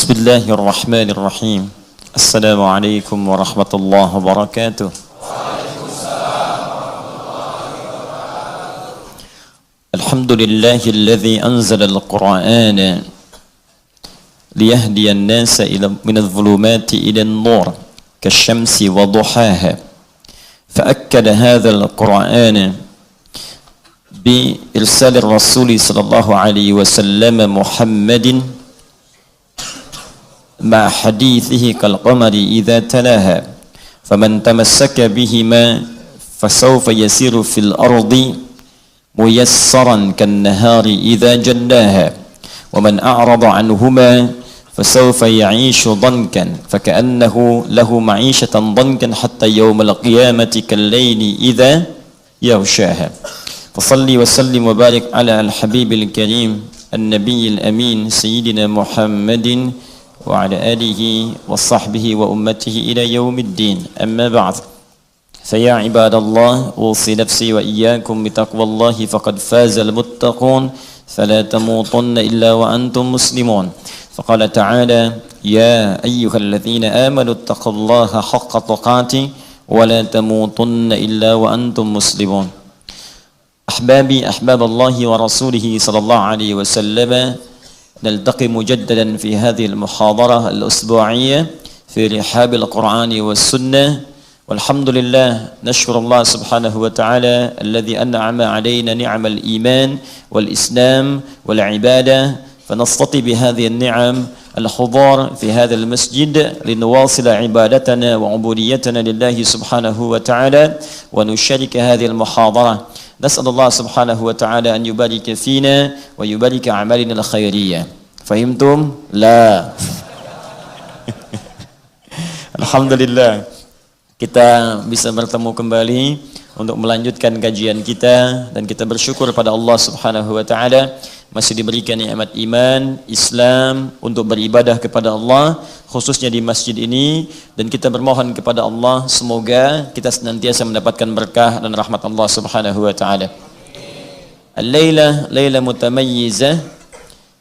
Bismillahirrahmanirrahim. Assalamualaikum warahmatullahi wabarakatuh. Alhamdulillahilladzi anzala al-Qur'ana liyahdiya an-nasa min adh-dhulumati ila an-nur kasy-syamsi wa duhaha. Fa'akkada hadzal Qur'ana bi irsal ar-rasul sallallahu alaihi wasallam Muhammadin مع حديثه كالقمر إذا تلاها فمن تمسك بهما فسوف يسير في الأرض ميسرا كالنهار إذا جلاها ومن أعرض عنهما فسوف يعيش ضنكا فكأنه له معيشة ضنكا حتى يوم القيامة كالليل إذا يغشاها فصلي وسلم وبارك على الحبيب الكريم النبي الأمين سيدنا محمد وعلى آله وصحبه وأمته إلى يوم الدين أما بعد فيا عباد الله أوصي نفسي وإياكم بتقوى الله فقد فاز المتقون فلا تموتن إلا وأنتم مسلمون فقال تعالى يا أيها الذين آمنوا اتقوا الله حق تقاته ولا تموتن إلا وأنتم مسلمون أحبابي أحباب الله ورسوله صلى الله عليه وسلم نلتقي مجددا في هذه المحاضرة الأسبوعية في رحاب القرآن والسنة والحمد لله نشكر الله سبحانه وتعالى الذي أنعم علينا نعم الإيمان والإسلام والعبادة فنستطيع بهذه النعم الحضور في هذا المسجد لنواصل عبادتنا وعبوديتنا لله سبحانه وتعالى ونشارك هذه المحاضرة نسأل الله سبحانه وتعالى أن يبارك فينا ويبارك أعمالنا الخيرية فهمتم؟ لا Alhamdulillah kita bisa bertemu kembali untuk melanjutkan kajian kita dan kita bersyukur pada Allah Subhanahu wa taala masih diberikan nikmat iman, Islam untuk beribadah kepada Allah khususnya di masjid ini dan kita bermohon kepada Allah semoga kita senantiasa mendapatkan berkah dan rahmat Allah Subhanahu wa taala. Al-laila laila mutamayyizah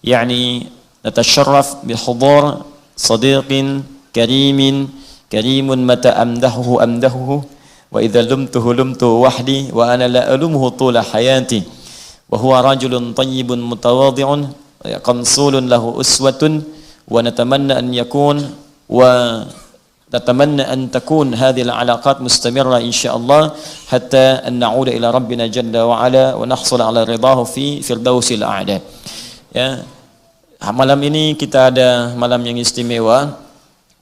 yani natasharraf bihudur sadiqin karimin karimun mata amdahuhu wa idza lumtuhu wahdi wa ana la alumhu tula hayati wa huwa rajulun tayyibun mutawadhi'un qansulun lahu uswatun wa natamanna an yakun wa natamanna an takun hadhihi al-alaqat mustamirra insyaallah hatta an na'uda ila rabbina jalla wa ala wa nahsul ala ridahu fi firdausil a'la. Ya, malam ini kita ada malam yang istimewa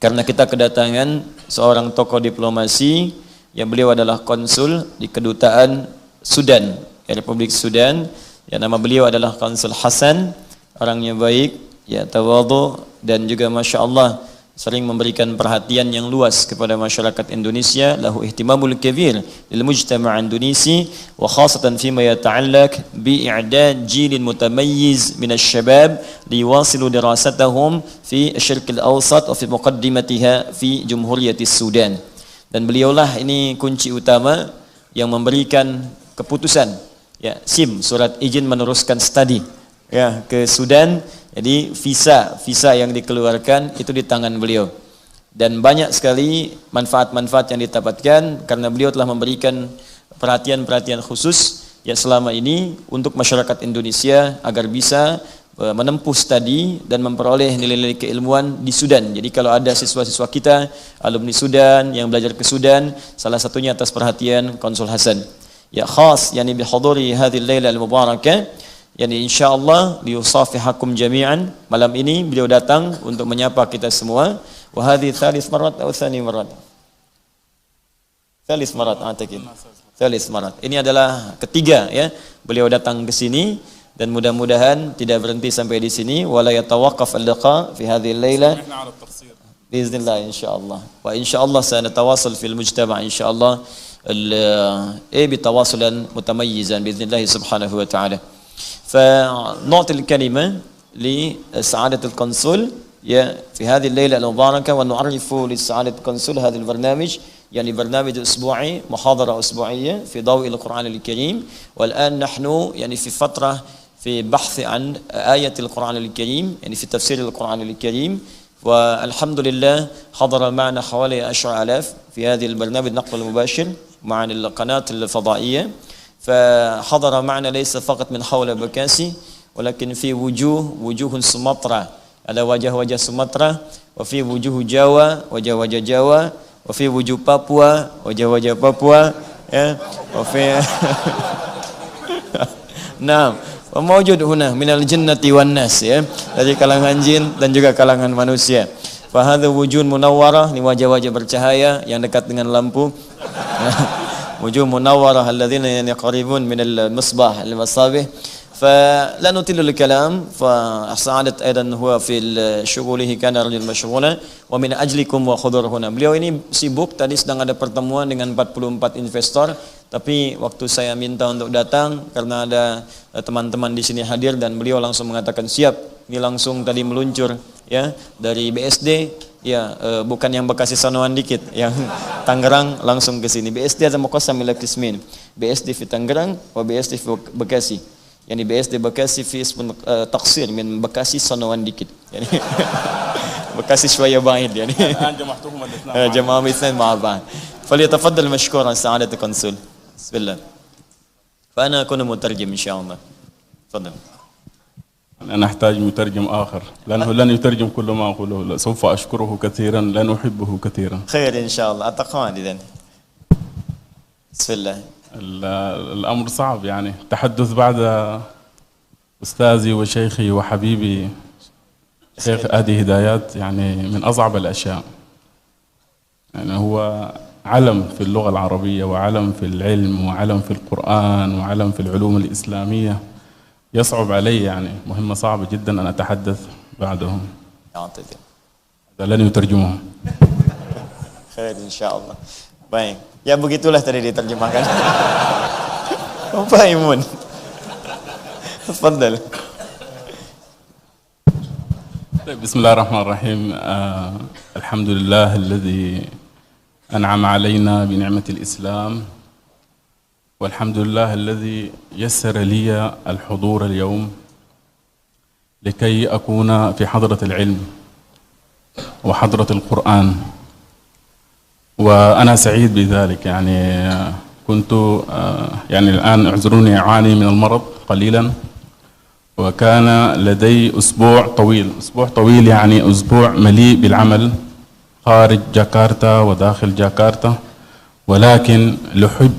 karena kita kedatangan seorang tokoh diplomasi yang beliau adalah konsul di kedutaan Sudan, Republik Sudan. Ya, nama beliau adalah Konsul Hasan, orangnya baik, ya tawadhu dan juga Masya Allah sering memberikan perhatian yang luas kepada masyarakat Indonesia, lahu ihtimamul kabir lil mujtama' Indonesia wa khasatan fima yata'allaq bi i'dad jilin mutamayyiz min asy-syabab liwasilu dirasatahum fi asy-syarq al-awsat wa fi muqaddimatiha fi Jumhuriyatis Sudan. Dan beliaulah ini kunci utama yang memberikan keputusan ya SIM surat izin meneruskan studi ya ke Sudan. Jadi visa yang dikeluarkan itu di tangan beliau. Dan banyak sekali manfaat-manfaat yang didapatkan karena beliau telah memberikan perhatian-perhatian khusus ya selama ini untuk masyarakat Indonesia agar bisa menempuh studi dan memperoleh nilai-nilai keilmuan di Sudan. Jadi kalau ada siswa-siswa kita, alumni Sudan yang belajar ke Sudan, salah satunya atas perhatian Konsul Hasan. Ya khas yani bihuduri hadhil laila al-mubarakah, yani insyaallah liyusafihakum jami'an. Malam ini beliau datang untuk menyapa kita semua. Wa hadhi thalith marat atau thani marat? Thalith marat atakin. Thalith marat. Ini adalah ketiga ya beliau datang ke sini. Dan mudah-mudahan tidak berhenti sampai di sini wala yatawaqqaf al-liqa fi hadhihi al-laila biiznillah insyaallah wa insyaallah sanatawassal fil mujtama' insyaallah bitawassulan mutamayyizan biiznillah subhanahu wa ta'ala. فنعطي الكلمة لسعادة القنصل في هذه الليلة المباركة ونعرف لسعادة القنصل هذا البرنامج يعني برنامج أسبوعي محاضرة أسبوعية في ضوء القرآن الكريم والآن نحن يعني في فترة في بحث عن آية القرآن الكريم يعني في تفسير القرآن الكريم والحمد لله حضر معنا حوالي 10,000 في هذه البرنامج النقل المباشر مع القناة الفضائية. فحضر معنا ليس فقط من حول بكاسي ولكن في وجوه سمطرة، ada wajah-wajah Sumatera, وفي وجوه Jawa, wajah-wajah Jawa, وفي وجوه Papua, wajah-wajah Papua, ya, وفي nah, mawjud huna minal jinnati wan nas, ya, dari kalangan jin dan juga kalangan manusia. Fa hadza wujuh munawwarah, ini wajah-wajah bercahaya yang dekat dengan lampu. Wujuh munawwarah alladzina yaqribun minal misbah al-masabih. فلا نطيل الكلام، فسعادة أيضا هو في شغله كان رجل مشغولا ومن أجلكم وحضور هنا. Beliau ini sibuk, tadi sedang ada pertemuan dengan 44 investor, tapi waktu saya minta untuk datang karena ada teman-teman di sini hadir dan beliau langsung mengatakan siap. Ini langsung tadi meluncur, ya, dari BSD, ya, bukan yang Bekasi Sanoan dikit, yang Tangerang langsung ke sini. BSD ada muqassam ila qismin, BSD fi Tangerang wa BSD fi Bekasi. Yani BSD Bekasi fi ism taqsir min Bekasi Sanoan dikit. Yani Bekasi شوية بعيد يعني. جمعهم الاثنين مع بعض. فليتفضل مشكورا سعادة القنصل. بسم الله. فأنا أكون مترجم إن شاء الله. تفضل. أنا أحتاج مترجم آخر لأنه لن يترجم كل ما أقوله، سوف أشكره كثيرا لن أحبه كثيرا. خير إن شاء الله. أتقان إذن. بسم الله. الأمر صعب يعني، التحدث بعد أستاذي وشيخي وحبيبي شيخ آدي هدايات يعني من أصعب الأشياء. يعني هو علم في اللغة العربية وعلم في العلم وعلم في القرآن وعلم في العلوم الإسلامية، يصعب علي يعني، مهمة صعبة جدا أن أتحدث بعدهم. لن يترجمهم. خير إن شاء الله. Baik, ya begitulah tadi diterjemahkan. Bapak Imun, tafadhal. بسم الله الرحمن الرحيم. الحمد لله الذي أنعم علينا بنعمة الإسلام، والحمد لله الذي يسر لي الحضور اليوم لكي أكون في حضرة العلم وحضرة القرآن، وأنا سعيد بذلك. يعني كنت يعني الآن اعذروني أعاني من المرض قليلا، وكان لدي أسبوع طويل يعني أسبوع مليء بالعمل خارج جاكرتا وداخل جاكرتا، ولكن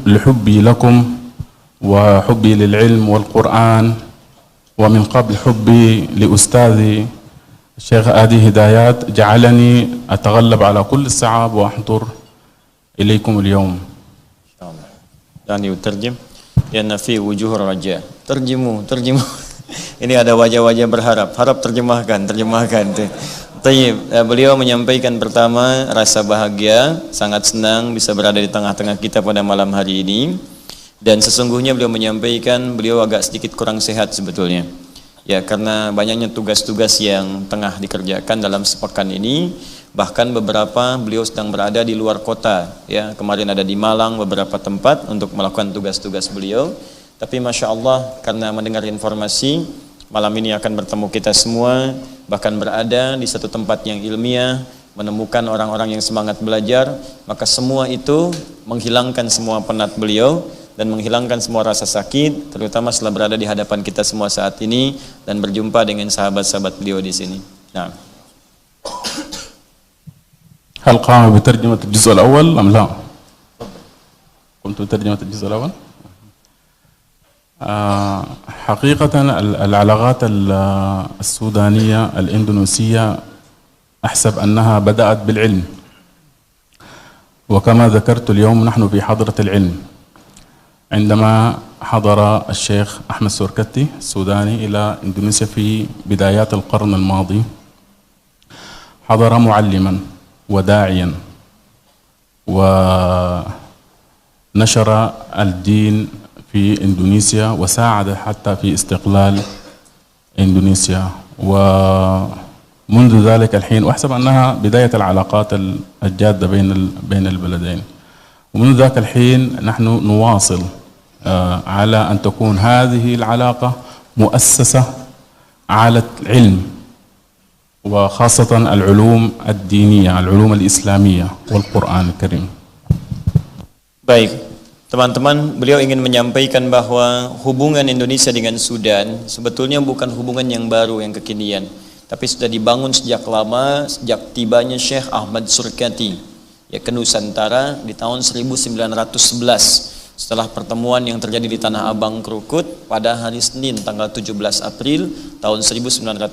لحبي لكم وحبي للعلم والقرآن، ومن قبل حبي لأستاذي الشيخ آدي هدايات جعلني أتغلب على كل الصعاب وأحضر إليكم اليوم. يعني يترجم لأن في وجوه رجاء. ترجموا. Ini ada wajah-wajah berharap. Harap terjemahkan. Tayyib, beliau menyampaikan pertama rasa bahagia, sangat senang bisa berada di tengah-tengah kita pada malam hari ini. Dan sesungguhnya beliau menyampaikan beliau agak sedikit kurang sehat sebetulnya. Ya, karena banyaknya tugas-tugas yang tengah dikerjakan dalam sepekan ini. Bahkan beberapa beliau sedang berada di luar kota, ya, kemarin ada di Malang beberapa tempat untuk melakukan tugas-tugas beliau. Tapi Masya Allah, karena mendengar informasi malam ini akan bertemu kita semua, bahkan berada di satu tempat yang ilmiah, menemukan orang-orang yang semangat belajar, maka semua itu menghilangkan semua penat beliau dan menghilangkan semua rasa sakit, terutama setelah berada di hadapan kita semua saat ini dan berjumpa dengan sahabat-sahabat beliau di sini. Nah. هل قام بترجمة الجزء الأول أم لا؟ قمت بترجمة الجزء الأول؟ حقيقة العلاقات السودانية الإندونيسية أحسب أنها بدأت بالعلم، وكما ذكرت اليوم نحن في حضرة العلم عندما حضر الشيخ أحمد سوركتي السوداني إلى إندونيسيا في بدايات القرن الماضي. حضر معلما وداعيا ونشر الدين في إندونيسيا وساعد حتى في استقلال إندونيسيا، ومنذ ذلك الحين وأحسب أنها بداية العلاقات الجادة بين البلدين، ومنذ ذاك الحين نحن نواصل على أن تكون هذه العلاقة مؤسسة على العلم وخاصة العلوم الدينية العلوم الإسلامية والقرآن الكريم. Baik, teman-teman, beliau ingin menyampaikan bahwa hubungan Indonesia dengan Sudan sebetulnya bukan hubungan yang baru, yang kekinian, tapi sudah dibangun sejak lama, sejak tibanya Syekh Ahmad Surkati ya ke Nusantara di tahun 1911 setelah pertemuan yang terjadi di Tanah Abang Krukut pada hari Senin tanggal 17 April tahun 1905.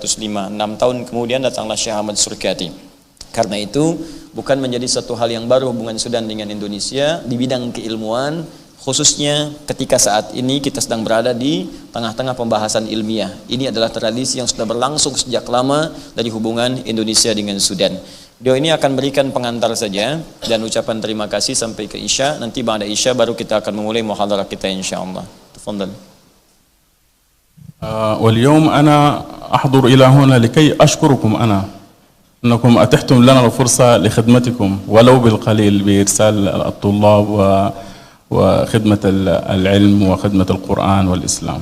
6 tahun kemudian datanglah Syekh Ahmad Surkati. Karena itu bukan menjadi satu hal yang baru hubungan Sudan dengan Indonesia di bidang keilmuan, khususnya ketika saat ini kita sedang berada di tengah-tengah pembahasan ilmiah. Ini adalah tradisi yang sudah berlangsung sejak lama dari hubungan Indonesia dengan Sudan. Video ini akan berikan pengantar saja dan ucapan terima kasih sampai ke Isya. Nanti ba'da Isya baru kita akan memulai muhadarah kita insyaallah. Tafadhal. واليوم أنا أحضر إلى هنا لكي أشكركم أنكم أتحتم لنا الفرصة لخدمتكم ولو بالقليل بإرسال الطلاب وخدمة العلم وخدمة القرآن والإسلام.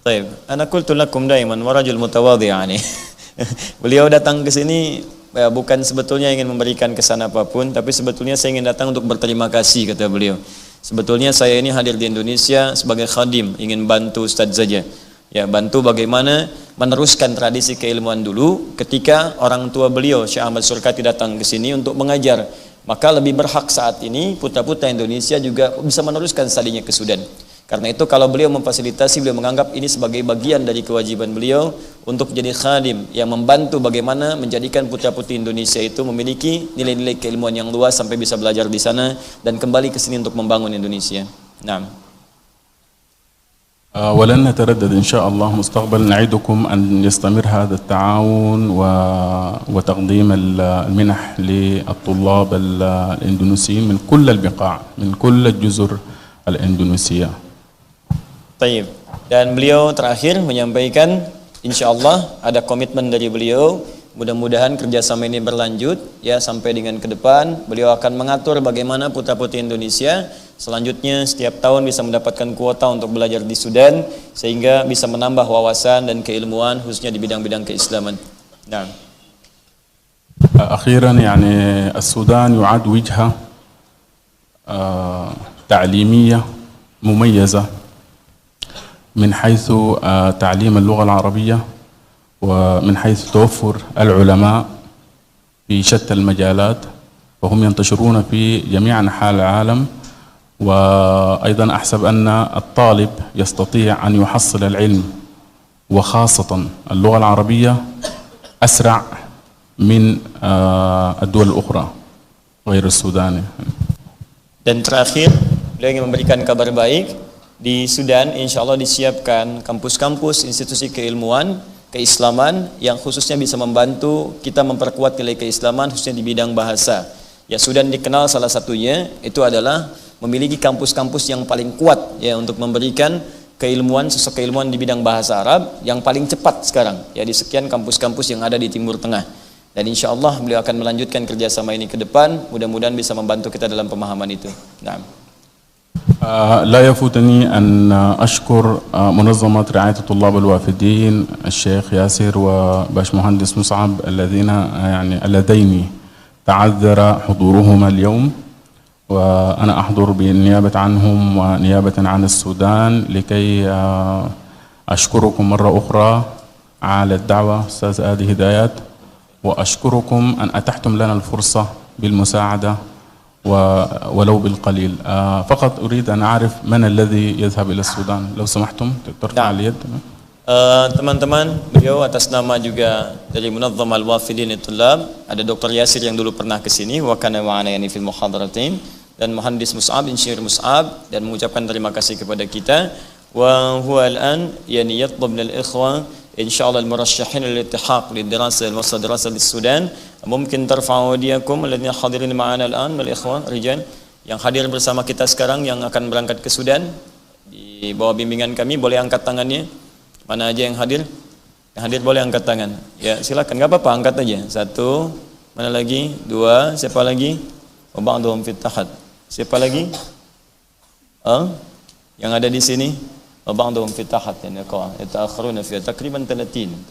طيب, أنا قلت لكم دائما ورجل متواضع يعني. Beliau datang ke sini ya, bukan sebetulnya ingin memberikan kesan apapun, tapi sebetulnya saya ingin datang untuk berterima kasih, kata beliau. Sebetulnya saya ini hadir di Indonesia sebagai khadim, ingin bantu Ustadz saja. Ya, bantu bagaimana meneruskan tradisi keilmuan dulu ketika orang tua beliau Syekh Ahmad Surkati datang ke sini untuk mengajar. Maka lebih berhak saat ini putra-putra Indonesia juga bisa meneruskan studinya ke Sudan. Karena itu kalau beliau memfasilitasi, beliau menganggap ini sebagai bagian dari kewajiban beliau untuk jadi khadim yang membantu bagaimana menjadikan putra-putri Indonesia itu memiliki nilai-nilai keilmuan yang luas sampai bisa belajar di sana dan kembali ke sini untuk membangun Indonesia. Nah. ولن نتردد إن شاء الله مستقبلا نعدكم أن يستمر هذا التعاون وتقديم المنح للطلاب الإندونيسيين من كل البقاع من كل الجزر الإندونيسية. طيب. Dan beliau terakhir menyampaikan insyaallah ada komitmen dari beliau, mudah-mudahan kerjasama ini berlanjut ya sampai dengan ke depan. Beliau akan mengatur bagaimana putra-putri Indonesia selanjutnya setiap tahun bisa mendapatkan kuota untuk belajar di Sudan sehingga bisa menambah wawasan dan keilmuan khususnya di bidang-bidang keislaman. Nah. أخيرا يعني السودان يعد وجهة تعليمية مميزة من حيث تعليم اللغة العربية ومن حيث توفر العلماء في شتى المجالات وهم ينتشرون في جميع أنحاء العالم. وأيضا أحسب أن الطالب يستطيع أن يحصل العلم وخاصة اللغة العربية أسرع من الدول الأخرى غير السودان. Dan terakhir, beliau ingin memberikan kabar baik. Di Sudan insya Allah disiapkan kampus-kampus institusi keilmuan keislaman yang khususnya bisa membantu kita memperkuat nilai keislaman khususnya di bidang bahasa. Ya, Sudan dikenal salah satunya itu adalah memiliki kampus-kampus yang paling kuat ya untuk memberikan keilmuan, sosok keilmuan di bidang bahasa Arab yang paling cepat sekarang ya di sekian kampus-kampus yang ada di Timur Tengah. Dan insya Allah beliau akan melanjutkan kerjasama ini ke depan, mudah-mudahan bisa membantu kita dalam pemahaman itu. Nah. لا يفوتني أن أشكر منظمة رعاية الطلاب الوافدين الشيخ ياسر وباش مهندس مصعب الذين يعني اللذين تعذر حضورهما اليوم وأنا أحضر بالنيابة عنهم ونيابة عن السودان لكي أشكركم مرة أخرى على الدعوة أستاذ آدي هدايات وأشكركم أن أتحتم لنا الفرصة بالمساعدة ولو بالقليل. فقط أريد أن أعرف من الذي يذهب إلى السودان لو سمحتم ترفع اليد. Teman-teman, beliau atas nama juga dari Munazzam Al-Wafidin Tullab, ada Dr. Yasir yang dulu pernah ke sini wa kana ma'ana yani fil muhadaratain, dan Muhandis Mus'ab, Insyir Mus'ab, dan mengucapkan terima kasih kepada kita. Wa huwa al-an yani yatlub min al-ikhwa insyaallah al-murashshihin lil-iltihaq lid-dirasa al-wasl dirasa lis-Sudan. Mungkin tarfa'u diyakum alladziina hadirin ma'ana al-an wal ikhwan rijal yang hadir bersama kita sekarang yang akan berangkat ke Sudan di bawah bimbingan kami, boleh angkat tangannya. Mana aja yang hadir? Yang hadir boleh angkat tangan. Ya, silakan, enggak apa-apa, angkat aja. 1, mana lagi? 2, siapa lagi? Wa ba'dhum fit tahad. Siapa lagi? Yang ada di sini? وبعضهم في تحت يعني يتأخرون فيها تقريبا 30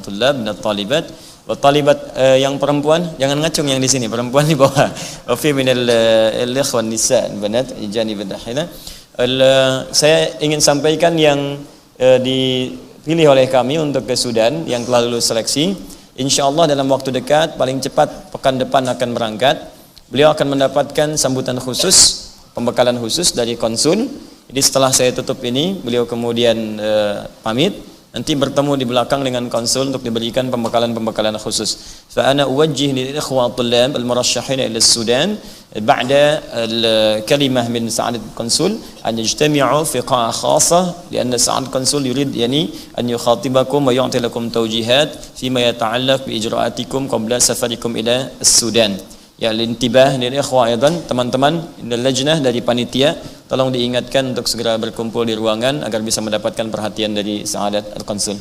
طلاب dan talibat. Talibat yang perempuan jangan ngacung yang di sini, perempuan di bawah. Wa fi min al-ikhwan nisa banat janib al-hina. Saya ingin sampaikan yang dipilih oleh kami untuk ke Sudan yang telah lulus seleksi. Insyaallah dalam waktu dekat, paling cepat pekan depan akan berangkat. Beliau akan mendapatkan sambutan khusus, pembekalan khusus dari konsul. Jadi setelah saya tutup ini, beliau kemudian pamit, nanti bertemu di belakang dengan konsul untuk diberikan pembekalan-pembekalan khusus. Fa ana uwajjih lil ikhwa tullab al murashshahin ila Sudan ba'da al kalimah min sa'adat konsul an yajtami'u fi qa'a khassah lianna sa'adat konsul yurid yani an yukhatibakum wa yu'ti lakum tawjihat fima yata'allaq bi ijra'atikum qabla safarikum ila Sudan. Ya, lintibah lil ikhwa aidan, teman-teman dari lajnah dari panitia tolong diingatkan untuk segera berkumpul di ruangan agar bisa mendapatkan perhatian dari Sa'adat Al-Konsul.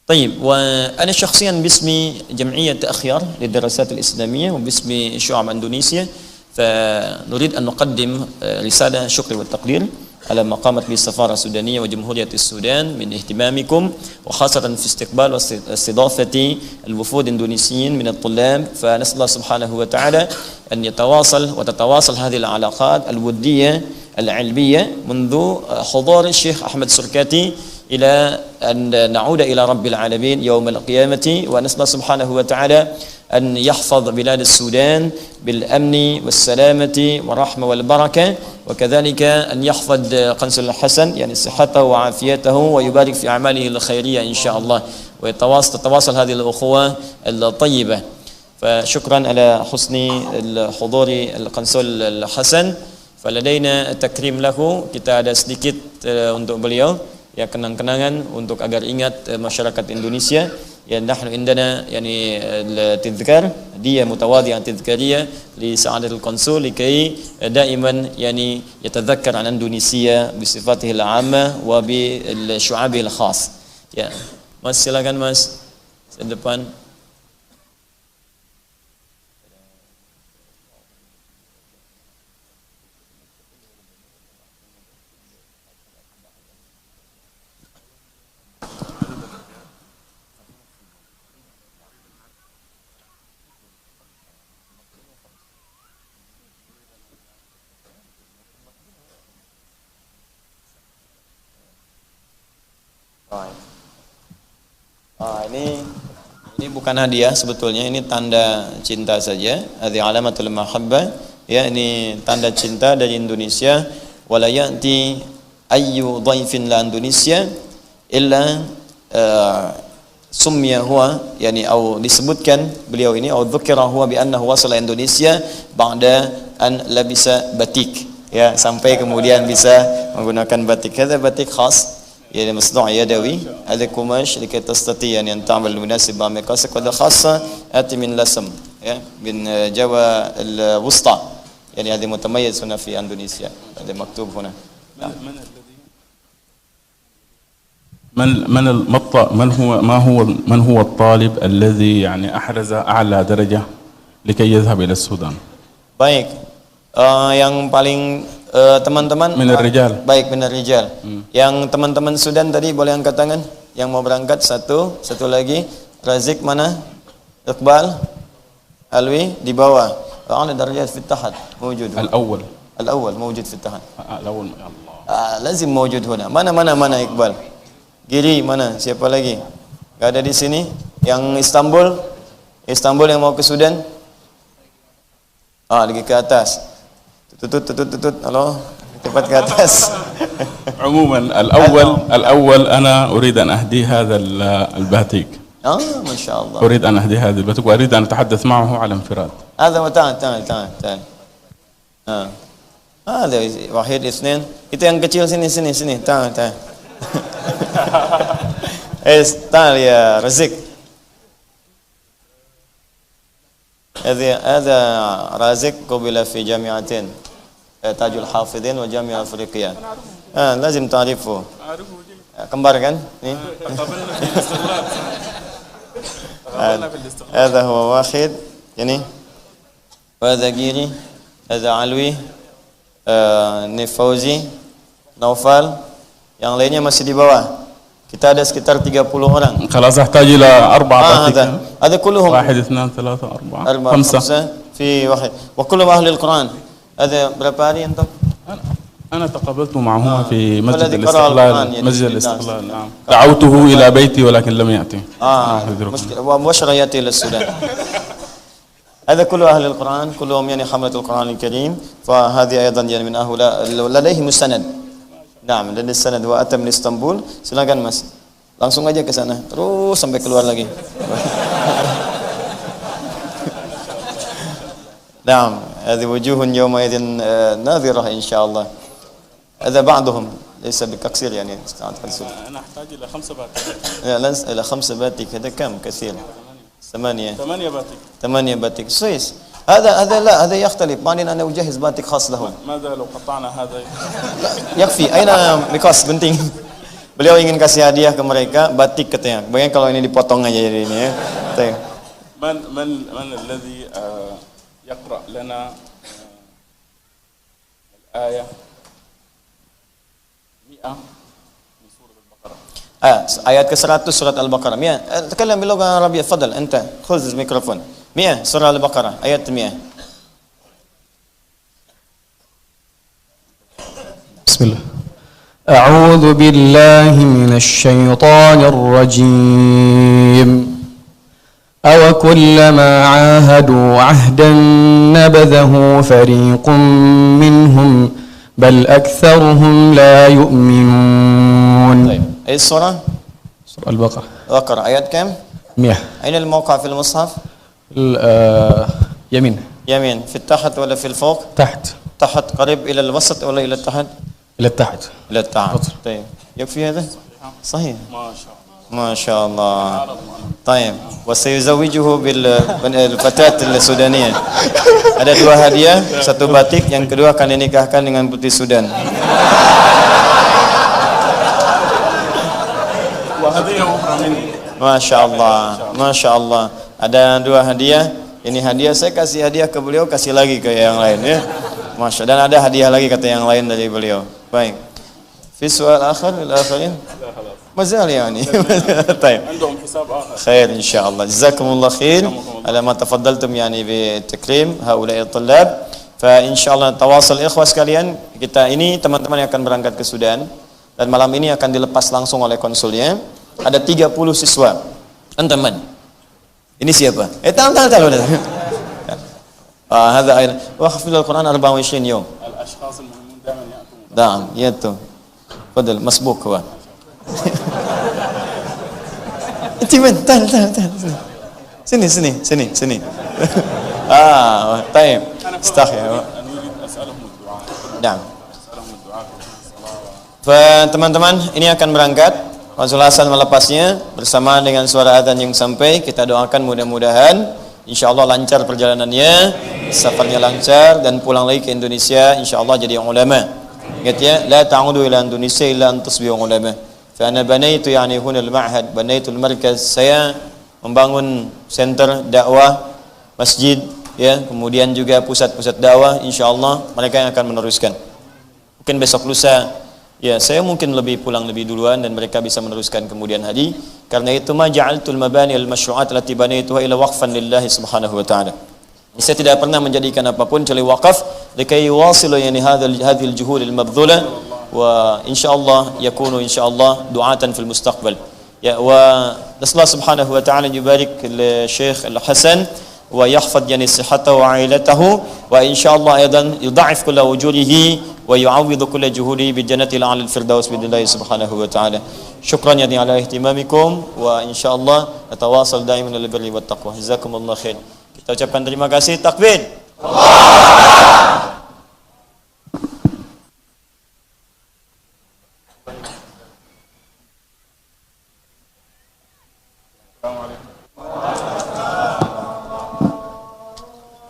طيب وأنا شخصيا باسم جمعية أخيار للدراسات الإسلامية وباسم شعب أندونيسيا فنريد أن نقدم رسالة شكر والتقدير على ما قامت به السفارة السودانية وجمهورية السودان من اهتمامكم وخاصة في استقبال واستضافة الوفود الإندونيسيين من الطلاب فنسأل الله سبحانه وتعالى أن وتتواصل هذه العلاقات الودية العلمية منذ حضور الشيخ أحمد سركاتي إلى أن نعود إلى رب العالمين يوم القيامة ونسأل الله سبحانه وتعالى أن يحفظ بلاد السودان بالأمن والسلامة والرحمة والبركة وكذلك أن يحفظ قنصل الحسن يعني صحته وعافيته ويبارك في أعماله الخيرية إن شاء الله وتتواصل هذه الأخوة الطيبة فشكرا على حسن الحضور القنصل الحسن فلدينا تكريم له kita ada sedikit untuk beliau ya kenang-kenangan untuk agar ingat masyarakat Indonesia ya nahnu indana yani al-tadhkar dia mutawadhi'ah tadhkariyah li sa'adat al-konsul likai daiman yani yatadhakkar an Indonesia bi sifatihi al-'amma wa bi syu'abihi al-khas ya Mas silakan Mas di depan. Ini bukan hadiah sebetulnya, ini tanda cinta saja. Hadhi alamatul mahabbah. Ya, ini tanda cinta dari Indonesia. Wala ya'ti ayyu dhaifin la Indonesia illa summiya huwa yani au disebutkan beliau ini au dzukira huwa bi annahu wasala Indonesia ba'da an labisa batik. Ya, sampai kemudian bisa menggunakan batik. Hadza batik khas يعني مصنوع يدوي هذا قماش لكي تستطيع أن تعمل مناسب مع مقاسك وهذا خاصة آتي من لسم من جوا الوسطى يعني هذا متميز هنا في أندونيسيا هذا مكتوب هنا من هو الطالب الذي يعني أحرز أعلى درجة لكي يذهب إلى السودان؟ baik yang paling teman-teman Minar Rijal. Baik, Minar Rijal. Yang teman-teman Sudan tadi boleh angkat tangan. Yang mau berangkat satu lagi. Razik mana? Iqbal, Alwi di bawah. Ada darajat fi tahat موجود. الأول موجود في التحت. الأول يا الله. لازم موجود هنا. Mana Iqbal? Giri mana? Siapa lagi? Gak ada di sini. Yang Istanbul yang mau ke Sudan. Lagi ke atas. tutut halo cepat ke atas. عموما الأول أنا أريد أن أهدي هذا الباتيك. ما شاء الله. أريد أن أهدي هذا الباتيك وأريد أن أتحدث معه على انفراد. هذا تعال. هذا واحد اثنين. Itu yang kecil sini. تعال. تعال يا رزق. هذا رازق قبل في جامعتين تاج الحافظين وجامعة أفريقيا لازم تعرفه kembar kan nih هذا هو واحد يعني Hadza Giri, hadza Alwi, ni Fauzi, Naufal, yang lainnya masih di bawah. Kita ada sekitar 30 orang. خلاص احتاج الى 4 هذا كلهم 1 2 3 4 5 في واحد وكلهم أهل القرآن. هذا berapa hari antum? أنا تقابلت معهما في مسجد والذي قرأ القرآن الاستقلال يعني مسجد في الناس. الاستقلال نعم دعوته إلى بيتي ولكن لم يأتي مشكلة ومباشرة يأتي إلى السودان. هذا كله أهل القرآن كلهم يعني حملة القرآن الكريم فهذه أيضا يعني من هؤلاء لديهم السند. نعم لديه السند وأتى من اسطنبول. Silakan Mas, langsung aja ke sana terus sampai keluar lagi. نعم هذه وجوه يومئذ ناظرة إن شاء الله. هذا بعضهم ليس بكثير يعني. أنا أحتاج إلى 5 باتيك. لا إلى 5 باتيك هذا كم كثير. 8 باتيك. 8 باتيك سويس. هذا لا هذا يختلف. بعدين أنا أجهز باتيك خاص لهم. ماذا لو قطعنا هذا؟ يكفي. أين ميكos penting. Beliau ingin kasih hadiah ke mereka batik katanya. Bayangin kalau ini dipotong aja jadi ini ya. من الذي يقرأ لنا الآية 100 من سورة البقرة. آيات ke-100 surat Al-Baqarah. 100. تكلم باللغة العربية. تفضل أنت خذ الميكروفون. 100 سورة البقرة آيات 100. بسم الله. أعوذ بالله من الشيطان الرجيم. أوكلما عاهدوا عهدا نبذه فريق منهم بل أكثرهم لا يؤمنون. أي السورة؟ سورة البقرة. البقرة آيات كم؟ 100. أين الموقع في المصحف؟ يمين. يمين. في التحت ولا في الفوق؟ تحت. تحت قريب إلى الوسط ولا إلى التحت؟ إلى التحت. إلى التحت. طيب يكفي هذا؟ صحيح. ما شاء الله. طيب وسيزوجه بالفتاة السودانية. Ada 2 hadiah, 1 batik, yang kedua akan dinikahkan dengan putri Sudan. Masya Allah, Masya Allah. Ada 2 hadiah. Ini hadiah, saya kasih hadiah ke beliau, kasih lagi ke yang lain ya. Masya. Dan ada hadiah lagi kata yang lain dari beliau. Baik. في سؤال آخر للآخرين؟ ما زال يعني. طيب. عندهم حساب آخر. خير إن شاء الله. جزاكم الله خير على ما تفضلتم يعني بتكريم هؤلاء الطلاب. فإن شاء الله تواصل إخوة sekalian. Kita ini teman-teman yang akan berangkat ke Sudan dan malam ini akan dilepas langsung oleh konsulnya. Ada 30 siswa. Teman-teman. Ini siapa? Tahu. هذا أيضا وحفظ القرآن 24 يوم. الأشخاص المهمون دائما يأتون. نعم يأتوا. تفضل مسبوق هو. انت من تعال سني طيب استحي أسألهم الدعاء. نعم. أسألهم الدعاء في الصلاة. Teman-teman ini akan berangkat. Konsul Hasan melepasnya bersama dengan suara adzan yang sampai. Kita doakan mudah-mudahan insyaallah lancar perjalanannya, safarnya lancar dan pulang lagi ke Indonesia insyaallah jadi ulama. Ingat ya, la ta'udu ila Indonesia illa an tusbihu ulama. Fa ana banaitu yani huna al-ma'had, banaitu al-markaz. Saya membangun center dakwah, masjid ya, kemudian juga pusat-pusat dakwah, insyaallah mereka yang akan meneruskan. Mungkin besok lusa ya, saya mungkin pulang lebih duluan dan mereka bisa meneruskan kemudian hari. Karena itu ma ja'altul mabani al-masyru'at allati banaituha ila waqfan lillahi subhanahu wa ta'ala. Saya tidak pernah menjadikan apapun kecuali wakaf likai wasilu yani hadhil juhud al-mabdhula wa insyaallah yakunu insyaallah du'atan fil mustaqbal. Ya wa nasallahu subhanahu wa ta'ala yubarik al-Syekh Al-Hasan wa yahfaz yani sihhatahu wa 'ailatahu wa insyaallah aidan yudha'if kull wujurihi wa yu'awwidhu kull juhudihi bi jannatil 'alal firdaus billahi subhanahu wa ta'ala. Syukran yani ala ihtimamikum wa insyaallah natawasal daiman lil birri wat taqwa. Jazakumullahu khair. Kita ucapkan terima kasih. Takbir.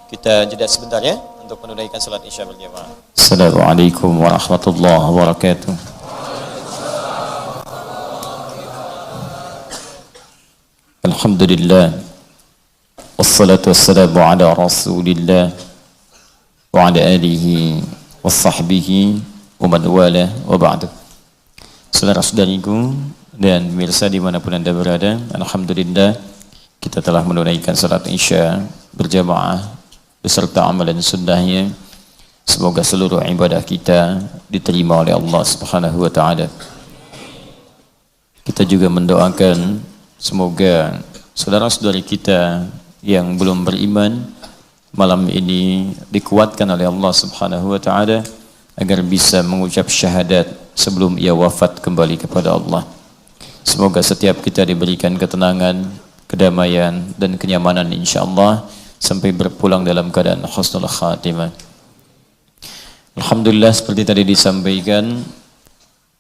Kita jeda sebentar ya untuk menunaikan salat Isya berjamaah. Assalamualaikum warahmatullahi wabarakatuh. Alhamdulillah. Wassalatu wassalamu ala rasulillah wa ala alihi wa sahbihi wa man wala wa ba'du. Saudara-saudariku dan pemirsa dimanapun Anda berada, alhamdulillah kita telah menunaikan salat Isya berjamaah beserta amalan sunnahnya. Semoga seluruh ibadah kita diterima oleh Allah Subhanahu wa taala. Kita juga mendoakan semoga saudara-saudari kita yang belum beriman malam ini dikuatkan oleh Allah Subhanahu wa taala agar bisa mengucap syahadat sebelum ia wafat kembali kepada Allah. Semoga setiap kita diberikan ketenangan, kedamaian dan kenyamanan insyaallah sampai berpulang dalam keadaan husnul khatimah. Alhamdulillah seperti tadi disampaikan,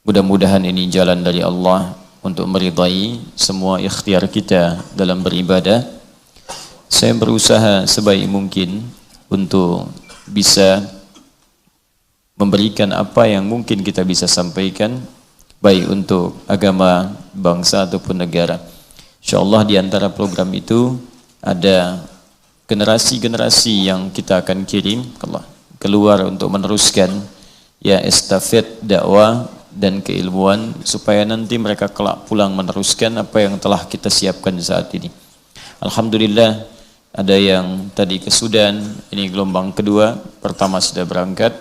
mudah-mudahan ini jalan dari Allah untuk meridai semua ikhtiar kita dalam beribadah. Saya berusaha sebaik mungkin untuk bisa memberikan apa yang mungkin kita bisa sampaikan, baik untuk agama, bangsa ataupun negara. InsyaAllah di antara program itu ada generasi-generasi yang kita akan kirim keluar untuk meneruskan ya estafet dakwah dan keilmuan supaya nanti mereka kelak pulang meneruskan apa yang telah kita siapkan saat ini. Alhamdulillah ada yang tadi ke Sudan, ini gelombang kedua, pertama sudah berangkat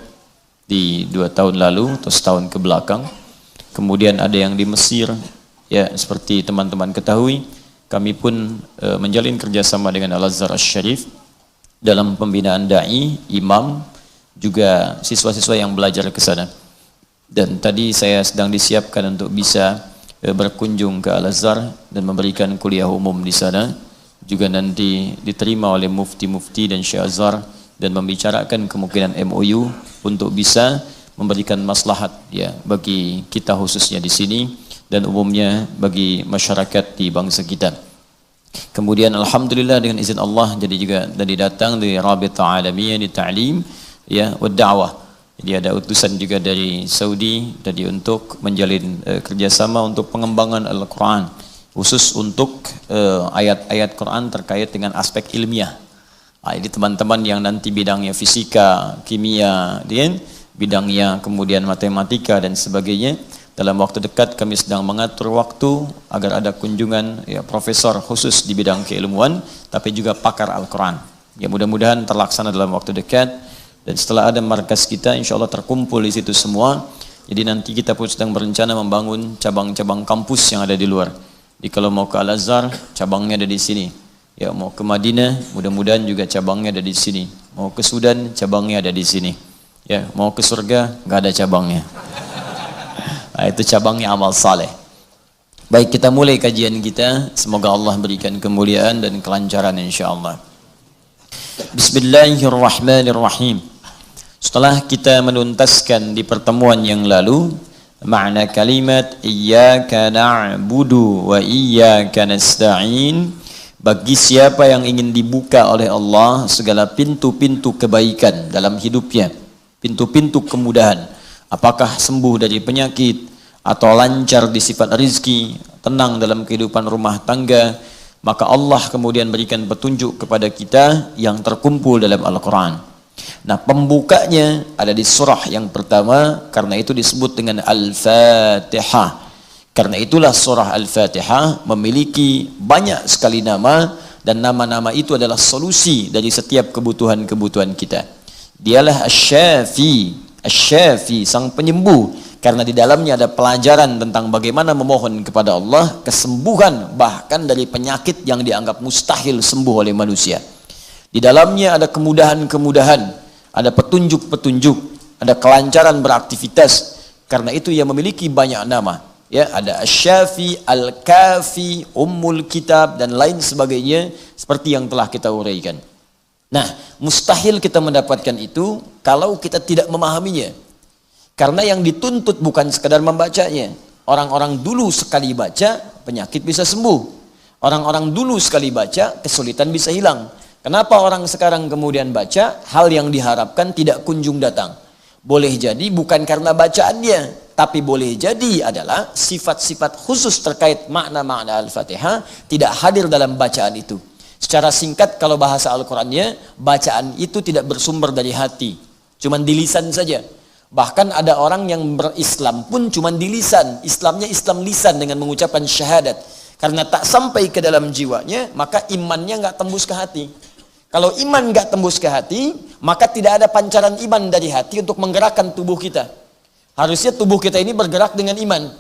di 2 tahun lalu atau setahun ke belakang. Kemudian ada yang di Mesir, ya seperti teman-teman ketahui, kami pun menjalin kerjasama dengan Al-Azhar Asy-Syarif dalam pembinaan da'i, imam, juga siswa-siswa yang belajar ke sana. Dan tadi saya sedang disiapkan untuk bisa berkunjung ke Al-Azhar dan memberikan kuliah umum di sana. Juga nanti diterima oleh mufti-mufti dan Syekh Azhar dan membicarakan kemungkinan MOU untuk bisa memberikan maslahat ya bagi kita khususnya di sini dan umumnya bagi masyarakat di bangsa kita. Kemudian alhamdulillah dengan izin Allah jadi juga tadi datang dari Rabitah Alamiyah di Ta'lim ya wa Da'wah. Jadi ada utusan juga dari Saudi tadi untuk menjalin kerjasama untuk pengembangan Al-Quran, khusus untuk ayat-ayat Quran terkait dengan aspek ilmiah. Jadi teman-teman yang nanti bidangnya fisika, kimia, bidangnya kemudian matematika dan sebagainya, dalam waktu dekat kami sedang mengatur waktu agar ada kunjungan ya, profesor khusus di bidang keilmuan, tapi juga pakar Al-Quran. Ya mudah-mudahan terlaksana dalam waktu dekat, dan setelah ada markas kita, insya Allah terkumpul di situ semua. Jadi nanti kita pun sedang berencana membangun cabang-cabang kampus yang ada di luar. Jadi kalau mau ke Al-Azhar, cabangnya ada di sini. Ya mau ke Madinah, mudah-mudahan juga cabangnya ada di sini. Mau ke Sudan, cabangnya ada di sini. Ya mau ke surga, nggak ada cabangnya. Nah, itu cabangnya amal saleh. Baik, kita mulai kajian kita. Semoga Allah berikan kemuliaan dan kelancaran insyaallah. Bismillahirrahmanirrahim. Setelah kita menuntaskan di pertemuan yang lalu makna kalimat iyyaka na'budu wa iyyaka nasta'in, bagi siapa yang ingin dibuka oleh Allah segala pintu-pintu kebaikan dalam hidupnya, pintu-pintu kemudahan, apakah sembuh dari penyakit atau lancar di sifat rizki, tenang dalam kehidupan rumah tangga, maka Allah kemudian berikan petunjuk kepada kita yang terkumpul dalam Al-Quran. Nah, pembukanya ada di surah yang pertama, karena itu disebut dengan Al-Fatihah. Karena itulah surah Al-Fatihah memiliki banyak sekali nama, dan nama-nama itu adalah solusi dari setiap kebutuhan-kebutuhan kita. Dialah Asy-Syafi, Asy-Syafi, sang penyembuh, karena di dalamnya ada pelajaran tentang bagaimana memohon kepada Allah kesembuhan bahkan dari penyakit yang dianggap mustahil sembuh oleh manusia. Di dalamnya ada kemudahan-kemudahan, ada petunjuk-petunjuk, ada kelancaran beraktivitas. Karena itu ia memiliki banyak nama. Ya, ada Asy-Syafi, Al-Kafi, Ummul Kitab dan lain sebagainya seperti yang telah kita uraikan. Nah, mustahil kita mendapatkan itu kalau kita tidak memahaminya. Karena yang dituntut bukan sekadar membacanya. Orang-orang dulu sekali baca, penyakit bisa sembuh. Orang-orang dulu sekali baca, kesulitan bisa hilang. Kenapa orang sekarang kemudian baca, hal yang diharapkan tidak kunjung datang? Boleh jadi bukan karena bacaannya, tapi boleh jadi adalah sifat-sifat khusus terkait makna-makna Al-Fatihah tidak hadir dalam bacaan itu. Secara singkat kalau bahasa Al-Qur'annya, bacaan itu tidak bersumber dari hati, cuman di lisan saja. Bahkan ada orang yang berislam pun cuman di lisan, Islamnya Islam lisan dengan mengucapkan syahadat. Karena tak sampai ke dalam jiwanya, maka imannya nggak tembus ke hati. Kalau iman nggak tembus ke hati, maka tidak ada pancaran iman dari hati untuk menggerakkan tubuh kita. Harusnya tubuh kita ini bergerak dengan iman.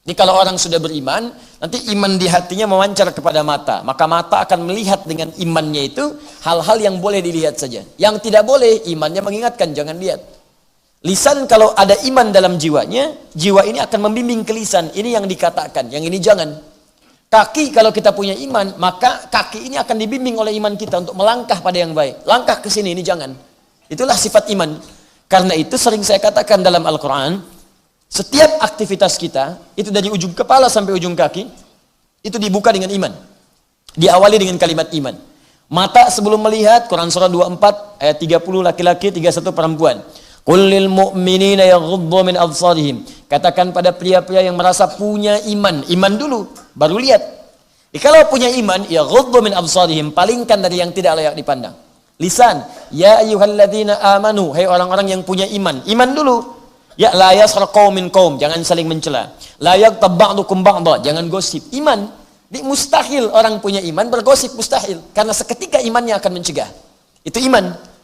Jadi kalau orang sudah beriman, nanti iman di hatinya memancar kepada mata. Maka mata akan melihat dengan imannya itu hal-hal yang boleh dilihat saja. Yang tidak boleh, imannya mengingatkan, jangan lihat. Lisan kalau ada iman dalam jiwanya, jiwa ini akan membimbing ke lisan. Ini yang dikatakan, yang ini jangan. Kaki kalau kita punya iman, maka kaki ini akan dibimbing oleh iman kita untuk melangkah pada yang baik. Langkah ke sini, ini jangan. Itulah sifat iman. Karena itu sering saya katakan dalam Al-Quran, setiap aktivitas kita, itu dari ujung kepala sampai ujung kaki, itu dibuka dengan iman. Diawali dengan kalimat iman. Mata sebelum melihat, Quran surah 24, ayat 30 laki-laki, 31 perempuan. Qul lil mu'minina yaghuddu min absarihim. Katakan pada pria-pria yang merasa punya iman. Iman dulu, baru lihat. Kalau punya iman, yaghuddu min absarihim, palingkan dari yang tidak layak dipandang. Lisan, ya ayyuhalladzina amanu, hai orang-orang yang punya iman. Iman dulu. Ya la yaskhar qaumin qaum, jangan saling mencela. La yaghtab ba'dukum ba'dha, jangan gosip. Iman. Mustahil orang punya iman bergosip, mustahil. Karena seketika imannya akan mencegah. Itu iman.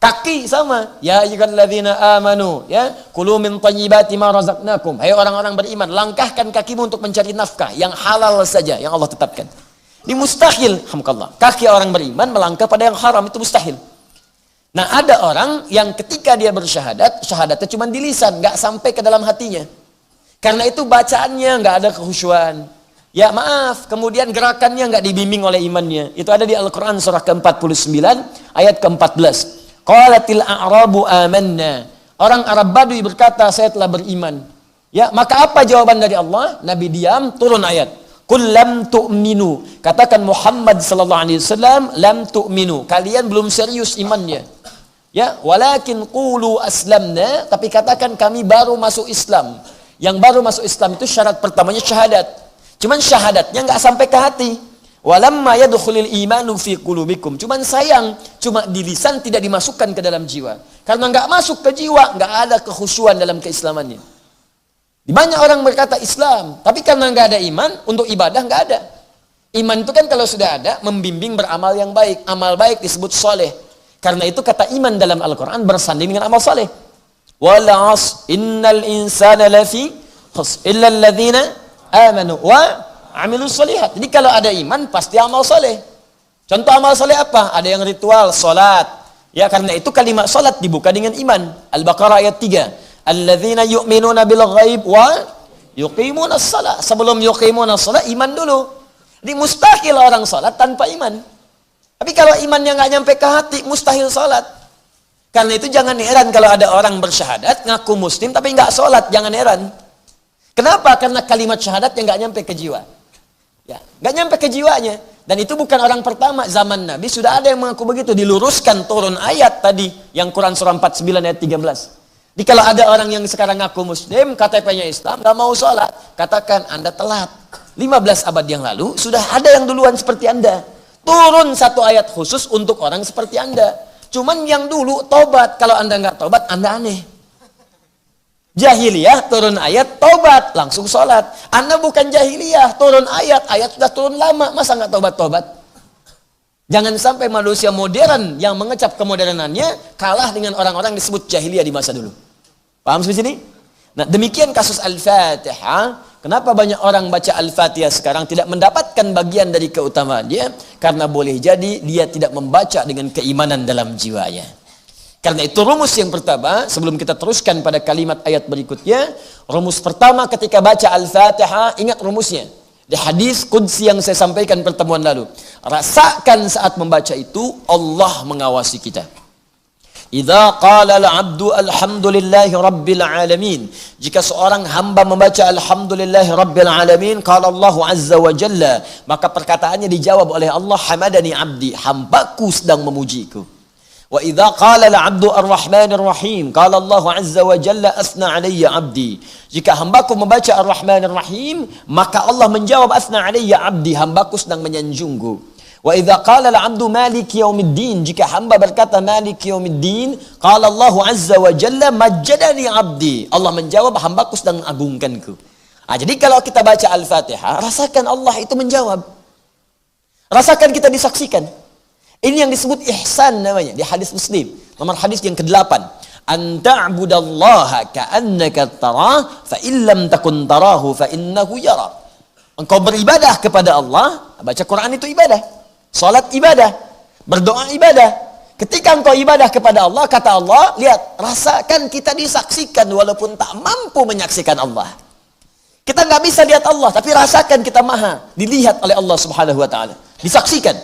Kaki sama. Ya ayyuhalladzina amanu, ya, kulu min thayyibati ma razaqnakum. Hai orang-orang beriman, langkahkan kakimu untuk mencari nafkah yang halal saja yang Allah tetapkan. Ini mustahil, alhamdulillah. Kaki orang beriman melangkah pada yang haram, itu mustahil. Nah, ada orang yang ketika dia bersyahadat, syahadatnya cuma di lisan, nggak sampai ke dalam hatinya. Karena itu bacaannya nggak ada kekhusyuan. Ya maaf, kemudian gerakannya nggak dibimbing oleh imannya. Itu ada di Al-Quran surah ke-49 ayat ke-14. Qalatil a'rabu amanna. Orang Arab Badui berkata, saya telah beriman. Ya, maka apa jawaban dari Allah? Nabi diam, turun ayat. Qul lam tu'minu. Katakan Muhammad sallallahu alaihi wasallam, lam tu'minu. Kalian belum serius imannya. Ya, walakin qulu aslamna, tapi katakan kami baru masuk Islam. Yang baru masuk Islam itu syarat pertamanya syahadat. Cuman syahadatnya enggak sampai ke hati. Walamma yadkhulul imanu fi qulubikum. Cuman sayang, cuma di lisan tidak dimasukkan ke dalam jiwa. Karena enggak masuk ke jiwa, enggak ada kekhusyuan dalam keislamannya. Banyak orang berkata Islam, tapi karena enggak ada iman, untuk ibadah enggak ada. Iman itu kan kalau sudah ada, membimbing beramal yang baik. Amal baik disebut soleh. Karena itu kata iman dalam Al-Quran bersanding dengan amal soleh. Wal 'asr innal insana lafi khusr illa alladhina amanu wa 'amilus shalihat. Jadi kalau ada iman pasti amal soleh. Contoh amal soleh apa? Ada yang ritual, salat. Ya, karena itu kalimat salat dibuka dengan iman. Al-Baqarah ayat 3. Alladzina yu'minuna bil ghaib wa yuqimunas shalah. Sebelum yuqimunas shalah iman dulu. Jadi mustahil orang salat tanpa iman. Tapi kalau imannya nggak nyampe ke hati, mustahil sholat. Karena itu jangan heran kalau ada orang bersyahadat, ngaku muslim, tapi nggak sholat. Jangan heran. Kenapa? Karena kalimat syahadatnya nggak nyampe ke jiwa. Ya, nggak nyampe ke jiwanya. Dan itu bukan orang pertama. Zaman Nabi sudah ada yang mengaku begitu. Diluruskan turun ayat tadi. Yang Quran surah 49 ayat 13. Jadi kalau ada orang yang sekarang ngaku muslim, KTP-nya Islam, nggak mau sholat. Katakan, Anda telat. 15 abad yang lalu, sudah ada yang duluan seperti Anda. Turun satu ayat khusus untuk orang seperti Anda. Cuman yang dulu tobat. Kalau Anda nggak tobat, Anda aneh. Jahiliyah turun ayat, tobat, langsung sholat. Anda bukan jahiliyah, turun ayat sudah turun lama, masa nggak tobat-tobat? Jangan sampai manusia modern yang mengecap kemodernannya kalah dengan orang-orang disebut jahiliyah di masa dulu. Paham sampai sini? Nah, demikian kasus Al-Fatihah. Kenapa banyak orang baca Al-Fatihah sekarang tidak mendapatkan bagian dari keutamaannya? Karena boleh jadi dia tidak membaca dengan keimanan dalam jiwanya. Karena itu rumus yang pertama, sebelum kita teruskan pada kalimat ayat berikutnya, rumus pertama ketika baca Al-Fatihah, ingat rumusnya. Di hadis qudsi yang saya sampaikan pertemuan lalu. Rasakan saat membaca itu, Allah mengawasi kita. Idza qala al-'abdu alhamdulillahi rabbil alamin. Jika seorang hamba membaca alhamdulillahi rabbil alamin, qala Allah azza wa jalla, maka perkataannya dijawab oleh Allah, hamadani 'abdi, hambaku sedang memujiku. Wa idza qala al-'abdu ar-rahmanir rahim, qala Allah azza wa jalla asna 'alayya 'abdi. Jika hambaku membaca ar-rahmanir rahim, maka Allah menjawab asna 'alayya 'abdi, hambaku sedang menyanjungku. Wa idza qala al-'abdu maliki yaumiddin, jika hamba berkata maliki yaumiddin, qala Allah azza wa jalla majjadani 'abdi. Allah menjawab, hambaku sedang mengagungkanku. Jadi kalau kita baca Al-Fatihah, rasakan Allah itu menjawab. Rasakan kita disaksikan. Ini yang disebut ihsan namanya di hadis Muslim. Nomor hadis yang ke-8. An ta'budallaha ka'annaka tarah fa illam takun tarahu fa innahu yara. Engkau beribadah kepada Allah, baca Quran itu ibadah. Salat ibadah, berdoa ibadah. Ketika engkau ibadah kepada Allah, kata Allah, lihat, rasakan kita disaksikan walaupun tak mampu menyaksikan Allah. Kita nggak bisa lihat Allah, tapi rasakan kita maha dilihat oleh Allah Subhanahu wa taala, disaksikan.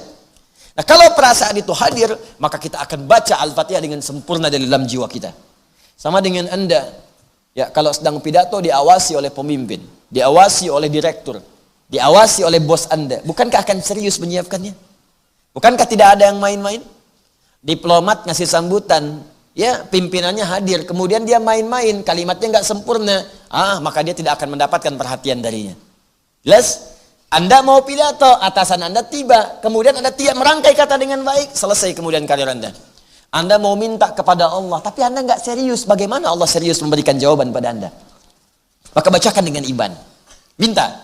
Nah, kalau perasaan itu hadir, maka kita akan baca Al-Fatihah dengan sempurna dari dalam jiwa kita. Sama dengan Anda, ya, kalau sedang pidato diawasi oleh pemimpin, diawasi oleh direktur, diawasi oleh bos Anda, bukankah akan serius menyiapkannya? Bukankah tidak ada yang main-main? Diplomat ngasih sambutan, ya, pimpinannya hadir, kemudian dia main-main, kalimatnya nggak sempurna, maka dia tidak akan mendapatkan perhatian darinya. Jelas? Anda mau pidato, atasan Anda tiba, kemudian Anda tidak merangkai kata dengan baik, selesai kemudian karir Anda. Anda mau minta kepada Allah, tapi Anda nggak serius, bagaimana Allah serius memberikan jawaban pada Anda? Maka bacakan dengan iman, minta.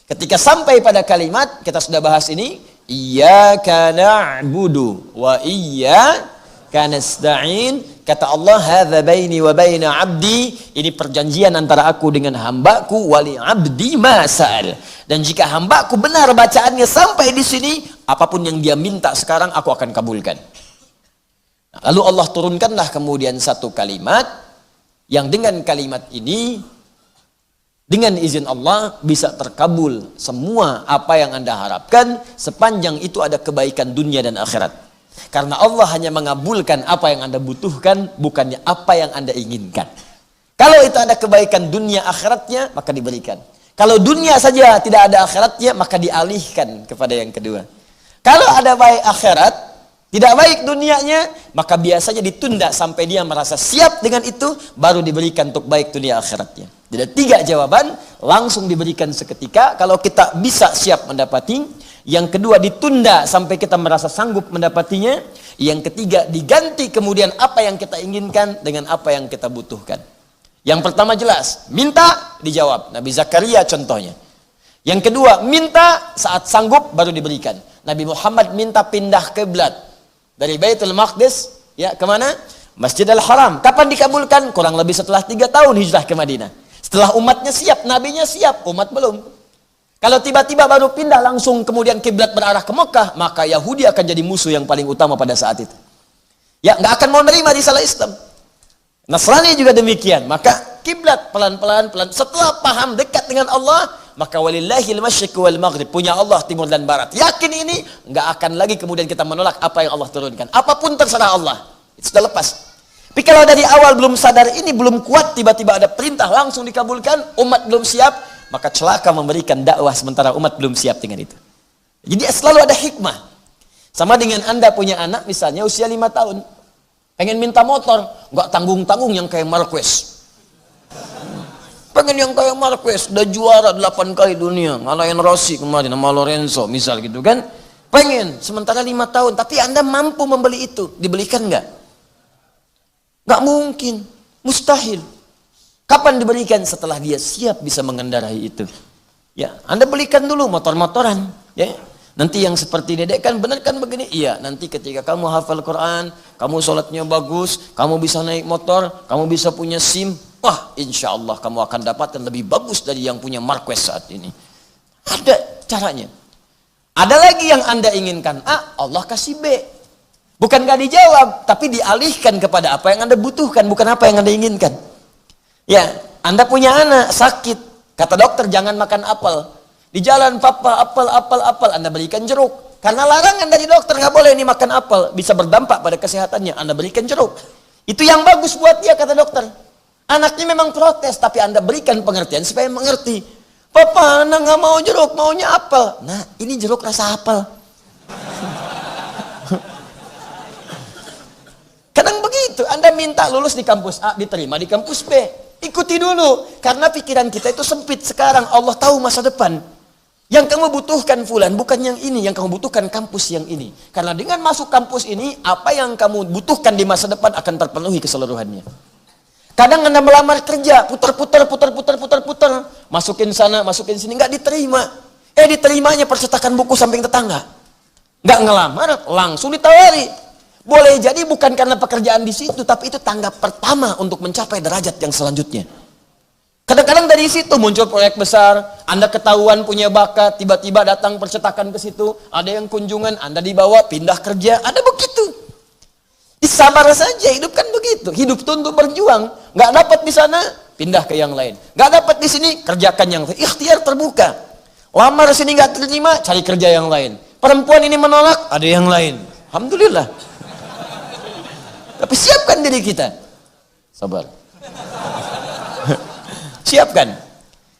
Ketika sampai pada kalimat, kita sudah bahas ini, iyyaka na'budu wa iyyaka nasta'in. Kata Allah, hadza baini wa baina 'abdi, ini perjanjian antara aku dengan hambaku, wali 'abdi ma sa'al. Dan jika hambaku benar bacaannya sampai di sini, apapun yang dia minta sekarang aku akan kabulkan. Lalu Allah turunkanlah kemudian satu kalimat yang dengan kalimat ini, dengan izin Allah bisa terkabul semua apa yang Anda harapkan, sepanjang itu ada kebaikan dunia dan akhirat. Karena Allah hanya mengabulkan apa yang Anda butuhkan, bukannya apa yang Anda inginkan. Kalau itu ada kebaikan dunia akhiratnya, maka diberikan. Kalau dunia saja tidak ada akhiratnya, maka dialihkan kepada yang kedua. Kalau ada baik akhirat, tidak baik dunianya, maka biasanya ditunda sampai dia merasa siap dengan itu, baru diberikan untuk baik dunia akhiratnya. Jadi 3 jawaban, langsung diberikan seketika kalau kita bisa siap mendapati. Yang kedua ditunda sampai kita merasa sanggup mendapatinya. Yang ketiga diganti kemudian apa yang kita inginkan dengan apa yang kita butuhkan. Yang pertama jelas, minta dijawab. Nabi Zakaria contohnya. Yang kedua, minta saat sanggup baru diberikan. Nabi Muhammad minta pindah kiblat dari Baitul Maqdis, ya, kemana? Masjidil Haram. Kapan dikabulkan? Kurang lebih setelah 3 tahun hijrah ke Madinah. Setelah umatnya siap, nabinya siap, umat belum. Kalau tiba-tiba baru pindah langsung kemudian kiblat berarah ke Mekah, maka Yahudi akan jadi musuh yang paling utama pada saat itu. Ya, nggak akan mau nerima risalah Islam. Nasrani juga demikian. Maka kiblat pelan-pelan. Setelah paham dekat dengan Allah, maka walillahil masyriq wal maghrib, punya Allah timur dan barat. Yakin ini, nggak akan lagi kemudian kita menolak apa yang Allah turunkan. Apapun terserah Allah. Itu sudah lepas. Tapi kalau dari awal belum sadar ini, belum kuat, tiba-tiba ada perintah langsung dikabulkan, umat belum siap, maka celaka memberikan dakwah sementara umat belum siap dengan itu. Jadi selalu ada hikmah. Sama dengan Anda punya anak misalnya usia 5 tahun. Pengen minta motor, nggak tanggung-tanggung yang kayak Marquez. Pengen yang kayak Marquez, udah juara 8 kali dunia, ngalahin Rossi kemarin sama Lorenzo misal gitu kan. Pengen, sementara 5 tahun, tapi Anda mampu membeli itu, dibelikan nggak? Nggak mungkin, mustahil. Kapan diberikan? Setelah dia siap bisa mengendarai itu. Ya, Anda belikan dulu motor-motoran. Ya, nanti yang seperti dedek kan benar kan begini? Iya, nanti ketika kamu hafal Quran, kamu sholatnya bagus, kamu bisa naik motor, kamu bisa punya SIM, wah, insya Allah kamu akan dapatkan lebih bagus dari yang punya Marquez saat ini. Ada caranya. Ada lagi yang Anda inginkan A, Allah kasih B. Bukan gak dijawab, tapi dialihkan kepada apa yang Anda butuhkan, bukan apa yang Anda inginkan. Ya, Anda punya anak sakit, kata dokter jangan makan apel. Di jalan papa apel, Anda berikan jeruk. Karena larangan dari dokter nggak boleh ini makan apel, bisa berdampak pada kesehatannya. Anda berikan jeruk. Itu yang bagus buat dia kata dokter. Anaknya memang protes, tapi Anda berikan pengertian supaya mengerti. Papa, anak nggak mau jeruk, maunya apel. Nah, ini jeruk rasa apel. Kadang begitu, Anda minta lulus di kampus A, diterima di kampus B. Ikuti dulu, karena pikiran kita itu sempit sekarang. Allah tahu masa depan. Yang kamu butuhkan fulan bukan yang ini, yang kamu butuhkan kampus yang ini. Karena dengan masuk kampus ini, apa yang kamu butuhkan di masa depan akan terpenuhi keseluruhannya. Kadang Anda melamar kerja, putar. Masukin sana, masukin sini, nggak diterima. Diterimanya percetakan buku samping tetangga. Nggak ngelamar, langsung ditawari. Boleh jadi bukan karena pekerjaan di situ, tapi itu tangga pertama untuk mencapai derajat yang selanjutnya. Kadang-kadang dari situ muncul proyek besar, Anda ketahuan punya bakat, tiba-tiba datang percetakan ke situ, ada yang kunjungan, Anda dibawa, pindah kerja, ada begitu. Sabar saja, hidup kan begitu. Hidup itu untuk berjuang. Nggak dapat di sana, pindah ke yang lain. Nggak dapat di sini, kerjakan yang lain. Ikhtiar terbuka. Lamar sini nggak terima, cari kerja yang lain. Perempuan ini menolak, ada yang lain. Alhamdulillah. Tapi siapkan diri kita. Sabar. Siapkan.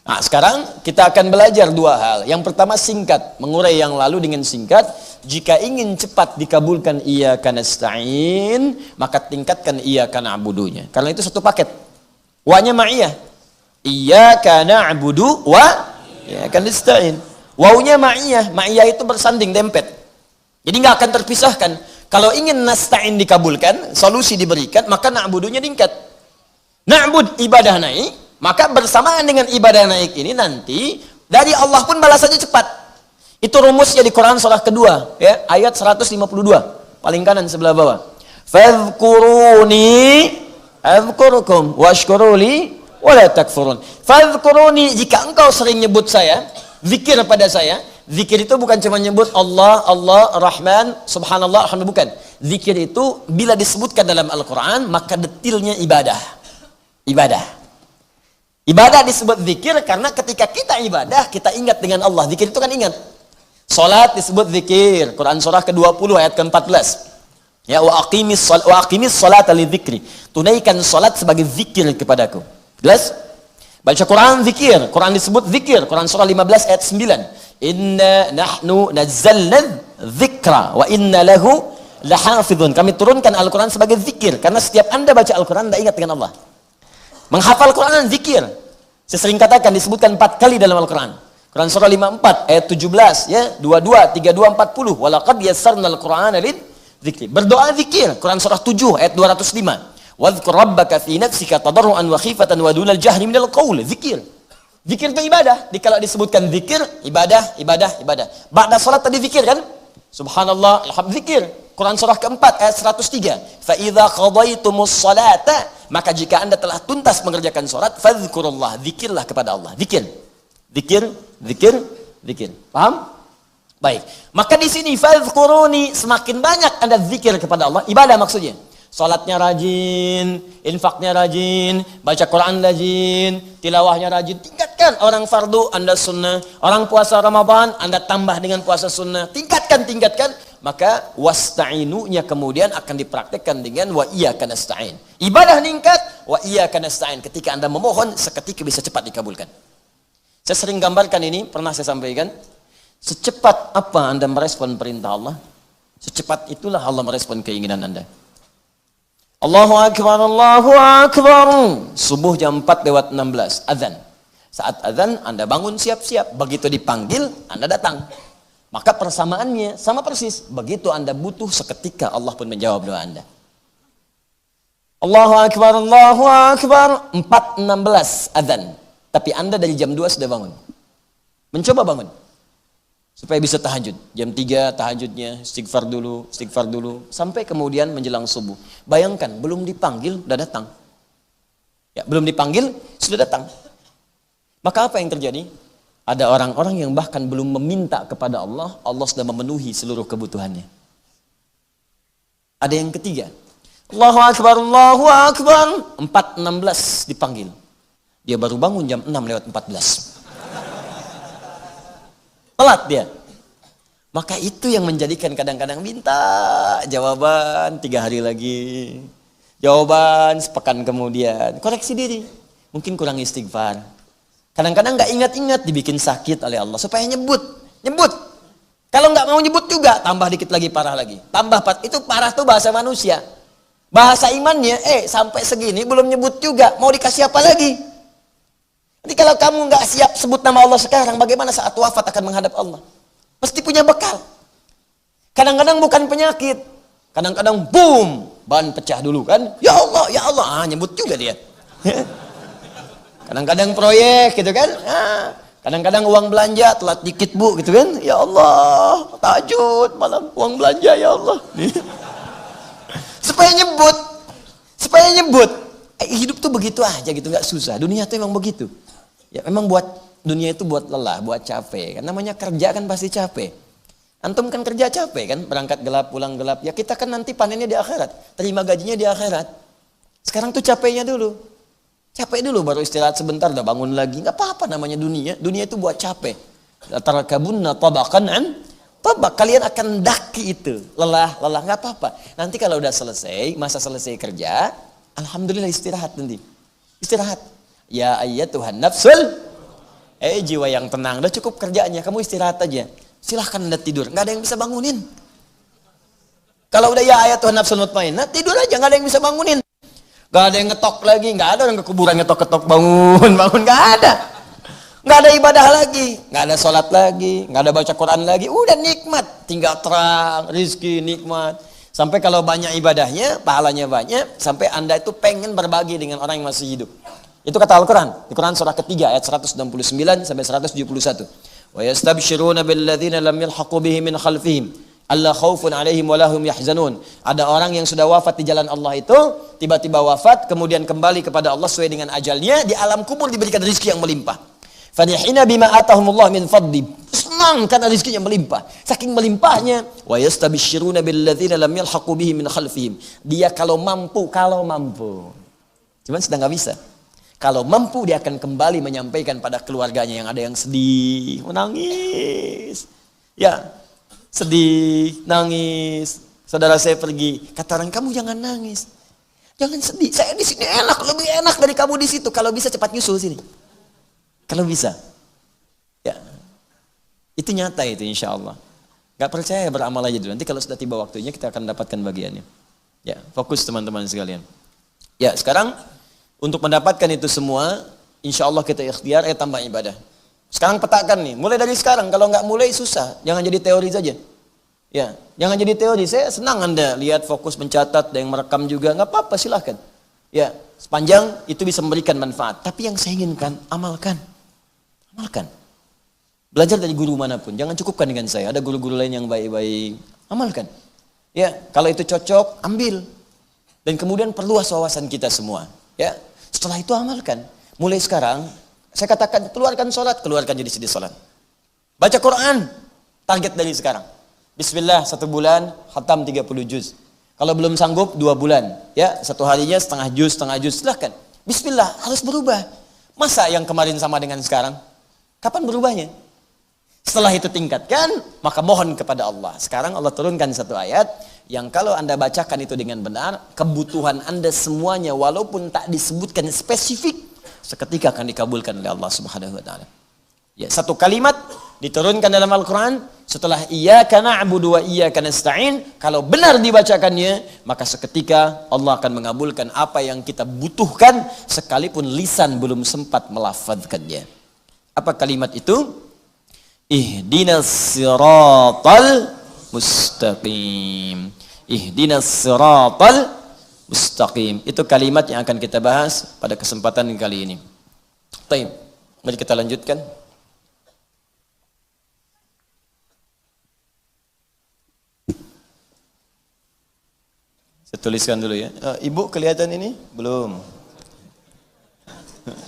Nah, sekarang kita akan belajar dua hal. Yang pertama singkat, mengurai yang lalu dengan singkat. Jika ingin cepat dikabulkan iyyaka nasta'in, maka tingkatkan iyyaka na'budunya. Karena itu satu paket. Wa-nya ma'iyah. Iyyaka na'budu wa iyyaka nasta'in. Wawunya ma'iyah. Ma'iyah itu bersanding, dempet. Jadi nggak akan terpisahkan. Kalau ingin nasta'in dikabulkan, solusi diberikan, maka na'budunya tingkat. Na'bud ibadah naik. Maka bersamaan dengan ibadah naik ini nanti dari Allah pun balasannya cepat. Itu rumusnya di Quran surah kedua, ya, ayat 152, paling kanan sebelah bawah. Fadhkuruni azkurukum washkuruli wala takfurun. Fadhkuruni, jika engkau sering nyebut saya, zikir pada saya. Zikir itu bukan cuma nyebut Allah, Allah, Rahman, Subhanallah, Alhamdulillah, bukan. Zikir itu bila disebutkan dalam Al-Quran, maka detilnya ibadah. Ibadah. Ibadah disebut zikir karena ketika kita ibadah, kita ingat dengan Allah. Zikir itu kan ingat. Salat disebut zikir. Quran surah ke-20 ayat ke-14. Ya, wa aqimis salata lidzikri. Tunaikan salat sebagai zikir kepadaku. Jelas? Baca Quran zikir. Quran disebut zikir. Quran surah 15 ayat 9. Inna nahnu nazzalna dzikra wa inna lahu lahafizun. Kami turunkan Al-Quran sebagai zikir karena setiap Anda baca Al-Quran Anda ingat dengan Allah. Menghafal Quran zikir. Saya sering katakan disebutkan 4 kali dalam Al-Quran. Quran surah 54 ayat 17 ya, 22, 32, 40. Walaqad yassarnal Qur'ana lidzikri. Berdoa zikir. Quran surah 7 ayat 205. Wadhkur rabbaka fi nafsika tadarruan wa khifatan wa dunal jahri minal qaul. Zikir. Zikir itu ibadah. Kalau disebutkan zikir, ibadah. Ba'da salat tadi zikir kan? Subhanallah, alhamdulillah, zikir. Quran surah keempat ayat 103. Fa idza qadaitumus salata, maka jika Anda telah tuntas mengerjakan salat, fadzkurullah, zikirlah kepada Allah. Zikir. Paham? Baik. Maka di sini fadzkuruni, semakin banyak Anda zikir kepada Allah, ibadah maksudnya. Salatnya rajin, infaknya rajin, baca Quran rajin, tilawahnya rajin. Tingkatkan. Orang fardu Anda sunnah, orang puasa Ramadan Anda tambah dengan puasa sunnah. Tingkatkan. Maka wasta'inunya kemudian akan dipraktekkan dengan wa iyyaka nasta'in. Ibadah meningkat, wa iyyaka nasta'in. Ketika Anda memohon, seketika bisa cepat dikabulkan. Saya sering gambarkan ini, pernah saya sampaikan. Secepat apa Anda merespon perintah Allah, secepat itulah Allah merespon keinginan Anda. Allahu Akbar, Allahu Akbar. Subuh jam 4:16, azan. Saat azan Anda bangun siap-siap, begitu dipanggil Anda datang. Maka persamaannya sama persis. Begitu Anda butuh, seketika Allah pun menjawab doa Anda. Allahu Akbar, Allahu Akbar. 4:16 azan. Tapi Anda dari jam 2 sudah bangun. Mencoba bangun. Supaya bisa tahajud. Jam 3 tahajudnya, istighfar dulu. Sampai kemudian menjelang subuh. Bayangkan, belum dipanggil, sudah datang. Ya, belum dipanggil, sudah datang. Maka apa yang terjadi? Ada orang-orang yang bahkan belum meminta kepada Allah, Allah sudah memenuhi seluruh kebutuhannya. Ada yang ketiga. Allahu Akbar, Allahu Akbar. 4:16 dipanggil. Dia baru bangun jam 6:14. Telat dia. Maka itu yang menjadikan kadang-kadang minta jawaban 3 hari lagi. Jawaban sepekan kemudian. Koreksi diri. Mungkin kurang istighfar. Kadang-kadang nggak ingat-ingat, dibikin sakit oleh Allah. Supaya nyebut. Kalau nggak mau nyebut juga, tambah dikit lagi, parah lagi. Itu parah tuh bahasa manusia. Bahasa imannya, sampai segini belum nyebut juga. Mau dikasih apa lagi? kalau kamu nggak siap sebut nama Allah sekarang, bagaimana saat wafat akan menghadap Allah? Mesti punya bekal. Kadang-kadang bukan penyakit. Kadang-kadang boom, ban pecah dulu kan. Ya Allah, nyebut juga dia. Kadang-kadang proyek gitu kan. Kadang-kadang uang belanja telat dikit bu gitu kan. Ya Allah, tahajud malam uang belanja ya Allah. Supaya nyebut. Hidup tuh begitu aja gitu, nggak susah. Dunia tuh emang begitu. Ya memang buat dunia itu buat lelah, buat capek. Kan namanya kerja kan pasti capek. Antum kan kerja capek kan, berangkat gelap, pulang gelap. Ya kita kan nanti panennya di akhirat, terima gajinya di akhirat. Sekarang tuh capeknya dulu. Capek dulu baru istirahat sebentar udah bangun lagi. Nggak apa-apa namanya dunia. Dunia itu buat capek. Tarakabunna tabaqan an tabaq. Kalian akan daki itu. Lelah nggak apa-apa. Nanti kalau udah selesai, masa selesai kerja, alhamdulillah istirahat nanti. Istirahat. Ya ayyatuhan nafsul. Jiwa yang tenang. Udah cukup kerjanya. Kamu istirahat aja. Silahkan Anda tidur. Nggak ada yang bisa bangunin. Kalau udah ya ayyatuhan nafsul mutmainnah, tidur aja. Nggak ada yang bisa bangunin. Nggak ada yang ngetok lagi. Nggak ada orang ke kuburan ngetok-ketok bangun. Nggak ada. Nggak ada ibadah lagi. Nggak ada sholat lagi. Nggak ada baca Quran lagi. Udah nikmat. Tinggal terang. Rizki nikmat. Sampai kalau banyak ibadahnya, pahalanya banyak. Sampai Anda itu pengen berbagi dengan orang yang masih hidup. Itu kata Al-Quran. Di Quran surah ketiga ayat 169 sampai 171. Wa yastabshiruna billadzina lam yalhaqu bihi min khalfihim alla khaufun 'alaihim wa lahum yahzanun. Ada orang yang sudah wafat di jalan Allah itu, tiba-tiba wafat kemudian kembali kepada Allah sesuai dengan ajalnya, di alam kubur diberikan rezeki yang melimpah. Farihina bima atahumullah min fadli. Senang karena rezekinya melimpah. Saking melimpahnya, wa yastabshiruna billadzina lam yalhaqu bihi min khalfihim. Dia kalau mampu. Cuman sedang enggak bisa. Kalau mampu dia akan kembali menyampaikan pada keluarganya yang ada yang sedih, menangis. Ya, sedih, nangis. Saudara saya pergi, kata orang, kamu jangan nangis. Jangan sedih, saya di sini enak, lebih enak dari kamu di situ. Kalau bisa cepat nyusul sini. Kalau bisa. Ya. Itu nyata itu insya Allah. Gak percaya beramal aja dulu. Nanti kalau sudah tiba waktunya kita akan dapatkan bagiannya. Ya, fokus teman-teman sekalian. Ya, sekarang untuk mendapatkan itu semua, insya Allah kita ikhtiar, tambah ibadah. Sekarang petakan nih, mulai dari sekarang. Kalau nggak mulai susah, jangan jadi teori saja. Ya, jangan jadi teori. Saya senang Anda lihat fokus mencatat, ada yang merekam juga, nggak apa-apa silahkan. Ya, sepanjang itu bisa memberikan manfaat. Tapi yang saya inginkan, amalkan. Belajar dari guru manapun, jangan cukupkan dengan saya. Ada guru-guru lain yang baik-baik, amalkan. Ya, kalau itu cocok, ambil. Dan kemudian perluas wawasan kita semua. Ya, setelah itu amalkan. Mulai sekarang, saya katakan keluarkan sholat, keluarkan jadi sedih sholat. Baca Quran, target dari sekarang. Bismillah, 1 bulan, khatam 30 juz. Kalau belum sanggup, 2 bulan. Ya, 1 harinya setengah juz, silahkan. Bismillah, harus berubah. Masa yang kemarin sama dengan sekarang? Kapan berubahnya? Setelah itu tingkatkan, maka mohon kepada Allah. Sekarang Allah turunkan 1 ayat, yang kalau Anda bacakan itu dengan benar, kebutuhan Anda semuanya walaupun tak disebutkan spesifik, seketika akan dikabulkan oleh Allah Subhanahu wa taala. Ya, 1 kalimat diturunkan dalam Al-Qur'an setelah iyyaka na'budu wa iyyaka nasta'in, kalau benar dibacakannya, maka seketika Allah akan mengabulkan apa yang kita butuhkan sekalipun lisan belum sempat melafadzkannya. Apa kalimat itu? Ihdinas siratal mustaqim. Ihdinas siratal mustaqim. Itu kalimat yang akan kita bahas pada kesempatan kali ini. Baik, mari kita lanjutkan. Saya tuliskan dulu ya. Ibu kelihatan ini? Belum.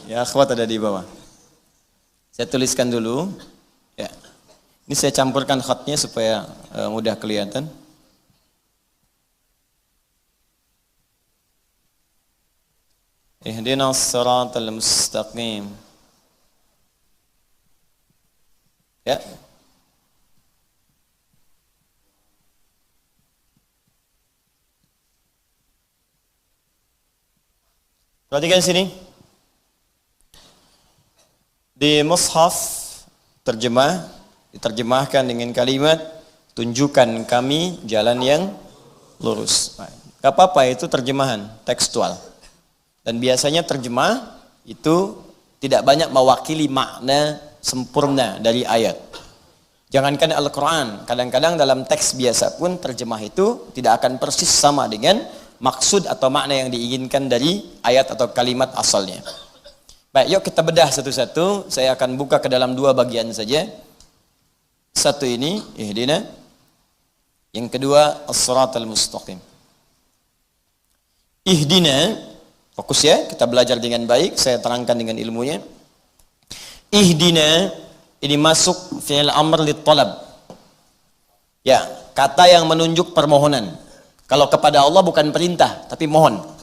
Ya, akhwat ada di bawah. Saya tuliskan dulu. Ya. Ini saya campurkan khatnya supaya mudah kelihatan. Ihdinas siratal mustaqim. Ya. Perhatikan sini. Di mushaf diterjemahkan dengan kalimat tunjukkan kami jalan yang lurus. Gak apa-apa, itu terjemahan tekstual. Dan biasanya terjemah itu tidak banyak mewakili makna sempurna dari ayat. Jangankan Al-Quran, kadang-kadang dalam teks biasa pun terjemah itu tidak akan persis sama dengan maksud atau makna yang diinginkan dari ayat atau kalimat asalnya. Baik, yuk kita bedah satu-satu. Saya akan buka ke dalam dua bagian saja. Satu ini, ihdina. Yang kedua, as-siratal mustaqim. Ihdina, fokus ya, kita belajar dengan baik, saya terangkan dengan ilmunya. Ihdina, ini masuk fi'il amr lit talab. Ya, kata yang menunjuk permohonan. Kalau kepada Allah bukan perintah, tapi mohon.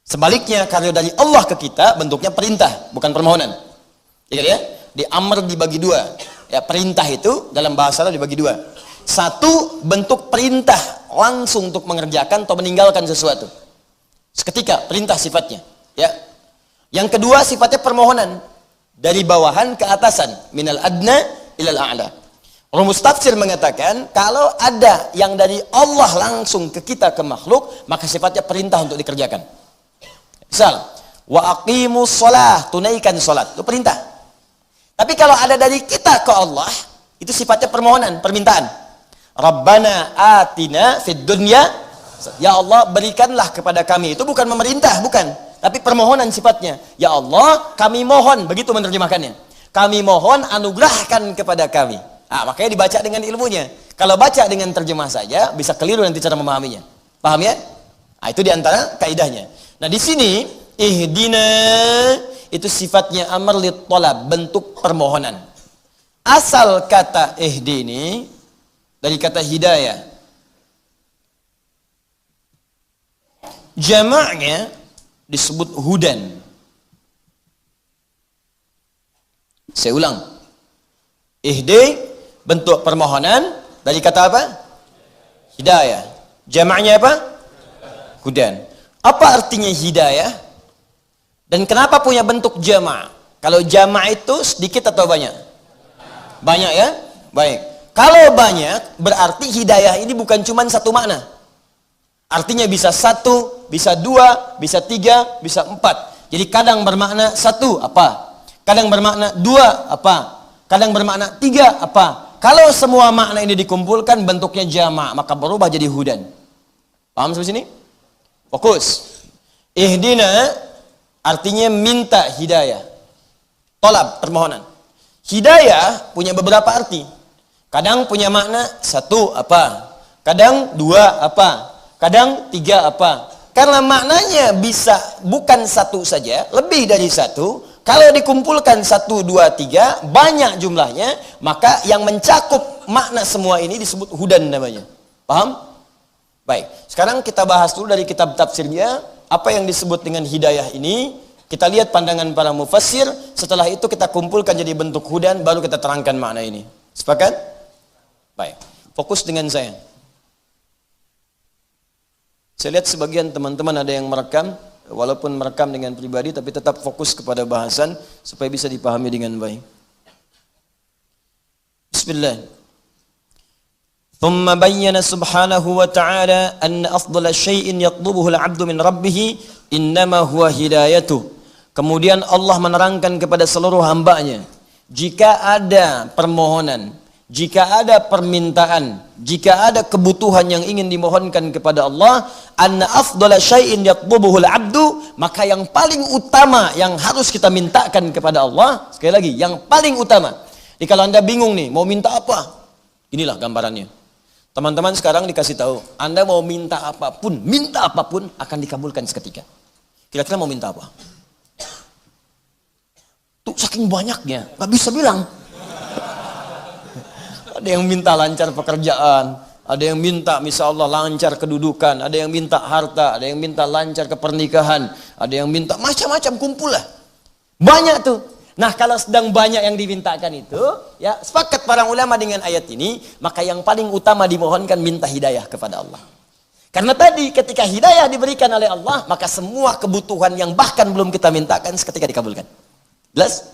Sebaliknya, kalau dari Allah ke kita, bentuknya perintah, bukan permohonan. Ya, di amr dibagi dua. Ya, perintah itu dalam bahasa Allah dibagi dua. Satu, bentuk perintah langsung untuk mengerjakan atau meninggalkan sesuatu. Seketika, perintah sifatnya. Ya. Yang kedua, sifatnya permohonan. Dari bawahan ke atasan. Minal adna ilal a'la. Rumus tafsir mengatakan, kalau ada yang dari Allah langsung ke kita, ke makhluk, maka sifatnya perintah untuk dikerjakan. Misal, wa aqimus shalah, tunaikan salat, itu perintah. Tapi kalau ada dari kita ke Allah, itu sifatnya permohonan, permintaan. Rabbana atina fid dunya, ya Allah berikanlah kepada kami. Itu bukan memerintah, bukan, tapi permohonan sifatnya. Ya Allah, kami mohon, begitu menerjemahkannya. Kami mohon anugerahkan kepada kami. Nah, makanya dibaca dengan ilmunya. Kalau baca dengan terjemah saja, bisa keliru nanti cara memahaminya. Paham ya? Nah, itu diantara kaidahnya. Nah, di sini ihdina itu sifatnya amr lit talab, bentuk permohonan. Asal kata ihdi ini dari kata hidayah. Jamaknya disebut hudan. Saya ulang. Ihdi bentuk permohonan dari kata apa? Hidayah. Jamaknya apa? Hudan. Apa artinya hidayah? Dan kenapa punya bentuk jama'? Kalau jama' itu sedikit atau banyak? Banyak ya? Baik. Kalau banyak, berarti hidayah ini bukan cuma satu makna. Artinya bisa satu, bisa dua, bisa tiga, bisa empat. Jadi kadang bermakna satu, apa? Kadang bermakna dua, apa? Kadang bermakna tiga, apa? Kalau semua makna ini dikumpulkan, bentuknya jama', maka berubah jadi hudan. Paham sampai sini? Fokus. Ihdina artinya minta hidayah. Tolab, permohonan. Hidayah punya beberapa arti. Kadang punya makna satu apa? Kadang dua apa? Kadang tiga apa? Karena maknanya bisa bukan satu saja, lebih dari satu. Kalau dikumpulkan satu, dua, tiga, banyak jumlahnya, maka yang mencakup makna semua ini disebut hudan namanya. Paham? Baik, sekarang kita bahas dulu dari kitab tafsirnya, apa yang disebut dengan hidayah ini. Kita lihat pandangan para mufassir, setelah itu kita kumpulkan jadi bentuk hudan, baru kita terangkan makna ini. Sepakat? Baik, fokus dengan saya. Saya lihat sebagian teman-teman ada yang merekam, walaupun merekam dengan pribadi, tapi tetap fokus kepada bahasan, supaya bisa dipahami dengan baik. Bismillah. ثم بين سبحانه وتعالى أن أفضل شيء يطلبه العبد من ربه إنما هو هدايته. Kemudian Allah menerangkan kepada seluruh hambanya, jika ada permohonan, jika ada permintaan, jika ada kebutuhan yang ingin dimohonkan kepada Allah, anna afdala syai'in yatlubuhu al-'abdu, maka yang paling utama yang harus kita mintakan kepada Allah, sekali lagi, yang paling utama. Jadi kalau Anda bingung nih, mau minta apa? Inilah gambarannya. Teman-teman sekarang dikasih tahu, Anda mau minta apapun akan dikabulkan seketika. Kira-kira mau minta apa? Tuh saking banyaknya, nggak bisa bilang. Ada yang minta lancar pekerjaan, ada yang minta misal Allah lancar kedudukan, ada yang minta harta, ada yang minta lancar ke pernikahan, ada yang minta macam-macam, kumpul lah. Banyak tuh. Nah, kalau sedang banyak yang dimintakan itu, ya sepakat para ulama dengan ayat ini, maka yang paling utama dimohonkan minta hidayah kepada Allah. Karena tadi ketika hidayah diberikan oleh Allah, maka semua kebutuhan yang bahkan belum kita mintakan seketika dikabulkan. Jelas?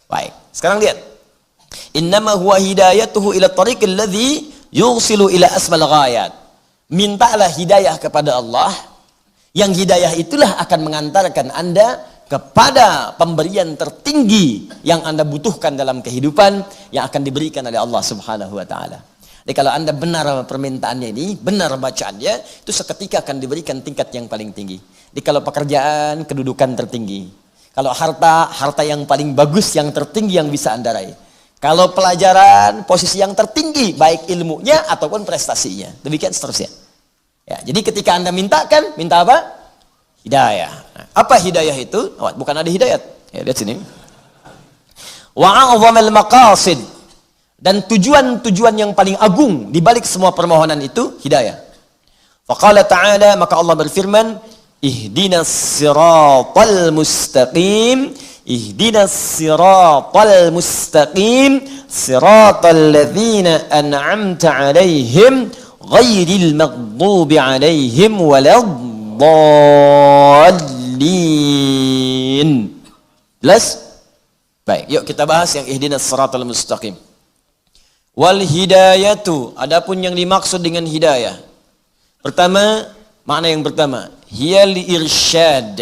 Baik. Sekarang lihat. Innama huwa hidayatuhu ila tariqil ladzi yusilu ila asmal ghayat. Mintalah hidayah kepada Allah, yang hidayah itulah akan mengantarkan Anda kepada pemberian tertinggi yang Anda butuhkan dalam kehidupan yang akan diberikan oleh Allah Subhanahu wa taala. Jadi kalau Anda benar permintaannya ini, benar bacaannya, itu seketika akan diberikan tingkat yang paling tinggi. Jadi kalau pekerjaan, kedudukan tertinggi. Kalau harta, harta yang paling bagus, yang tertinggi yang bisa Anda raih. Kalau pelajaran, posisi yang tertinggi, baik ilmunya ataupun prestasinya. Demikian seterusnya. Ya, jadi ketika Anda mintakan, minta apa? Hidayah. Nah, apa hidayah itu? Oh, bukan ada hidayat. Ya, lihat sini. Wa'a'zamal maqasid. Dan tujuan-tujuan yang paling agung di balik semua permohonan itu hidayah. Faqala ta'ala, maka Allah berfirman, ihdinas siratal mustaqim, ihdinas siratal mustaqim, siratal ladzina an'amta 'alaihim ghairil maghdubi 'alaihim waladdallin. Jelas? Baik, yuk kita bahas yang ihdinas siratal mustaqim. Wal hidayatu, adapun yang dimaksud dengan hidayah. Pertama, makna yang pertama, hiyal irsyad.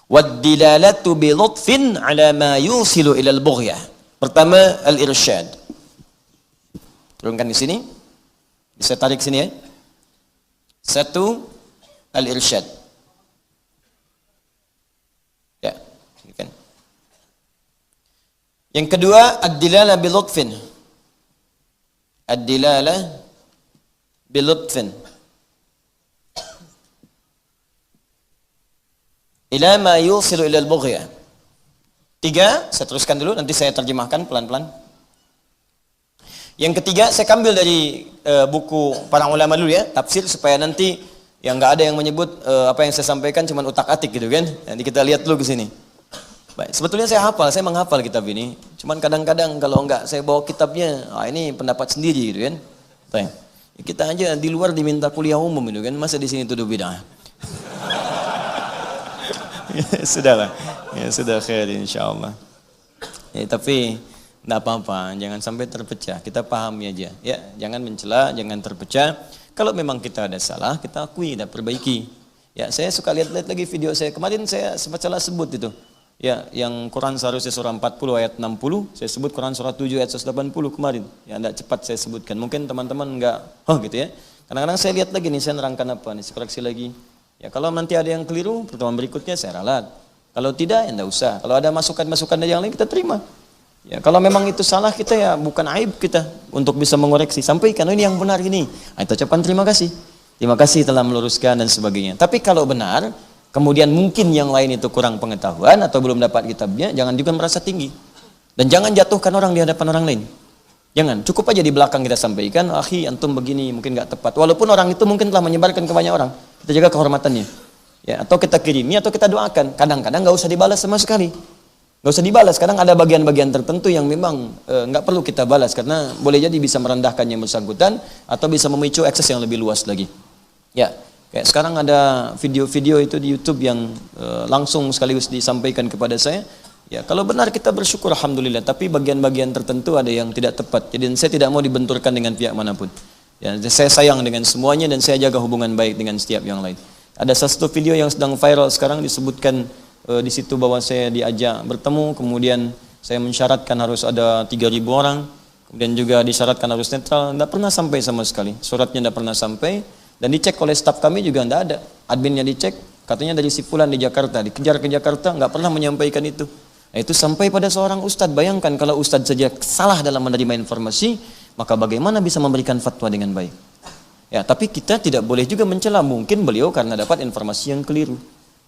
Wad dilalatu bi lutfin ala ma yusilu ila al bughyah. Pertama, al irsyad. Turunkan di sini. Bisa tarik sini ya. Satu, al irsyad. Ya, kan. Yang kedua, ad-dilalah bi lutfin. Ad-dilalah bi lutfin ila ma yusilu ila al-bughyah. Tiga, saya teruskan dulu, nanti saya terjemahkan pelan-pelan. Yang ketiga, saya ambil dari buku para ulama dulu ya, tafsir, supaya nanti yang nggak ada yang menyebut apa yang saya sampaikan cuma utak-atik gitu kan. Nanti kita lihat dulu ke sini. Baik, sebetulnya saya hafal, saya menghafal kitab ini. Cuman kadang-kadang kalau enggak saya bawa kitabnya, ini pendapat sendiri gitu kan. Baik. Kita aja di luar diminta kuliah umum itu kan, masa di sini tuduh bid'ah. Sudahlah. Ya sudah khair insyaallah. Ya, tapi enggak apa-apa, jangan sampai terpecah. Kita pahami aja. Ya, jangan mencela, jangan terpecah. Kalau memang kita ada salah, kita akui dan perbaiki. Ya, saya suka lihat-lihat lagi video saya. Kemarin saya sempat salah sebut itu. Ya, yang Quran seharusnya surah 40 ayat 60, saya sebut Quran surah 7 ayat 180 kemarin. Ya, enggak cepat saya sebutkan. Mungkin teman-teman enggak, gitu ya. Kadang-kadang saya lihat lagi nih, saya nerangkan apa nih, saya koreksi lagi. Ya, kalau nanti ada yang keliru, pertemuan berikutnya saya ralat. Kalau tidak, ya enggak usah. Kalau ada masukan-masukan dari yang lain, kita terima. Ya, kalau memang itu salah kita, ya bukan aib kita untuk bisa mengoreksi. Sampaikan, ini yang benar ini. Kita ucapkan terima kasih. Terima kasih telah meluruskan dan sebagainya. Tapi kalau benar, kemudian mungkin yang lain itu kurang pengetahuan atau belum dapat kitabnya, jangan juga merasa tinggi. Dan jangan jatuhkan orang di hadapan orang lain. Jangan, cukup aja di belakang kita sampaikan, akhi antum begini mungkin nggak tepat. Walaupun orang itu mungkin telah menyebarkan ke banyak orang, kita jaga kehormatannya. Ya, atau kita kirimi atau kita doakan. Kadang-kadang nggak usah dibalas sama sekali. Nggak usah dibalas. Kadang ada bagian-bagian tertentu yang memang nggak perlu kita balas karena boleh jadi bisa merendahkan yang bersangkutan atau bisa memicu akses yang lebih luas lagi. Ya. Kayak sekarang ada video-video itu di YouTube yang langsung sekaligus disampaikan kepada saya. Ya, kalau benar kita bersyukur alhamdulillah, tapi bagian-bagian tertentu ada yang tidak tepat. Jadi saya tidak mau dibenturkan dengan pihak manapun. Ya, saya sayang dengan semuanya dan saya jaga hubungan baik dengan setiap yang lain. Ada satu video yang sedang viral sekarang disebutkan di situ bahwa saya diajak bertemu, kemudian saya mensyaratkan harus ada 3.000 orang, kemudian juga disyaratkan harus netral, tidak pernah sampai sama sekali. Suratnya tidak pernah sampai. Dan dicek oleh staf kami juga tidak ada. Adminnya dicek, katanya dari si fulan di Jakarta, dikejar ke Jakarta, nggak pernah menyampaikan itu. Nah, itu sampai pada seorang ustadz. Bayangkan kalau ustadz saja salah dalam menerima informasi, maka bagaimana bisa memberikan fatwa dengan baik? Ya, tapi kita tidak boleh juga mencela. Mungkin beliau karena dapat informasi yang keliru.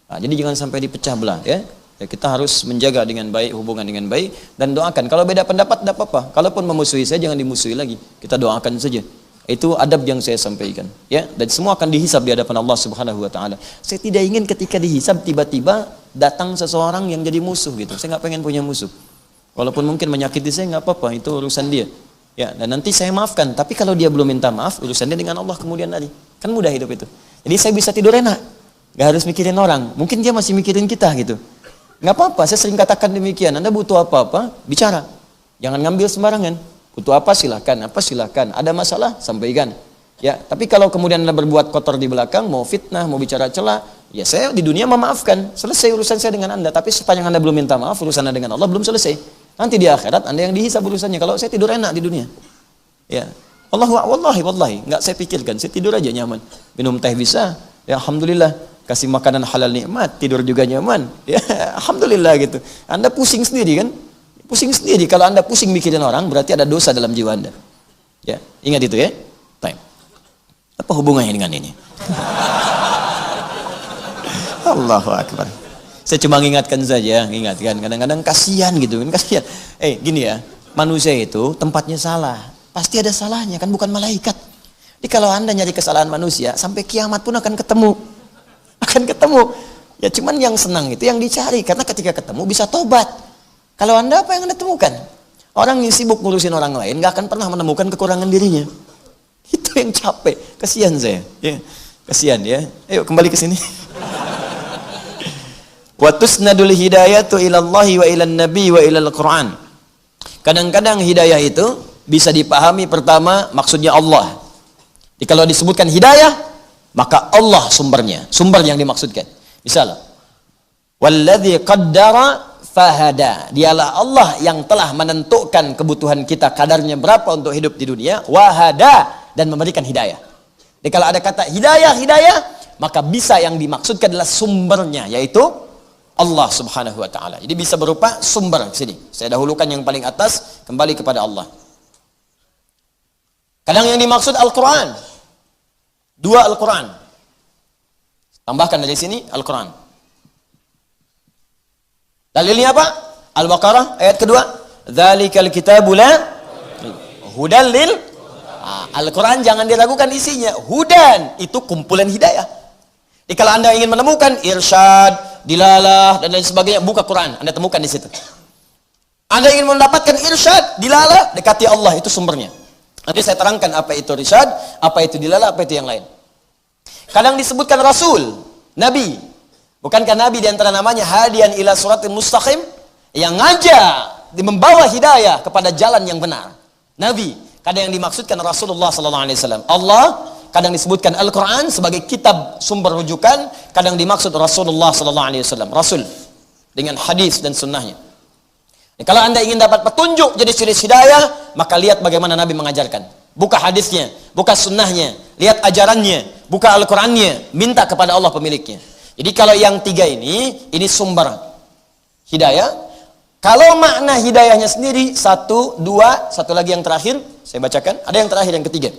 Nah, jadi jangan sampai dipecah belah ya. Ya, kita harus menjaga dengan baik, hubungan dengan baik, dan doakan. Kalau beda pendapat tidak apa-apa. Kalaupun memusuhi saya, jangan dimusuhi lagi. Kita doakan saja. Itu adab yang saya sampaikan, ya. Dan semua akan dihisab di hadapan Allah Subhanahu wa taala. Saya tidak ingin ketika dihisab tiba-tiba datang seseorang yang jadi musuh gitu. Saya nggak pengen punya musuh. Walaupun mungkin menyakiti saya nggak apa-apa, itu urusan dia. Ya, dan nanti saya maafkan. Tapi kalau dia belum minta maaf, urusannya dengan Allah kemudian hari. Kan mudah hidup itu. Jadi saya bisa tidur enak. Nggak harus mikirin orang. Mungkin dia masih mikirin kita gitu. Nggak apa-apa, saya sering katakan demikian. Anda butuh apa-apa, bicara. Jangan ngambil sembarangan. Butuh apa silahkan, ada masalah sampaikan. Ya, tapi kalau kemudian Anda berbuat kotor di belakang, mau fitnah, mau bicara cela, Ya saya di dunia memaafkan, selesai urusan saya dengan Anda. Tapi sepanjang Anda belum minta maaf, urusan Anda dengan Allah belum selesai. Nanti di akhirat Anda yang dihisab urusannya. Kalau saya tidur enak di dunia. Ya. Wallahi, nggak saya pikirkan. Saya tidur aja nyaman. Minum teh bisa. Ya alhamdulillah. Kasih makanan halal nikmat, tidur juga nyaman. Ya alhamdulillah gitu. Anda pusing sendiri kan? Pusing sendiri. Kalau Anda pusing mikirin orang, berarti ada dosa dalam jiwa Anda. Ya, ingat itu ya. Baik. Apa hubungannya dengan ini? Allahu Akbar. Saya cuma ingatkan saja, ingatkan. Kadang-kadang kasihan gitu, kan kasihan. Gini ya, manusia itu tempatnya salah. Pasti ada salahnya, kan bukan malaikat. Jadi kalau Anda nyari kesalahan manusia, sampai kiamat pun akan ketemu. Akan ketemu. Ya cuman yang senang itu yang dicari, karena ketika ketemu bisa tobat. Kalau Anda apa yang Anda temukan? Orang yang sibuk ngurusin orang lain gak akan pernah menemukan kekurangan dirinya. Itu yang capek. Kasihan saya. Ya. Kasihan ya. Ayo kembali ke sini. Wa tusnadul hidayatu ilallahi wa ilan nabi wa ilal Qur'an. Kadang-kadang hidayah itu bisa dipahami pertama maksudnya Allah. Jadi kalau disebutkan hidayah, maka Allah sumbernya. Sumber yang dimaksudkan. Misalnya, walladzi qaddara fahada. Dialah Allah yang telah menentukan kebutuhan kita kadarnya berapa untuk hidup di dunia, wahada, dan memberikan hidayah. Jadi kalau ada kata hidayah, maka bisa yang dimaksudkan adalah sumbernya, yaitu Allah Subhanahu wa taala. Jadi bisa berupa sumber sini. Saya dahulukan yang paling atas, kembali kepada Allah. Kadang yang dimaksud Al-Qur'an. Dua Al-Qur'an. Tambahkan dari sini Al-Qur'an. Dalilnya apa? Al-Baqarah ayat kedua. Dzalikal kitabu la hudan lil. Al-Quran jangan diragukan isinya. Hudan itu kumpulan hidayah. Jadi kalau Anda ingin menemukan irsyad, dilalah dan lain sebagainya, buka Quran, Anda temukan di situ. Anda ingin mendapatkan irsyad, dilalah, dekati Allah, itu sumbernya. Nanti saya terangkan apa itu irsyad, apa itu dilalah, apa itu yang lain. Kadang disebutkan Rasul, Nabi. Bukankah Nabi diantara namanya hadian ila suratul mustaqim, yang ngajak, membawa hidayah kepada jalan yang benar. Nabi, kadang yang dimaksudkan Rasulullah sallallahu alaihi wasallam. Allah kadang disebutkan Al-Qur'an sebagai kitab sumber rujukan, kadang dimaksud Rasulullah sallallahu alaihi wasallam, Rasul dengan hadis dan sunnahnya. Kalau Anda ingin dapat petunjuk jadi jenis hidayah, maka lihat bagaimana Nabi mengajarkan. Buka hadisnya, buka sunnahnya, lihat ajarannya, buka Al-Qur'annya, minta kepada Allah pemiliknya. Jadi kalau yang tiga ini sumber hidayah. Kalau makna hidayahnya sendiri, satu lagi yang terakhir, saya bacakan, ada yang terakhir, yang ketiga.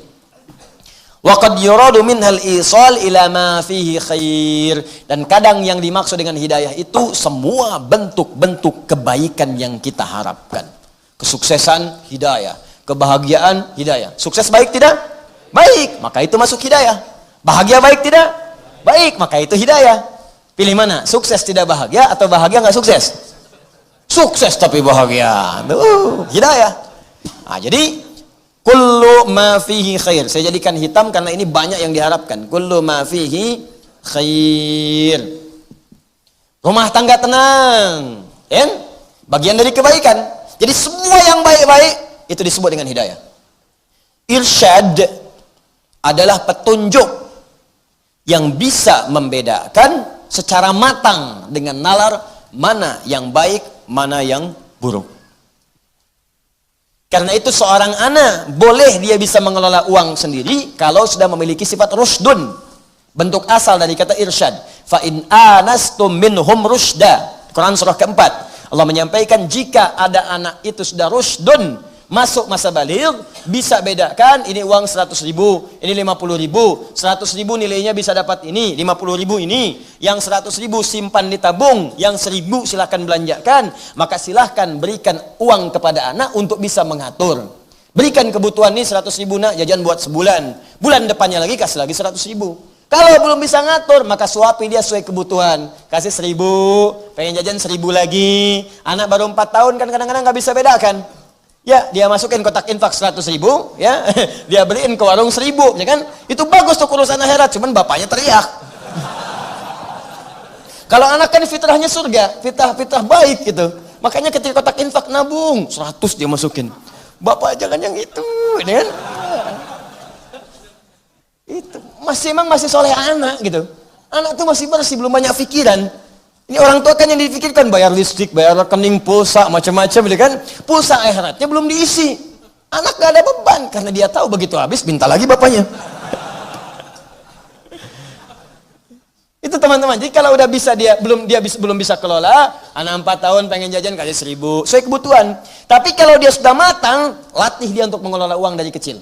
Wa qad yuradu minhal isal ila ma fihi khair. Dan kadang yang dimaksud dengan hidayah itu semua bentuk-bentuk kebaikan yang kita harapkan. Kesuksesan, hidayah. Kebahagiaan, hidayah. Sukses baik tidak? Baik, maka itu masuk hidayah. Bahagia baik tidak? Baik, maka itu hidayah. Pilih mana? Sukses tidak bahagia atau bahagia nggak sukses? Sukses tapi bahagia. Hidayah. Nah, jadi kullu ma fihi khair. Saya jadikan hitam karena ini banyak yang diharapkan. Kullu ma fihi khair. Rumah tangga tenang. Bagian dari kebaikan. Jadi semua yang baik-baik itu disebut dengan hidayah. Irsyad adalah petunjuk yang bisa membedakan secara matang dengan nalar mana yang baik, mana yang buruk. Karena itu seorang anak boleh dia bisa mengelola uang sendiri kalau sudah memiliki sifat rusdun. Bentuk asal dari kata irsyad. Fa in anastum minhum rusda. Quran surah keempat. Allah menyampaikan jika ada anak itu sudah rusdun, masuk masa baligh, bisa bedakan ini uang 100.000, ini 50.000, 100.000 nilainya bisa dapat ini, 50.000 ini, yang 100.000 simpan di tabung, yang 1.000 silahkan belanjakan, maka silahkan berikan uang kepada anak untuk bisa mengatur. Berikan kebutuhan ini 100.000 nak, jajan buat sebulan, bulan depannya lagi kasih lagi 100.000. Kalau belum bisa ngatur, maka suapi dia sesuai kebutuhan. Kasih 1.000, pengen jajan 1.000 lagi. Anak baru 4 tahun kan kadang-kadang nggak bisa bedakan. Ya, dia masukin kotak infak 100.000, ya, dia beliin ke warung 1.000, ya kan? Itu bagus tuh urusan akhirat, cuman bapaknya teriak. Kalau anak kan fitrahnya surga, fitrah baik gitu. Makanya ketika kotak infak nabung, 100 dia masukin. Bapak jangan yang itu, ya kan? Itu masih soleh anak gitu. Anak tuh masih bersih, belum banyak pikiran. Ini orang tua kan yang dipikirkan, bayar listrik, bayar rekening, pulsa, macam-macam, gitu kan. Pulsa akhiratnya belum diisi. Anak gak ada beban, karena dia tahu begitu habis, minta lagi bapaknya. Itu teman-teman. Jadi kalau udah bisa belum bisa kelola, anak 4 tahun pengen jajan kasih 1.000, sesuai kebutuhan. Tapi kalau dia sudah matang, latih dia untuk mengelola uang dari kecil.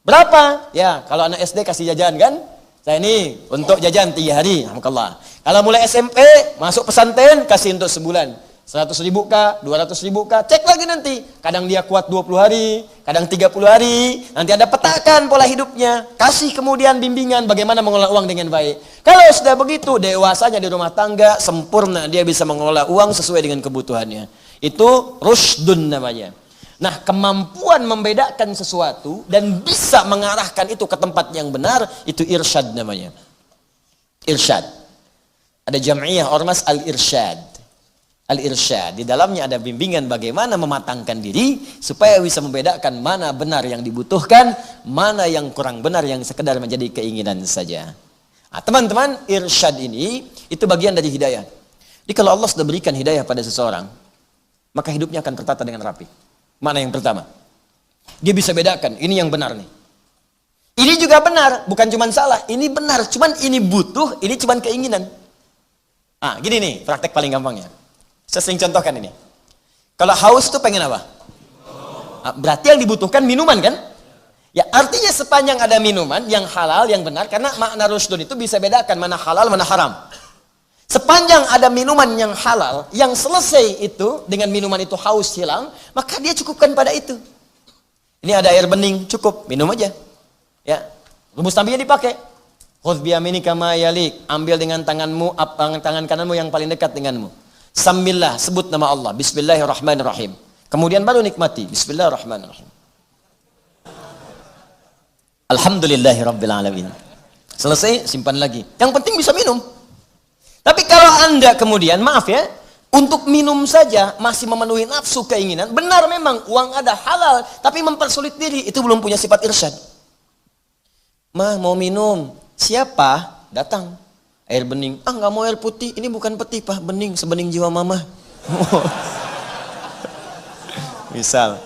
Berapa? Ya, kalau anak SD kasih jajan kan? Saya ini untuk jajan 3 hari, alhamdulillah. Kalau mulai SMP, masuk pesantren, kasih untuk sebulan. 100.000 kah, 200.000 kah, cek lagi nanti. Kadang dia kuat 20 hari, kadang 30 hari. Nanti ada petakan pola hidupnya. Kasih kemudian bimbingan bagaimana mengelola uang dengan baik. Kalau sudah begitu, dewasanya di rumah tangga, sempurna. Dia bisa mengelola uang sesuai dengan kebutuhannya. Itu rushdun namanya. Nah, kemampuan membedakan sesuatu dan bisa mengarahkan itu ke tempat yang benar, itu irsyad namanya. Irsyad. Ada jam'iyah ormas al-irsyad. Al-irsyad. Di dalamnya ada bimbingan bagaimana mematangkan diri supaya bisa membedakan mana benar yang dibutuhkan, mana yang kurang benar yang sekedar menjadi keinginan saja. Nah, teman-teman, irsyad ini itu bagian dari hidayah. Jadi kalau Allah sudah berikan hidayah pada seseorang, maka hidupnya akan tertata dengan rapi. Mana yang pertama? Dia bisa bedakan, ini yang benar nih. Ini juga benar, bukan cuma salah. Ini benar, cuman ini butuh, ini cuma keinginan. Ah, gini nih, praktek paling gampangnya. Saya sering contohkan ini. Kalau haus tuh pengen apa? Ah, berarti yang dibutuhkan minuman kan? Ya, artinya sepanjang ada minuman yang halal, yang benar, karena makna rushdun itu bisa bedakan mana halal, mana haram. Sepanjang ada minuman yang halal, yang selesai itu, dengan minuman itu haus hilang, maka dia cukupkan pada itu. Ini ada air bening, cukup, minum aja. Ya, rumus tabinya dipakai. Khudh biyaminika ma yalik, ambil dengan tanganmu, tangan kananmu yang paling dekat denganmu. Sambillah, sebut nama Allah, bismillahirrahmanirrahim. Kemudian baru nikmati, bismillahirrahmanirrahim. Alhamdulillahirabbil alamin. Selesai, simpan lagi. Yang penting bisa minum. Tapi kalau Anda kemudian, maaf ya, untuk minum saja masih memenuhi nafsu keinginan, benar memang uang ada halal, tapi mempersulit diri, itu belum punya sifat irsyad. Mah mau minum, siapa? Datang. Air bening, ah nggak mau air putih, ini bukan peti pak, bening, sebening jiwa mama. Misal,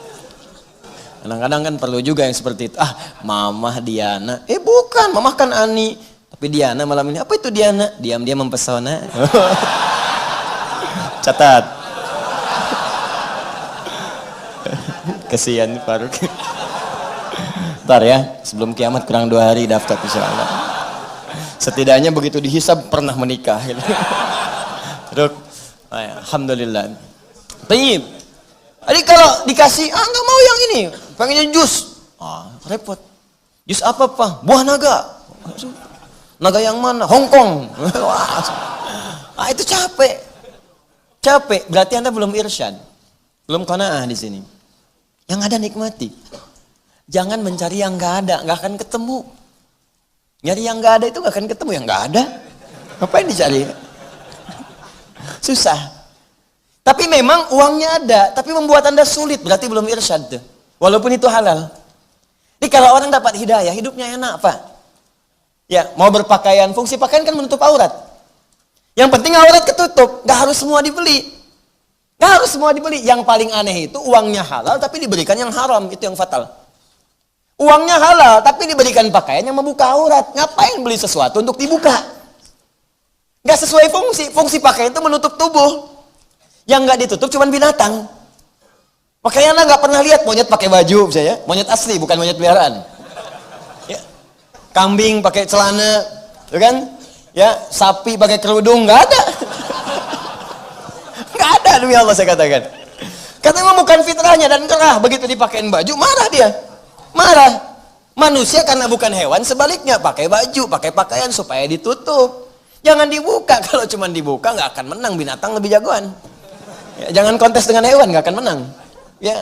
kadang-kadang kan perlu juga yang seperti itu. Ah, mamah Diana, bukan, mamah kan Ani. Tapi Diana malam ini, apa itu Diana? Diam-diam mempesona. Catat. Kesian Faruk. Ntar ya, sebelum kiamat kurang 2 hari daftar insyaallah. Setidaknya begitu dihisab pernah menikah. Terus, alhamdulillah. Tayyib. Jadi kalau dikasih, nggak mau yang ini, pengennya jus. Repot. Jus apa pak? Buah naga. Naga yang mana? Hongkong. Itu capek. Capek. Berarti Anda belum irsyad. Belum qanaah di sini. Yang ada nikmati. Jangan mencari yang nggak ada, nggak akan ketemu. Nyari yang nggak ada itu nggak akan ketemu, yang nggak ada. Ngapain dicari? Susah. Tapi memang uangnya ada, tapi membuat Anda sulit, berarti belum irsyad tuh. Walaupun itu halal. Jadi kalau orang dapat hidayah, hidupnya enak pak. Ya, mau berpakaian, fungsi pakaian kan menutup aurat. Yang penting aurat ketutup, nggak harus semua dibeli. Nggak harus semua dibeli. Yang paling aneh itu uangnya halal tapi diberikan yang haram, itu yang fatal. Uangnya halal tapi diberikan pakaian yang membuka aurat. Ngapain beli sesuatu untuk dibuka? Nggak sesuai fungsi. Fungsi pakaian itu menutup tubuh. Yang nggak ditutup cuma binatang. Makanya Anda nggak pernah lihat monyet pakai baju, misalnya. Monyet asli, bukan monyet peliharaan. Kambing pakai celana, ya kan? Ya, sapi pakai kerudung, nggak ada. Nggak ada demi Allah saya katakan. Karena memang bukan fitrahnya dan kerah, begitu dipakein baju marah dia. Marah. Manusia karena bukan hewan, sebaliknya pakai baju, pakai pakaian supaya ditutup. Jangan dibuka, kalau cuma dibuka nggak akan menang, binatang lebih jagoan. Ya, jangan kontes dengan hewan, nggak akan menang. Ya.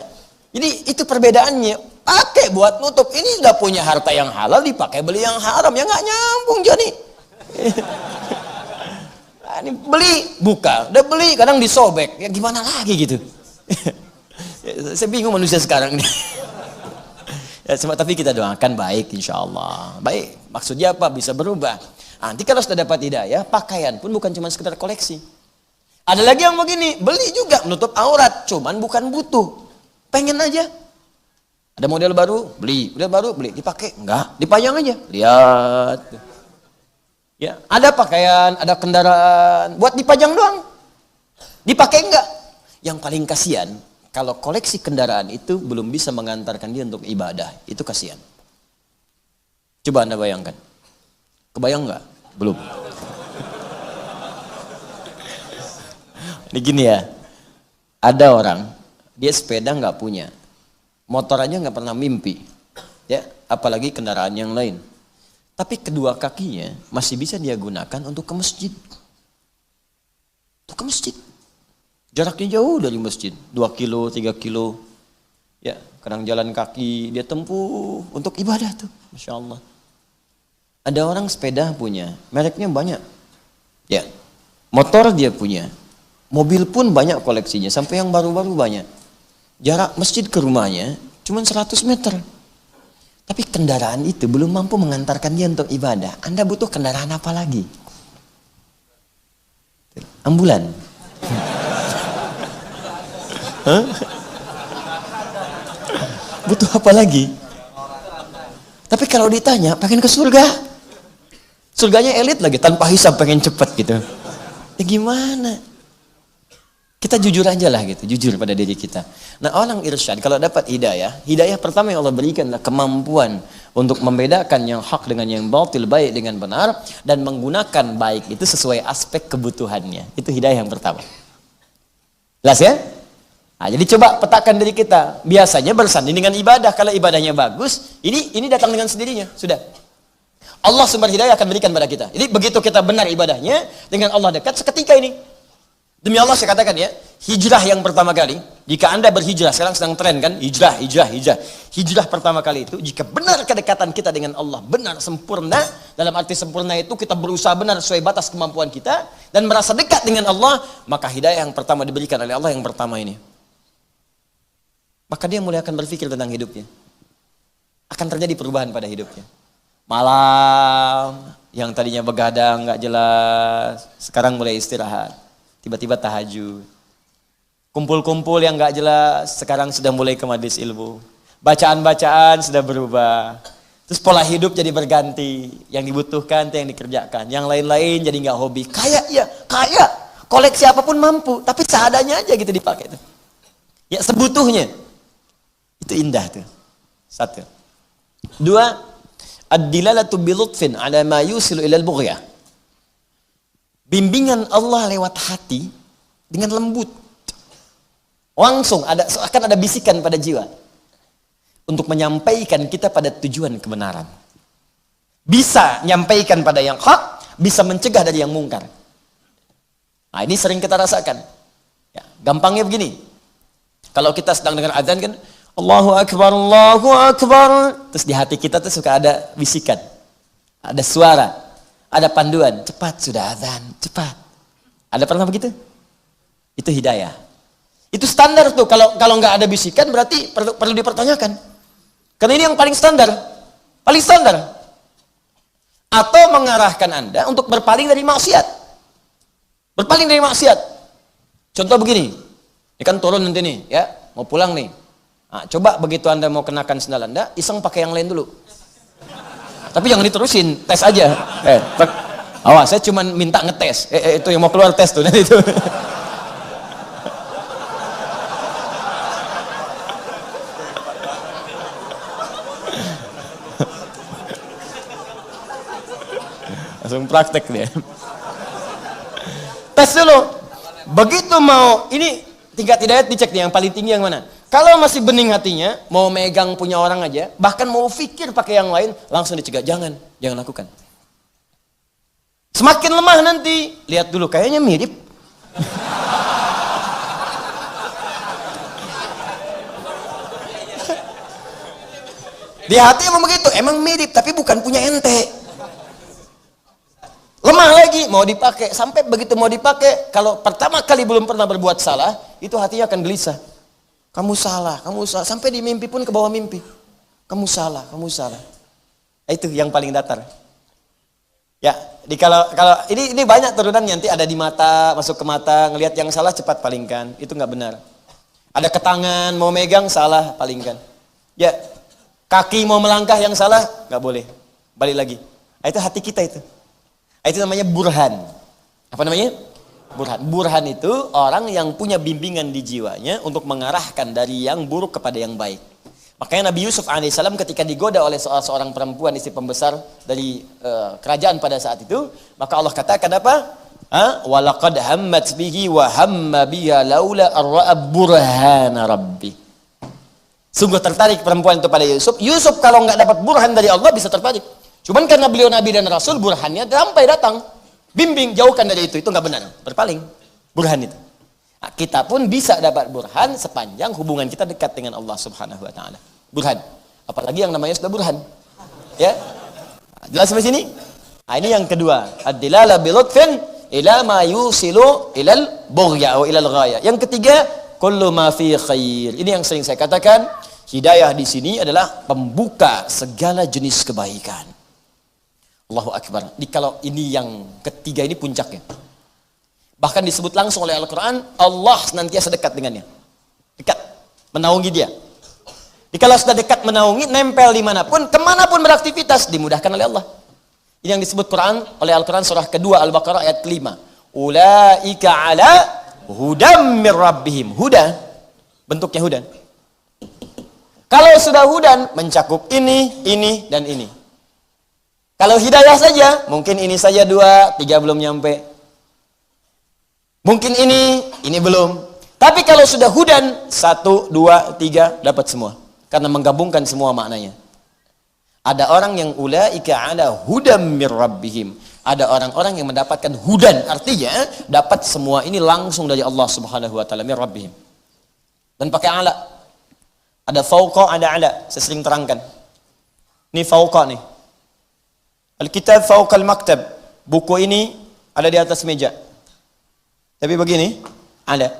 Jadi itu perbedaannya. Pakai buat nutup, ini sudah punya harta yang halal dipakai beli yang haram, ya nggak nyambung Joni. Ini beli buka, udah beli kadang disobek, ya gimana lagi gitu. Saya bingung manusia sekarang nih. Ya, tapi kita doakan baik insya Allah. Baik, maksudnya apa? Bisa berubah. Nanti kalau sudah dapat hidayah, pakaian pun bukan cuma sekedar koleksi. Ada lagi yang begini, beli juga menutup aurat, cuman bukan butuh. Pengen aja. Ada model baru, beli. Model baru, beli. Dipakai? Enggak. Dipajang aja. Lihat. Ya, ada pakaian, ada kendaraan. Buat dipajang doang. Dipakai enggak? Yang paling kasihan, kalau koleksi kendaraan itu belum bisa mengantarkan dia untuk ibadah. Itu kasihan. Coba Anda bayangkan. Kebayang enggak? Belum. Ini gini ya. Ada orang, dia sepeda enggak punya. Motor aja nggak pernah mimpi, ya, apalagi kendaraan yang lain. Tapi kedua kakinya masih bisa dia gunakan untuk ke masjid. Untuk ke masjid. Jaraknya jauh dari masjid, 2 kilo, 3 kilo. Ya, kadang jalan kaki dia tempuh untuk ibadah tuh, Masya Allah. Ada orang sepeda punya, mereknya banyak. Ya, motor dia punya, mobil pun banyak koleksinya, sampai yang baru-baru banyak. Jarak masjid ke rumahnya cuma 100 meter. Tapi kendaraan itu belum mampu mengantarkan dia untuk ibadah. Anda butuh kendaraan apa lagi? Ambulan. Hah? Butuh apa lagi? Tapi kalau ditanya, pengen ke surga. Surganya elit lagi, tanpa hisab, pengen cepet gitu. Ya gimana? Kita jujur aja lah gitu, jujur pada diri kita. Nah, orang irsyad kalau dapat hidayah, hidayah pertama yang Allah berikan adalah kemampuan untuk membedakan yang hak dengan yang batil, baik dengan benar, dan menggunakan baik itu sesuai aspek kebutuhannya. Itu hidayah yang pertama. Jelas ya? Nah, jadi coba petakan diri kita. Biasanya bersanding dengan ibadah. Kalau ibadahnya bagus, ini datang dengan sendirinya, sudah. Allah sumber hidayah akan berikan pada kita. Jadi begitu kita benar ibadahnya, dengan Allah dekat seketika ini. Demi Allah saya katakan ya, hijrah yang pertama kali, jika Anda berhijrah, sekarang sedang tren kan, hijrah. Hijrah pertama kali itu, jika benar kedekatan kita dengan Allah, benar, sempurna, dalam arti sempurna itu kita berusaha benar sesuai batas kemampuan kita, dan merasa dekat dengan Allah, maka hidayah yang pertama diberikan oleh Allah yang pertama ini. Maka dia mulai akan berpikir tentang hidupnya. Akan terjadi perubahan pada hidupnya. Malam, yang tadinya begadang, gak jelas, sekarang mulai istirahat. Tiba-tiba tahajud. Kumpul-kumpul yang gak jelas, sekarang sudah mulai ke majelis ilmu. Bacaan-bacaan sudah berubah. Terus pola hidup jadi berganti. Yang dibutuhkan itu yang dikerjakan. Yang lain-lain jadi gak hobi. Kaya ya, kaya. Koleksi apapun mampu. Tapi seadanya aja gitu dipakai tuh. Ya sebutuhnya. Itu indah tuh. Satu. Dua, ad-dilalatu bilutfin ala ma yusilu ilal bughyah. Bimbingan Allah lewat hati dengan lembut. Langsung akan ada bisikan pada jiwa untuk menyampaikan kita pada tujuan kebenaran. Bisa menyampaikan pada yang hak, bisa mencegah dari yang mungkar. Nah, ini sering kita rasakan. Ya, gampangnya begini. Kalau kita sedang dengar azan kan, Allahu Akbar, Allahu Akbar. Terus di hati kita tuh suka ada bisikan. Ada suara. Ada panduan, cepat sudah azan, cepat. Ada pernah begitu? Itu hidayah. Itu standar tuh. Kalau nggak ada bisikan berarti perlu dipertanyakan. Karena ini yang paling standar. Paling standar. Atau mengarahkan Anda untuk berpaling dari maksiat. Berpaling dari maksiat. Contoh begini. Ini kan turun nanti nih, ya. Mau pulang nih. Nah, coba begitu Anda mau kenakan sendal Anda, iseng pakai yang lain dulu. Tapi jangan diterusin, tes aja. Awas, saya cuma minta ngetes. Itu yang mau keluar tes tuh nanti itu. Langsung praktek dia. Tes dulu. Begitu mau, ini tingkat hidayat dicek nih, yang paling tinggi yang mana? Kalau masih bening hatinya, mau megang punya orang aja, bahkan mau pikir pakai yang lain, langsung dicegah. Jangan lakukan. Semakin lemah nanti, lihat dulu, kayaknya mirip. Di hati emang begitu, emang mirip, tapi bukan punya ente. Lemah lagi, mau dipakai. Sampai begitu mau dipakai, kalau pertama kali belum pernah berbuat salah, itu hatinya akan gelisah. Kamu salah. Sampai di mimpi pun ke bawah mimpi. Kamu salah. Nah, itu yang paling datar. Ya, kalau ini banyak turunan nanti ada di mata, masuk ke mata, ngelihat yang salah cepat palingkan. Itu nggak benar. Ada ke tangan mau megang salah palingkan. Ya, kaki mau melangkah yang salah nggak boleh. Balik lagi. Itu hati kita itu. Itu namanya burhan. Apa namanya? Burhan. Burhan itu orang yang punya bimbingan di jiwanya untuk mengarahkan dari yang buruk kepada yang baik. Makanya Nabi Yusuf alaihissalam ketika digoda oleh seorang perempuan istri pembesar dari kerajaan pada saat itu, maka Allah katakan apa? Walaqad hammat bihi wa hamma biha laula ar-ra'a burhana rabbi. Sungguh tertarik perempuan itu pada Yusuf. Yusuf kalau nggak dapat burhan dari Allah bisa tertarik. Cuman karena beliau nabi dan rasul, burhannya sampai datang. Bimbing, jauhkan dari itu nggak benar. Berpaling. Burhan itu. Nah, kita pun bisa dapat burhan sepanjang hubungan kita dekat dengan Allah Subhanahu wa taala. Burhan. Apalagi yang namanya sudah burhan. Ya. Jelas sampai sini? Nah, ini yang kedua. Ad-dilala bi lutfin ila ma yusilu ilal bughya atau ilal ghaya. Yang ketiga, kullu ma fi khair. Ini yang sering saya katakan, hidayah di sini adalah pembuka segala jenis kebaikan. Allahu akbar. Kalau ini yang ketiga ini puncaknya. Bahkan disebut langsung oleh Al-Quran, Allah senantiasa dekat dengannya. Dekat. Menaungi dia. Kalau sudah dekat menaungi, nempel dimanapun, kemanapun beraktivitas, dimudahkan oleh Allah. Ini yang disebut Quran oleh Al-Quran surah kedua Al-Baqarah ayat 5. Ulaika ala hudam mir rabbihim. Huda. Bentuknya hudan. Kalau sudah hudan, mencakup ini, dan ini. Kalau hidayah saja, mungkin ini saja 2, 3 belum nyampe. Mungkin ini belum. Tapi kalau sudah hudan, 1, 2, 3 dapat semua. Karena menggabungkan semua maknanya. Ada orang yang ulaika ala hudam mir rabbihim. Ada orang-orang yang mendapatkan hudan, artinya dapat semua ini langsung dari Allah Subhanahu wa taala, mir rabbihim. Dan pakai ala. Ada fauqa, ada ala. Saya sering terangkan. Ini fauqa nih. Al-kitab fauqa al-maktab. Buku ini ada di atas meja. Tapi begini, ada.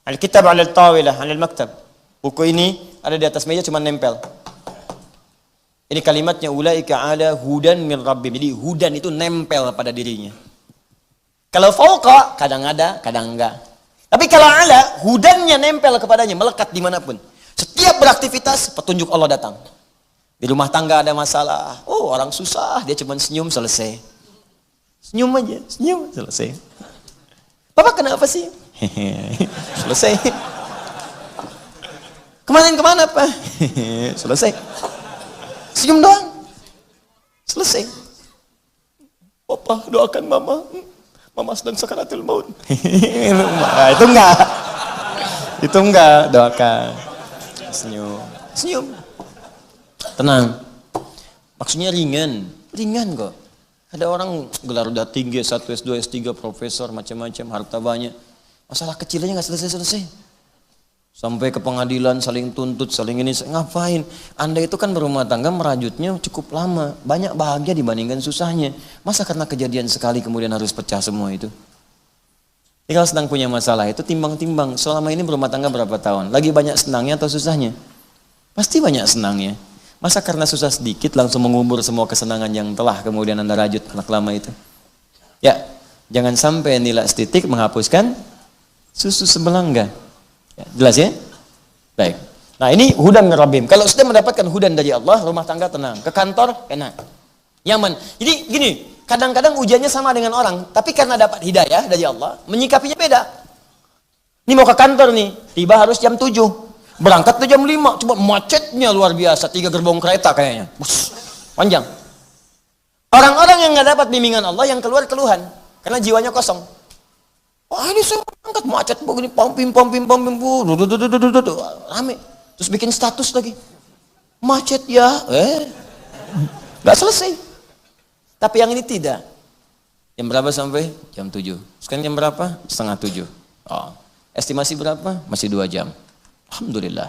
Al-kitab 'ala al-tawilah, 'ala al-maktab. Buku ini ada di atas meja cuma nempel. Ini kalimatnya ulaika 'ala hudan min rabbihim. Jadi hudan itu nempel pada dirinya. Kalau fauqa kadang ada, kadang enggak. Tapi kalau 'ala, hudannya nempel kepadanya, melekat dimanapun. Setiap beraktivitas petunjuk Allah datang. Di rumah tangga ada masalah, orang susah, dia cuma senyum selesai. Senyum aja, senyum selesai. Papa kenapa sih? Selesai. Kemana Pak? Selesai. Senyum doang. Selesai. Papa doakan mama. Mama sedang sakaratul maut. Itu enggak. Itu enggak, doakan. Senyum. Senyum. Tenang. Maksudnya ringan. Ringan kok. Ada orang gelar udah tinggi, S1, S2, S3, profesor, macam-macam, harta banyak. Masalah kecilnya nggak selesai-selesai. Sampai ke pengadilan, saling tuntut, saling ini. Ngapain? Anda itu kan berumah tangga, merajutnya cukup lama. Banyak bahagia dibandingkan susahnya. Masa karena kejadian sekali kemudian harus pecah semua itu? Jadi kalau sedang punya masalah itu timbang-timbang. Selama ini berumah tangga berapa tahun? Lagi banyak senangnya atau susahnya? Pasti banyak senangnya. Masa karena susah sedikit langsung mengubur semua kesenangan yang telah kemudian Anda rajut anak lama itu? Ya, jangan sampai nilai setitik menghapuskan susu sebelangga. Ya, jelas ya? Baik. Nah ini hudan min rabbihim. Kalau sudah mendapatkan hudan dari Allah, rumah tangga tenang. Ke kantor, enak. Nyaman. Jadi gini, kadang-kadang ujiannya sama dengan orang. Tapi karena dapat hidayah dari Allah, menyikapinya beda. Ini mau ke kantor nih, tiba harus jam 7. Berangkat tuh jam 5, coba macetnya luar biasa, 3 gerbong kereta kayaknya. Panjang. Orang-orang yang nggak dapat bimbingan Allah yang keluar keluhan karena jiwanya kosong. Wah ini saya berangkat macet begini, pompim, rame. Terus bikin status lagi. Macet ya, nggak selesai. Tapi yang ini tidak. Jam berapa sampai? Jam 7. Sekarang jam berapa? 6:30. Oh, estimasi berapa? Masih 2 jam. Alhamdulillah,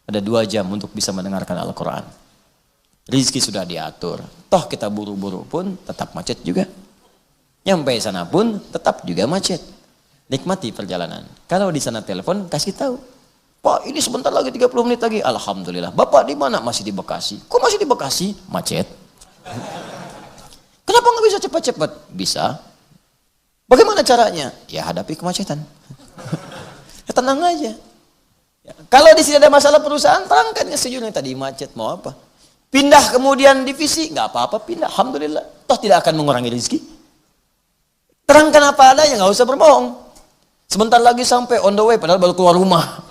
ada 2 jam untuk bisa mendengarkan Al-Quran. Rizki sudah diatur. Toh kita buru-buru pun tetap macet juga. Nyampe sana pun tetap juga macet. Nikmati perjalanan. Kalau di sana telepon, kasih tahu. Pak, ini sebentar lagi 30 menit lagi. Alhamdulillah. Bapak di mana? Masih di Bekasi. Kok masih di Bekasi? Macet. Kenapa nggak bisa bisa cepat-cepat? Bisa. Bagaimana caranya? Ya hadapi kemacetan. Ya, tenang aja. Ya, kalau di sini ada masalah perusahaan, terangkan ya sejujurnya tadi macet mau apa? Pindah kemudian divisi, nggak apa-apa pindah. Alhamdulillah, toh tidak akan mengurangi rezeki. Terangkan apa adanya, nggak usah berbohong. Sebentar lagi sampai on the way, padahal baru keluar rumah.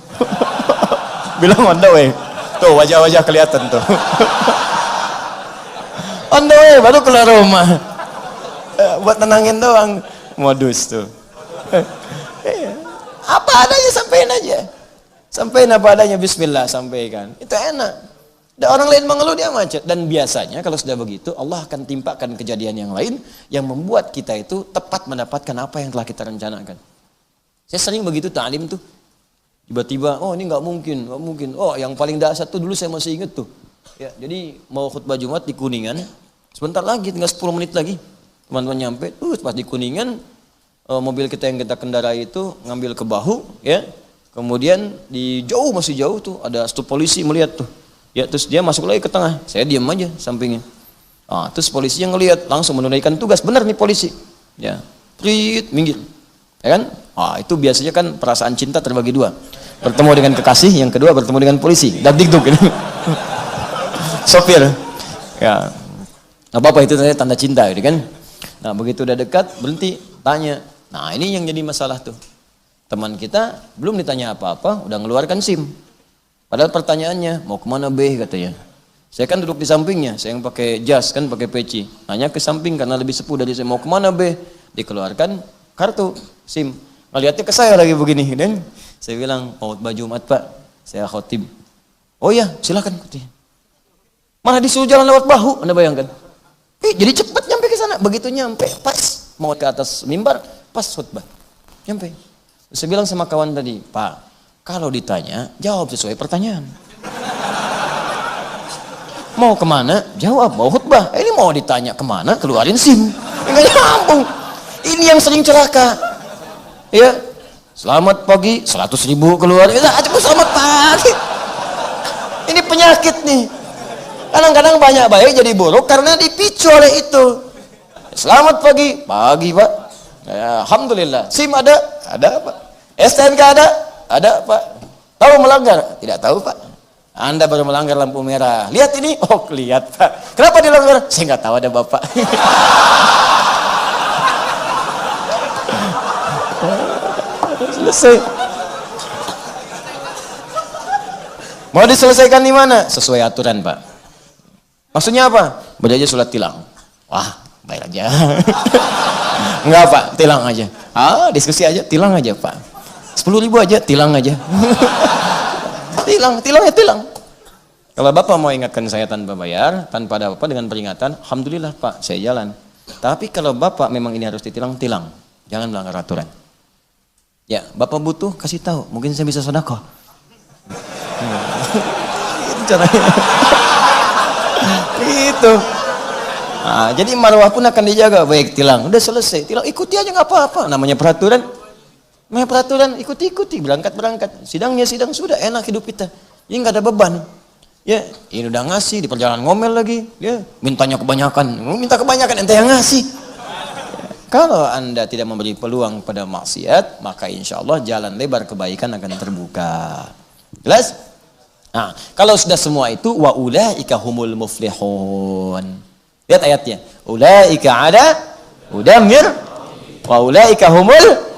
Bilang on the way. Tuh wajah-wajah kelihatan tuh. On the way, baru keluar rumah. Buat tenangin doang. Modus tuh. Apa adanya, sampaikan aja. Sampaikan apa adanya, bismillah, sampaikan. Itu enak. Dan orang lain mengeluh, dia macet. Dan biasanya kalau sudah begitu, Allah akan timpakan kejadian yang lain yang membuat kita itu tepat mendapatkan apa yang telah kita rencanakan. Saya sering begitu ta'lim tuh. Tiba-tiba, oh ini nggak mungkin, nggak mungkin. Oh yang paling dahsyat tuh dulu saya masih inget tuh. Ya, jadi mau khutbah Jumat di Kuningan, sebentar lagi, tinggal 10 menit lagi. Teman-teman nyampe, pas di Kuningan, mobil kita yang kita kendarai itu ngambil ke bahu, ya. Kemudian masih jauh tuh, ada stop polisi melihat tuh. Ya, terus dia masuk lagi ke tengah. Saya diam aja sampingnya. Terus polisi yang ngelihat langsung menunaikan tugas. Benar nih polisi. Ya, prit, minggir. Ya kan? Itu biasanya kan perasaan cinta terbagi dua. Bertemu dengan kekasih, yang kedua bertemu dengan polisi. Dan dikduk gitu. Sopir. Ya. Apa-apa itu tanda cinta gitu kan. Nah, begitu udah dekat, berhenti, tanya. Nah, ini yang jadi masalah tuh. Teman kita belum ditanya apa-apa, udah ngeluarkan SIM. Padahal pertanyaannya, mau kemana B katanya. Saya kan duduk di sampingnya, saya yang pakai jas kan, pakai peci. Nanya ke samping karena lebih sepuh dari saya, mau kemana B? Dikeluarkan kartu SIM. Ngeliatnya ke saya lagi begini. Dan saya bilang, mau khutbah Jumat Pak, saya khotib. Oh iya, silakan katanya. Mana disuruh jalan lewat bahu, Anda bayangkan. Jadi cepat nyampe ke sana. Begitu nyampe, pas mau ke atas mimbar, pas khutbah. Nyampe. Saya bilang sama kawan tadi, Pak, kalau ditanya, jawab sesuai pertanyaan. Mau kemana? Jawab, mau khutbah. Ini mau ditanya kemana? Keluarin SIM. Enggak nyambung. Ini yang sering celaka. Ya, selamat pagi, 100.000 keluar. Selamat pagi. Ini penyakit nih. Kadang-kadang banyak baik jadi buruk karena dipicu oleh itu. Selamat pagi, pagi Pak. Ya, alhamdulillah. SIM ada Pak. STNK ada Pak. Tahu melanggar? Tidak tahu Pak. Anda baru melanggar lampu merah. Lihat ini, oh lihat Pak. Kenapa dilanggar? Saya nggak tahu, ada Bapak. Selesai. Mau diselesaikan di mana? Sesuai aturan Pak. Maksudnya apa? Berjaya sholat tilang. Wah, bayar aja. Enggak Pak, tilang aja. Diskusi aja, tilang aja Pak. 10.000 aja, tilang aja. tilang. Kalau Bapak mau ingatkan saya tanpa bayar, tanpa ada apa dengan peringatan, alhamdulillah Pak, saya jalan. Tapi kalau Bapak memang ini harus ditilang, tilang. Jangan melanggar aturan. Ya, Bapak butuh, kasih tahu. Mungkin saya bisa sedekah. Itu caranya. Gitu. Jadi marwah pun akan dijaga. Baik, tilang, udah selesai. Tilang, ikuti aja nggak apa-apa. Namanya peraturan. Ikuti. Berangkat. Sidangnya sidang, sudah enak hidup kita. Ini nggak ada beban. Ya, ini udah ngasih di perjalanan ngomel lagi. Ya, mintanya kebanyakan. Minta kebanyakan, ente yang ngasih. Kalau Anda tidak memberi peluang pada maksiat, maka insya Allah jalan lebar kebaikan akan terbuka. Jelas? Nah, kalau sudah semua itu, wa ulaika humul muflihun. Lihat ayatnya. Ulaika ada udamir wa ulaika humul.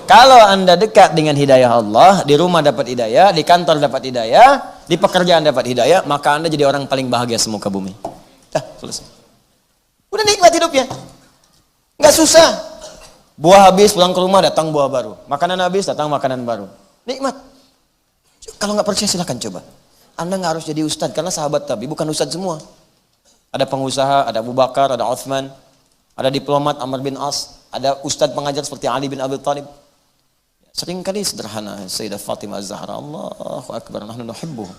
Kalau Anda dekat dengan hidayah Allah, di rumah dapat hidayah, di kantor dapat hidayah, di pekerjaan dapat hidayah, maka Anda jadi orang paling bahagia semuka bumi. Selesai. Udah nikmat hidupnya. Nggak susah. Buah habis, pulang ke rumah, datang buah baru. Makanan habis, datang makanan baru. Nikmat. Kalau nggak percaya silakan coba. Anda nggak harus jadi ustadz, karena sahabat Nabi bukan ustadz semua. Ada pengusaha, ada Abu Bakar, ada Uthman, ada diplomat Amr bin As, ada ustadz pengajar seperti Ali bin Abi Thalib. Seringkali sederhana, Sayyidah Fatimah Az-Zahra, Allahu Akbar, nahnu nuhibbuh.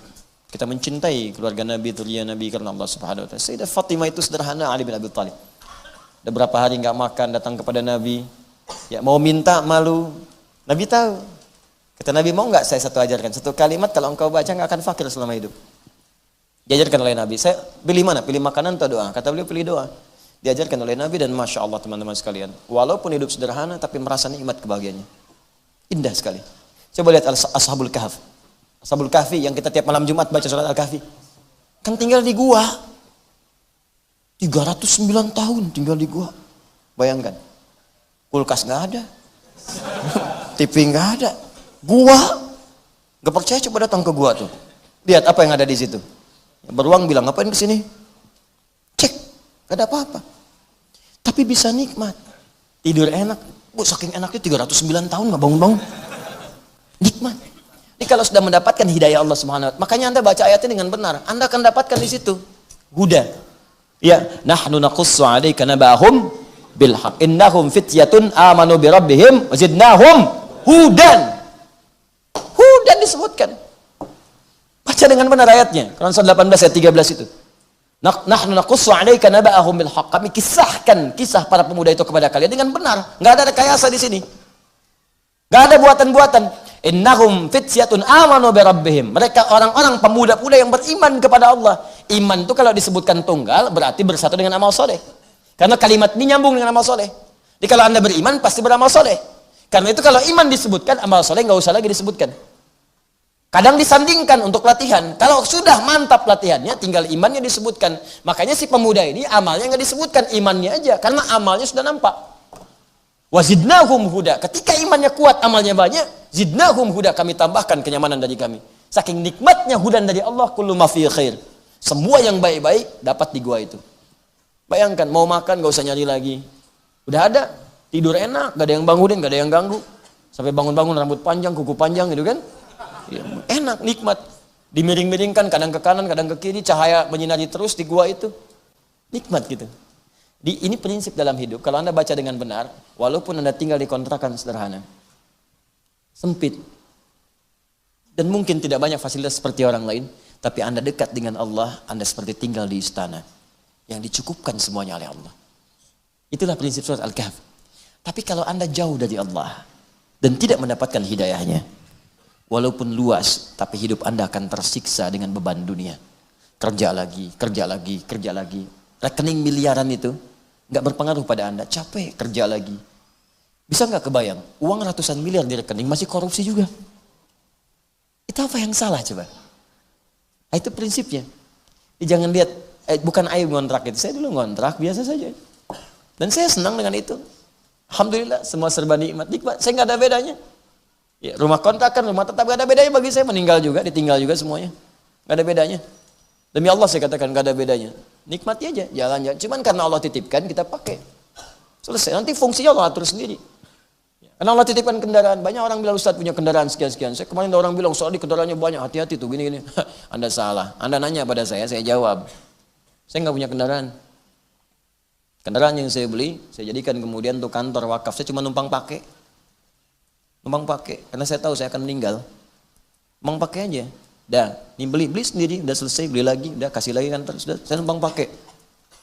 Kita mencintai keluarga Nabi, zuriyah Nabi karena Allah Subhanahu wa taala. Sayyidah Fatimah itu sederhana, Ali bin Abi Thalib. Udah berapa hari nggak makan, datang kepada Nabi. Ya mau minta malu. Nabi tahu. Kata Nabi, mau nggak saya satu ajarkan? Satu kalimat kalau engkau baca nggak akan fakir selama hidup. Diajarkan oleh Nabi. Saya pilih mana? Pilih makanan atau doa? Kata beliau pilih doa. Diajarkan oleh Nabi dan Masya Allah teman-teman sekalian. Walaupun hidup sederhana tapi merasa nikmat kebahagiaannya. Indah sekali. Coba lihat Ashabul Kahf. Ashabul Kahfi yang kita tiap malam Jumat baca surat Al-Kahfi. Kan tinggal di gua. 309 tahun tinggal di gua. Bayangkan. Kulkas nggak ada. TV nggak ada. Gua. Gak percaya coba datang ke gua tuh. Lihat apa yang ada di situ. Beruang bilang, ngapain ke sini? Cek. Gak ada apa-apa. Tapi bisa nikmat. Tidur enak. Bu, saking enaknya 309 tahun gak bangun-bangun. Nikmat. Jadi kalau sudah mendapatkan hidayah Allah Subhanahu wa taala, makanya Anda baca ayatnya dengan benar, Anda akan dapatkan di situ huda. Ya, nahnu naqussu 'alaika naba'ahum bil haqq. Innahum fityatun amanu bi rabbihim wazidnahum hudan. Hudan disebutkan. Baca dengan benar ayatnya. Quran surah 18 ayat 13 itu. Nahnu naqussu 'alaika naba'ahum bil haqq. Kami kisahkan kisah para pemuda itu kepada kalian dengan benar. Enggak ada rekayasa di sini. Enggak ada buatan-buatan. Innahum fityatun amanu bi rabbihim. Mereka orang-orang pemuda-pemuda yang beriman kepada Allah. Iman itu kalau disebutkan tunggal berarti bersatu dengan amal soleh. Karena kalimat ini nyambung dengan amal soleh. Jadi kalau Anda beriman pasti beramal soleh. Karena itu kalau iman disebutkan, amal soleh nggak usah lagi disebutkan. Kadang disandingkan untuk latihan. Kalau sudah mantap latihannya, tinggal imannya disebutkan. Makanya si pemuda ini amalnya nggak disebutkan, imannya aja. Karena amalnya sudah nampak. Wazidnahum huda. Ketika imannya kuat, amalnya banyak, zidnahum huda, kami tambahkan kenyamanan dari kami. Saking nikmatnya hudan dari Allah, kullu ma fi khair. Semua yang baik-baik dapat di gua itu. Bayangkan, mau makan gak usah nyari lagi. Udah ada, tidur enak, gak ada yang bangunin, gak ada yang ganggu. Sampai bangun-bangun rambut panjang, kuku panjang gitu kan. Ya, enak, nikmat. Dimiring-miringkan, kadang ke kanan, kadang ke kiri, cahaya menyinari terus di gua itu. Nikmat gitu. Ini prinsip dalam hidup. Kalau Anda baca dengan benar, walaupun Anda tinggal di kontrakan sederhana, sempit, dan mungkin tidak banyak fasilitas seperti orang lain, tapi Anda dekat dengan Allah, Anda seperti tinggal di istana yang dicukupkan semuanya oleh Allah. Itulah prinsip surat Al-Kahf. Tapi kalau Anda jauh dari Allah dan tidak mendapatkan hidayahnya, walaupun luas, tapi hidup Anda akan tersiksa dengan beban dunia. Kerja lagi, kerja lagi, kerja lagi. Rekening miliaran itu nggak berpengaruh pada Anda. Capek, kerja lagi. Bisa nggak kebayang? Uang ratusan miliar di rekening masih korupsi juga. Itu apa yang salah coba? Nah, itu prinsipnya. Jangan lihat, bukan aib ngontrak itu. Saya dulu ngontrak biasa saja. Dan saya senang dengan itu. Alhamdulillah, semua serba nikmat. Saya nggak ada bedanya. Ya, rumah kontrakan, rumah tetap nggak ada bedanya bagi saya. Meninggal juga, ditinggal juga semuanya. Nggak ada bedanya. Demi Allah saya katakan nggak ada bedanya. Nikmati aja, jalan-jalan. Cuman karena Allah titipkan, kita pakai. Selesai. Nanti fungsinya Allah atur sendiri. Karena Allah titipkan kendaraan. Banyak orang bilang, Ustaz punya kendaraan sekian-sekian. Saya kemarin ada orang bilang, soal di kendaraannya banyak, hati-hati tuh, gini-gini. Anda salah. Anda nanya pada saya jawab. Saya nggak punya kendaraan. Kendaraan yang saya beli, saya jadikan kemudian untuk kantor wakaf. Saya cuma numpang pakai. Numpang pakai. Karena saya tahu saya akan meninggal. Numpang pakai aja. Dah, ini beli sendiri, udah selesai, beli lagi, udah kasih lagi kantor, sudah, saya numpang pakai.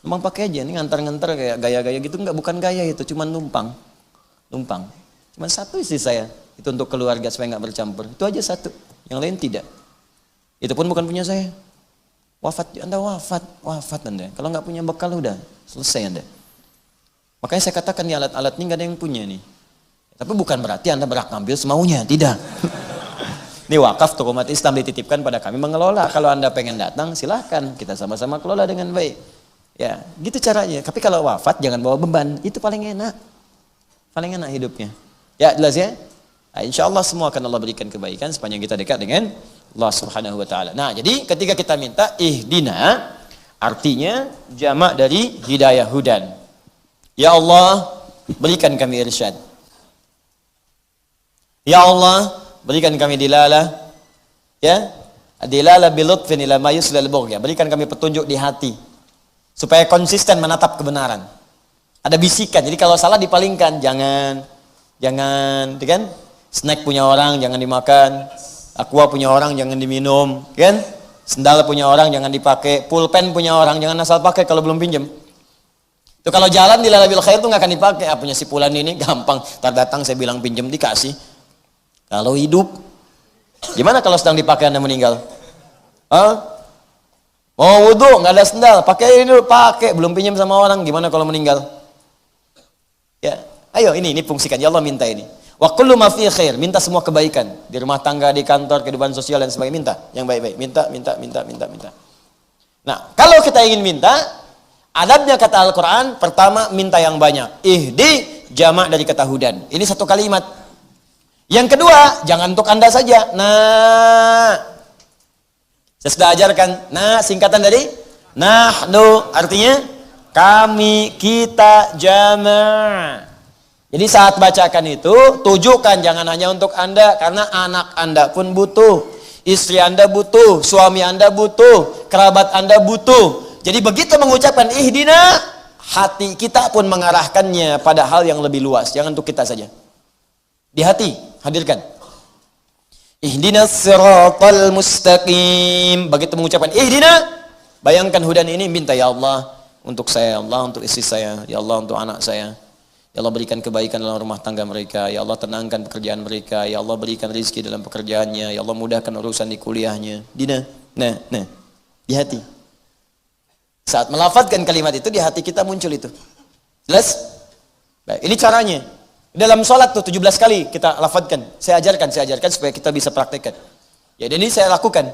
Numpang pakai aja, ini ngantar-ngantar kayak gaya-gaya gitu, enggak, bukan gaya itu, cuma numpang. Numpang. Cuma satu istri saya, itu untuk keluarga supaya enggak bercampur. Itu aja satu, yang lain tidak. Itu pun bukan punya saya. Wafat, Anda wafat Anda. Kalau enggak punya bekal udah, selesai Anda. Makanya saya katakan nih alat-alat ini enggak ada yang punya nih. Tapi bukan berarti Anda berhak ngambil semaunya, tidak. Ini wakaf toko umat Islam dititipkan pada kami mengelola. Kalau Anda pengen datang silahkan, kita sama-sama kelola dengan baik. Ya, gitu caranya. Tapi kalau wafat jangan bawa beban, itu paling enak. Paling enak hidupnya. Ya, jelas ya? Nah, insya Allah semua akan Allah berikan kebaikan sepanjang kita dekat dengan Allah Subhanahu wa taala. Nah, jadi ketika kita minta ihdina, artinya jamak dari hidayah hudan. Ya Allah, berikan kami irsyad. Ya Allah, berikan kami dilalah, ya, dilalah bilutfin ila ma yuslil bughya. Berikan kami petunjuk di hati supaya konsisten menatap kebenaran. Ada bisikan, jadi kalau salah dipalingkan, jangan, kan? Snack punya orang jangan dimakan, aqua punya orang jangan diminum, kan? Sendal punya orang jangan dipakai, pulpen punya orang jangan asal pakai kalau belum pinjam. Itu kalau jalan dilalah bil khair itu nggak akan dipakai. Punya si fulan ini gampang, tar datang saya bilang pinjam dikasih. Kalau hidup, gimana kalau sedang dipakai Anda meninggal? Mau wudu nggak ada sendal, pakai ini dulu, pakai, belum pinjam sama orang, gimana kalau meninggal? Ya, ayo ini fungsikan, ya Allah minta ini. Wa kullu ma fi khair, minta semua kebaikan di rumah tangga, di kantor, kehidupan sosial dan sebagainya, minta yang baik-baik, minta. Nah, kalau kita ingin minta, adabnya kata Al-Quran, pertama minta yang banyak. Ihdi jamak dari kata hudan. Ini satu kalimat. Yang kedua, jangan untuk Anda saja. Nah, saya sudah ajarkan. Nah, singkatan dari nahnu, artinya kami, kita, jama'. Jadi saat bacakan itu, tujukan jangan hanya untuk Anda, karena anak Anda pun butuh, istri Anda butuh, suami Anda butuh, kerabat Anda butuh. Jadi begitu mengucapkan ihdina, hati kita pun mengarahkannya pada hal yang lebih luas, jangan untuk kita saja. Di hati, hadirkan. Ihdinas siratal mustaqim. Begitu mengucapkan ihdina, bayangkan hudan ini, minta ya Allah untuk saya, ya Allah untuk istri saya, ya Allah untuk anak saya. Ya Allah berikan kebaikan dalam rumah tangga mereka. Ya Allah tenangkan pekerjaan mereka. Ya Allah berikan rezeki dalam pekerjaannya. Ya Allah mudahkan urusan di kuliahnya. Nah, di hati. Saat melafadzkan kalimat itu, di hati kita muncul itu. Jelas? Baik, ini caranya. Dalam sholat tuh 17 kali kita lafadzkan. Saya ajarkan supaya kita bisa praktekkan. Ya, dan ini saya lakukan.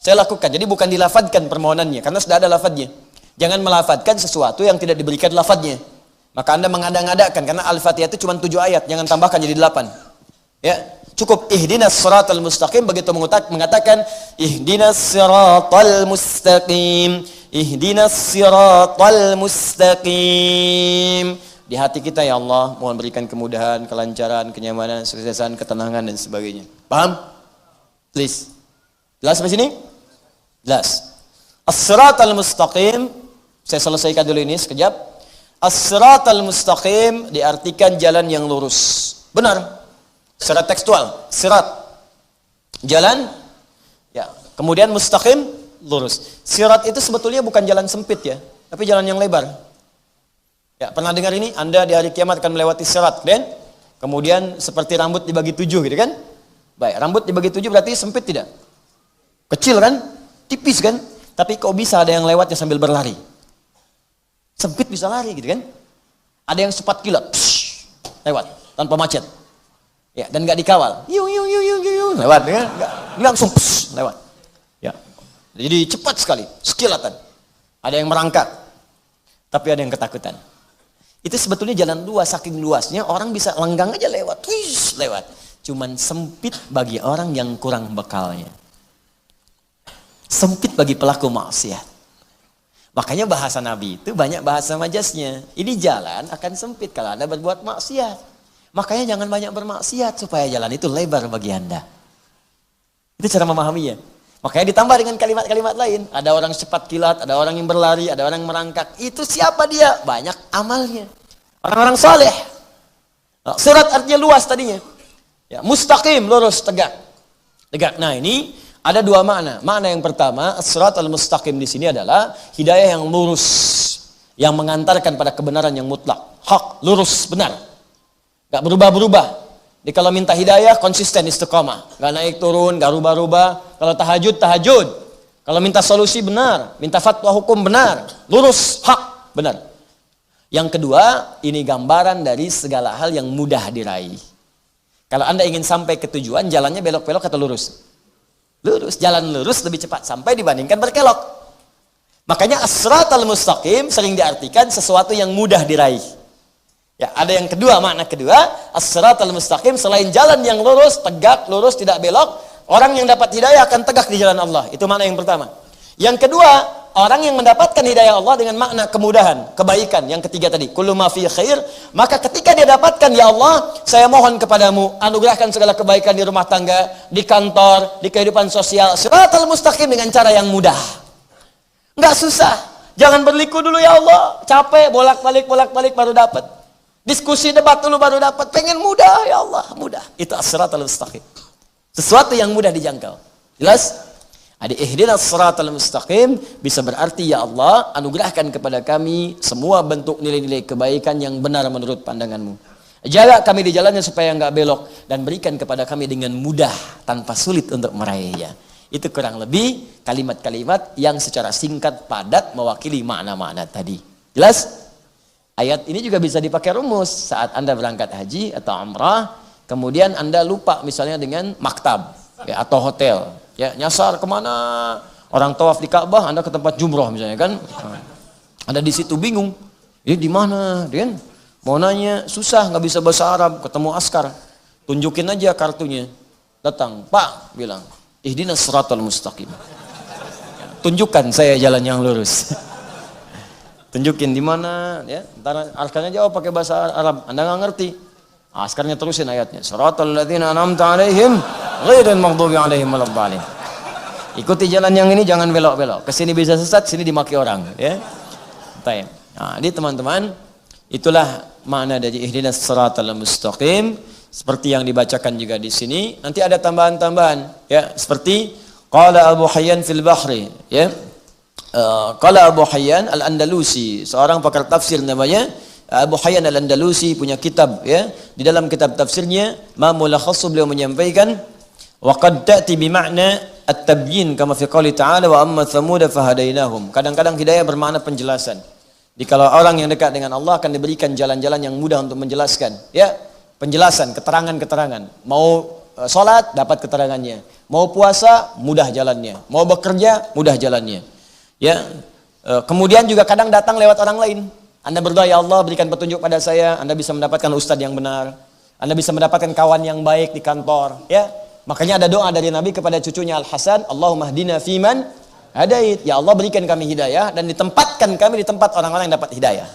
Jadi bukan dilafadzkan permohonannya, karena sudah ada lafadznya. Jangan melafadzkan sesuatu yang tidak diberikan lafadznya. Maka Anda mengada-ngadakan, karena Al-Fatihah itu cuma 7 ayat, jangan tambahkan jadi 8. Ya, cukup ihdinas siratal mustaqim, begitu mengatakan ihdinas siratal mustaqim, ihdinas siratal mustaqim. Di hati kita, ya Allah, mohon berikan kemudahan, kelancaran, kenyamanan, kesuksesan, ketenangan dan sebagainya. Paham? Please. Jelas sampai sini? Jelas. As-siratal mustaqim, saya selesaikan dulu ini sekejap. As-siratal mustaqim diartikan jalan yang lurus. Benar. Secara tekstual, sirat. Jalan, ya. Kemudian mustaqim, lurus. Sirat itu sebetulnya bukan jalan sempit ya, tapi jalan yang lebar. Ya, pernah dengar ini? Anda di hari kiamat akan melewati sirat, dan kemudian seperti rambut dibagi 7 gitu kan? Baik, rambut dibagi 7 berarti sempit tidak? Kecil kan? Tipis kan? Tapi kok bisa ada yang lewatnya sambil berlari? Sempit bisa lari gitu kan? Ada yang cepat kilat, lewat tanpa macet. Ya, dan nggak dikawal. Lewat ya, nggak langsung lewat. Ya. Jadi cepat sekali, sekilatan. Ada yang merangkak, tapi ada yang ketakutan. Itu sebetulnya jalan luas, saking luasnya orang bisa lenggang aja lewat. Lewat. Cuman sempit bagi orang yang kurang bekalnya. Sempit bagi pelaku maksiat. Makanya bahasa Nabi itu banyak bahasa majasnya. Ini jalan akan sempit kalau Anda berbuat maksiat. Makanya jangan banyak bermaksiat supaya jalan itu lebar bagi Anda. Itu cara memahaminya. Makanya ditambah dengan kalimat-kalimat lain. Ada orang cepat kilat, ada orang yang berlari, ada orang yang merangkak. Itu siapa dia? Banyak amalnya. Orang-orang saleh. Sirat artinya luas tadinya. Ya, mustaqim, lurus, tegak. Tegak. Nah, ini ada 2 makna. Makna yang pertama, as-siratal mustaqim di sini adalah hidayah yang lurus, yang mengantarkan pada kebenaran yang mutlak. Hak, lurus, benar. Gak berubah-berubah. Jadi kalau minta hidayah, konsisten, istiqamah. Gak naik turun, gak rubah-rubah. Kalau tahajud, tahajud. Kalau minta solusi, benar. Minta fatwa hukum, benar. Lurus, hak, benar. Yang kedua, ini gambaran dari segala hal yang mudah diraih. Kalau Anda ingin sampai ke tujuan, jalannya belok-belok atau lurus? Lurus, jalan lurus lebih cepat sampai dibandingkan berkelok. Makanya as-siratal mustaqim sering diartikan sesuatu yang mudah diraih. Ya, ada yang kedua, makna kedua, as-siratal mustaqim selain jalan yang lurus, tegak, lurus, tidak belok, orang yang dapat hidayah akan tegak di jalan Allah. Itu makna yang pertama. Yang kedua, orang yang mendapatkan hidayah Allah dengan makna kemudahan, kebaikan. Yang ketiga tadi, kullu ma fi khair, maka ketika dia dapatkan, ya Allah, saya mohon kepadamu, anugerahkan segala kebaikan di rumah tangga, di kantor, di kehidupan sosial, siratal mustaqim dengan cara yang mudah. Enggak susah. Jangan berliku dulu ya Allah, capek, bolak-balik baru dapat. Diskusi debat dulu baru dapat. Pengen mudah ya Allah, mudah. Itu as-siratal mustaqim. Sesuatu yang mudah dijangkau. Jelas? Ada ihdinas siratal mustaqim bisa berarti ya Allah anugerahkan kepada kami semua bentuk nilai-nilai kebaikan yang benar menurut pandanganmu. Jaga kami di jalannya supaya enggak belok dan berikan kepada kami dengan mudah tanpa sulit untuk meraihnya. Itu kurang lebih kalimat-kalimat yang secara singkat padat mewakili makna-makna tadi. Jelas? Ayat ini juga bisa dipakai rumus saat Anda berangkat haji atau umrah, kemudian Anda lupa misalnya dengan maktab ya, atau hotel. Ya, nyasar kemana? Orang tawaf di Ka'bah, Anda ke tempat jumroh misalnya kan. Anda di situ bingung. Ini di mana? Dia mau nanya, susah, nggak bisa bahasa Arab, ketemu askar. Tunjukin aja kartunya. Datang, Pak, bilang, ihdinas siratal mustaqim. Tunjukkan saya jalan yang lurus. Tunjukin di mana, ya. Ntar askarnya jawab pakai bahasa Arab. Anda nggak ngerti. Askarnya terusin ayatnya. Siratal ladzina an'amta 'alaihim ghairil maghdubi 'alaihim waladdallin. Ikuti jalan yang ini, jangan belok-belok. Kesini bisa sesat, sini dimaki orang, ya. Baik. Nah, ini teman-teman, itulah makna dari ihdinas siratal mustaqim. Seperti yang dibacakan juga di sini. Nanti ada tambahan-tambahan, ya, seperti qala Abu Hayyan fil Bahri, ya. Qala Abu Hayyan Al-Andalusi, seorang pakar tafsir namanya Abu Hayyan Al-Andalusi, punya kitab, ya. Di dalam kitab tafsirnya, ma mulakhassu, beliau menyampaikan wa qad ta'ti bi ma'na at-tabyin kama fi qouli ta'ala wa amma thamud fahadainahum. Kadang-kadang hidayah bermakna penjelasan. Jikalau orang yang dekat dengan Allah akan diberikan jalan-jalan yang mudah untuk menjelaskan, ya. Penjelasan, keterangan-keterangan. Mau sholat, dapat keterangannya. Mau puasa, mudah jalannya. Mau bekerja, mudah jalannya. Ya. Kemudian juga kadang datang lewat orang lain. Anda berdoa, ya Allah berikan petunjuk pada saya. Anda bisa mendapatkan ustadz yang benar. Anda bisa mendapatkan kawan yang baik di kantor. Ya. Makanya ada doa dari Nabi kepada cucunya Al-Hasan, Allahumma hdina fiman hadait. Ya Allah berikan kami hidayah dan ditempatkan kami di tempat orang-orang yang dapat hidayah.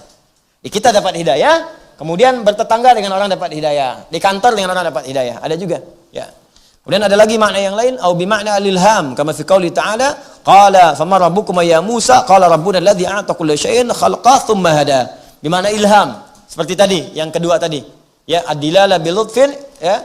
Kita dapat hidayah. Kemudian bertetangga dengan orang dapat hidayah, di kantor dengan orang dapat hidayah, ada juga, ya. Kemudian ada lagi makna yang lain, au bi makna al-ilham, kama fi qouli ta'ala, qala fama rabbukum ya Musa, qala rabbuna alladzi a'ta kulla syai'in khalaqah tsumma hada. Bi makna ilham, seperti tadi, yang kedua tadi, ya, ad-dilala bil lutfin, ya,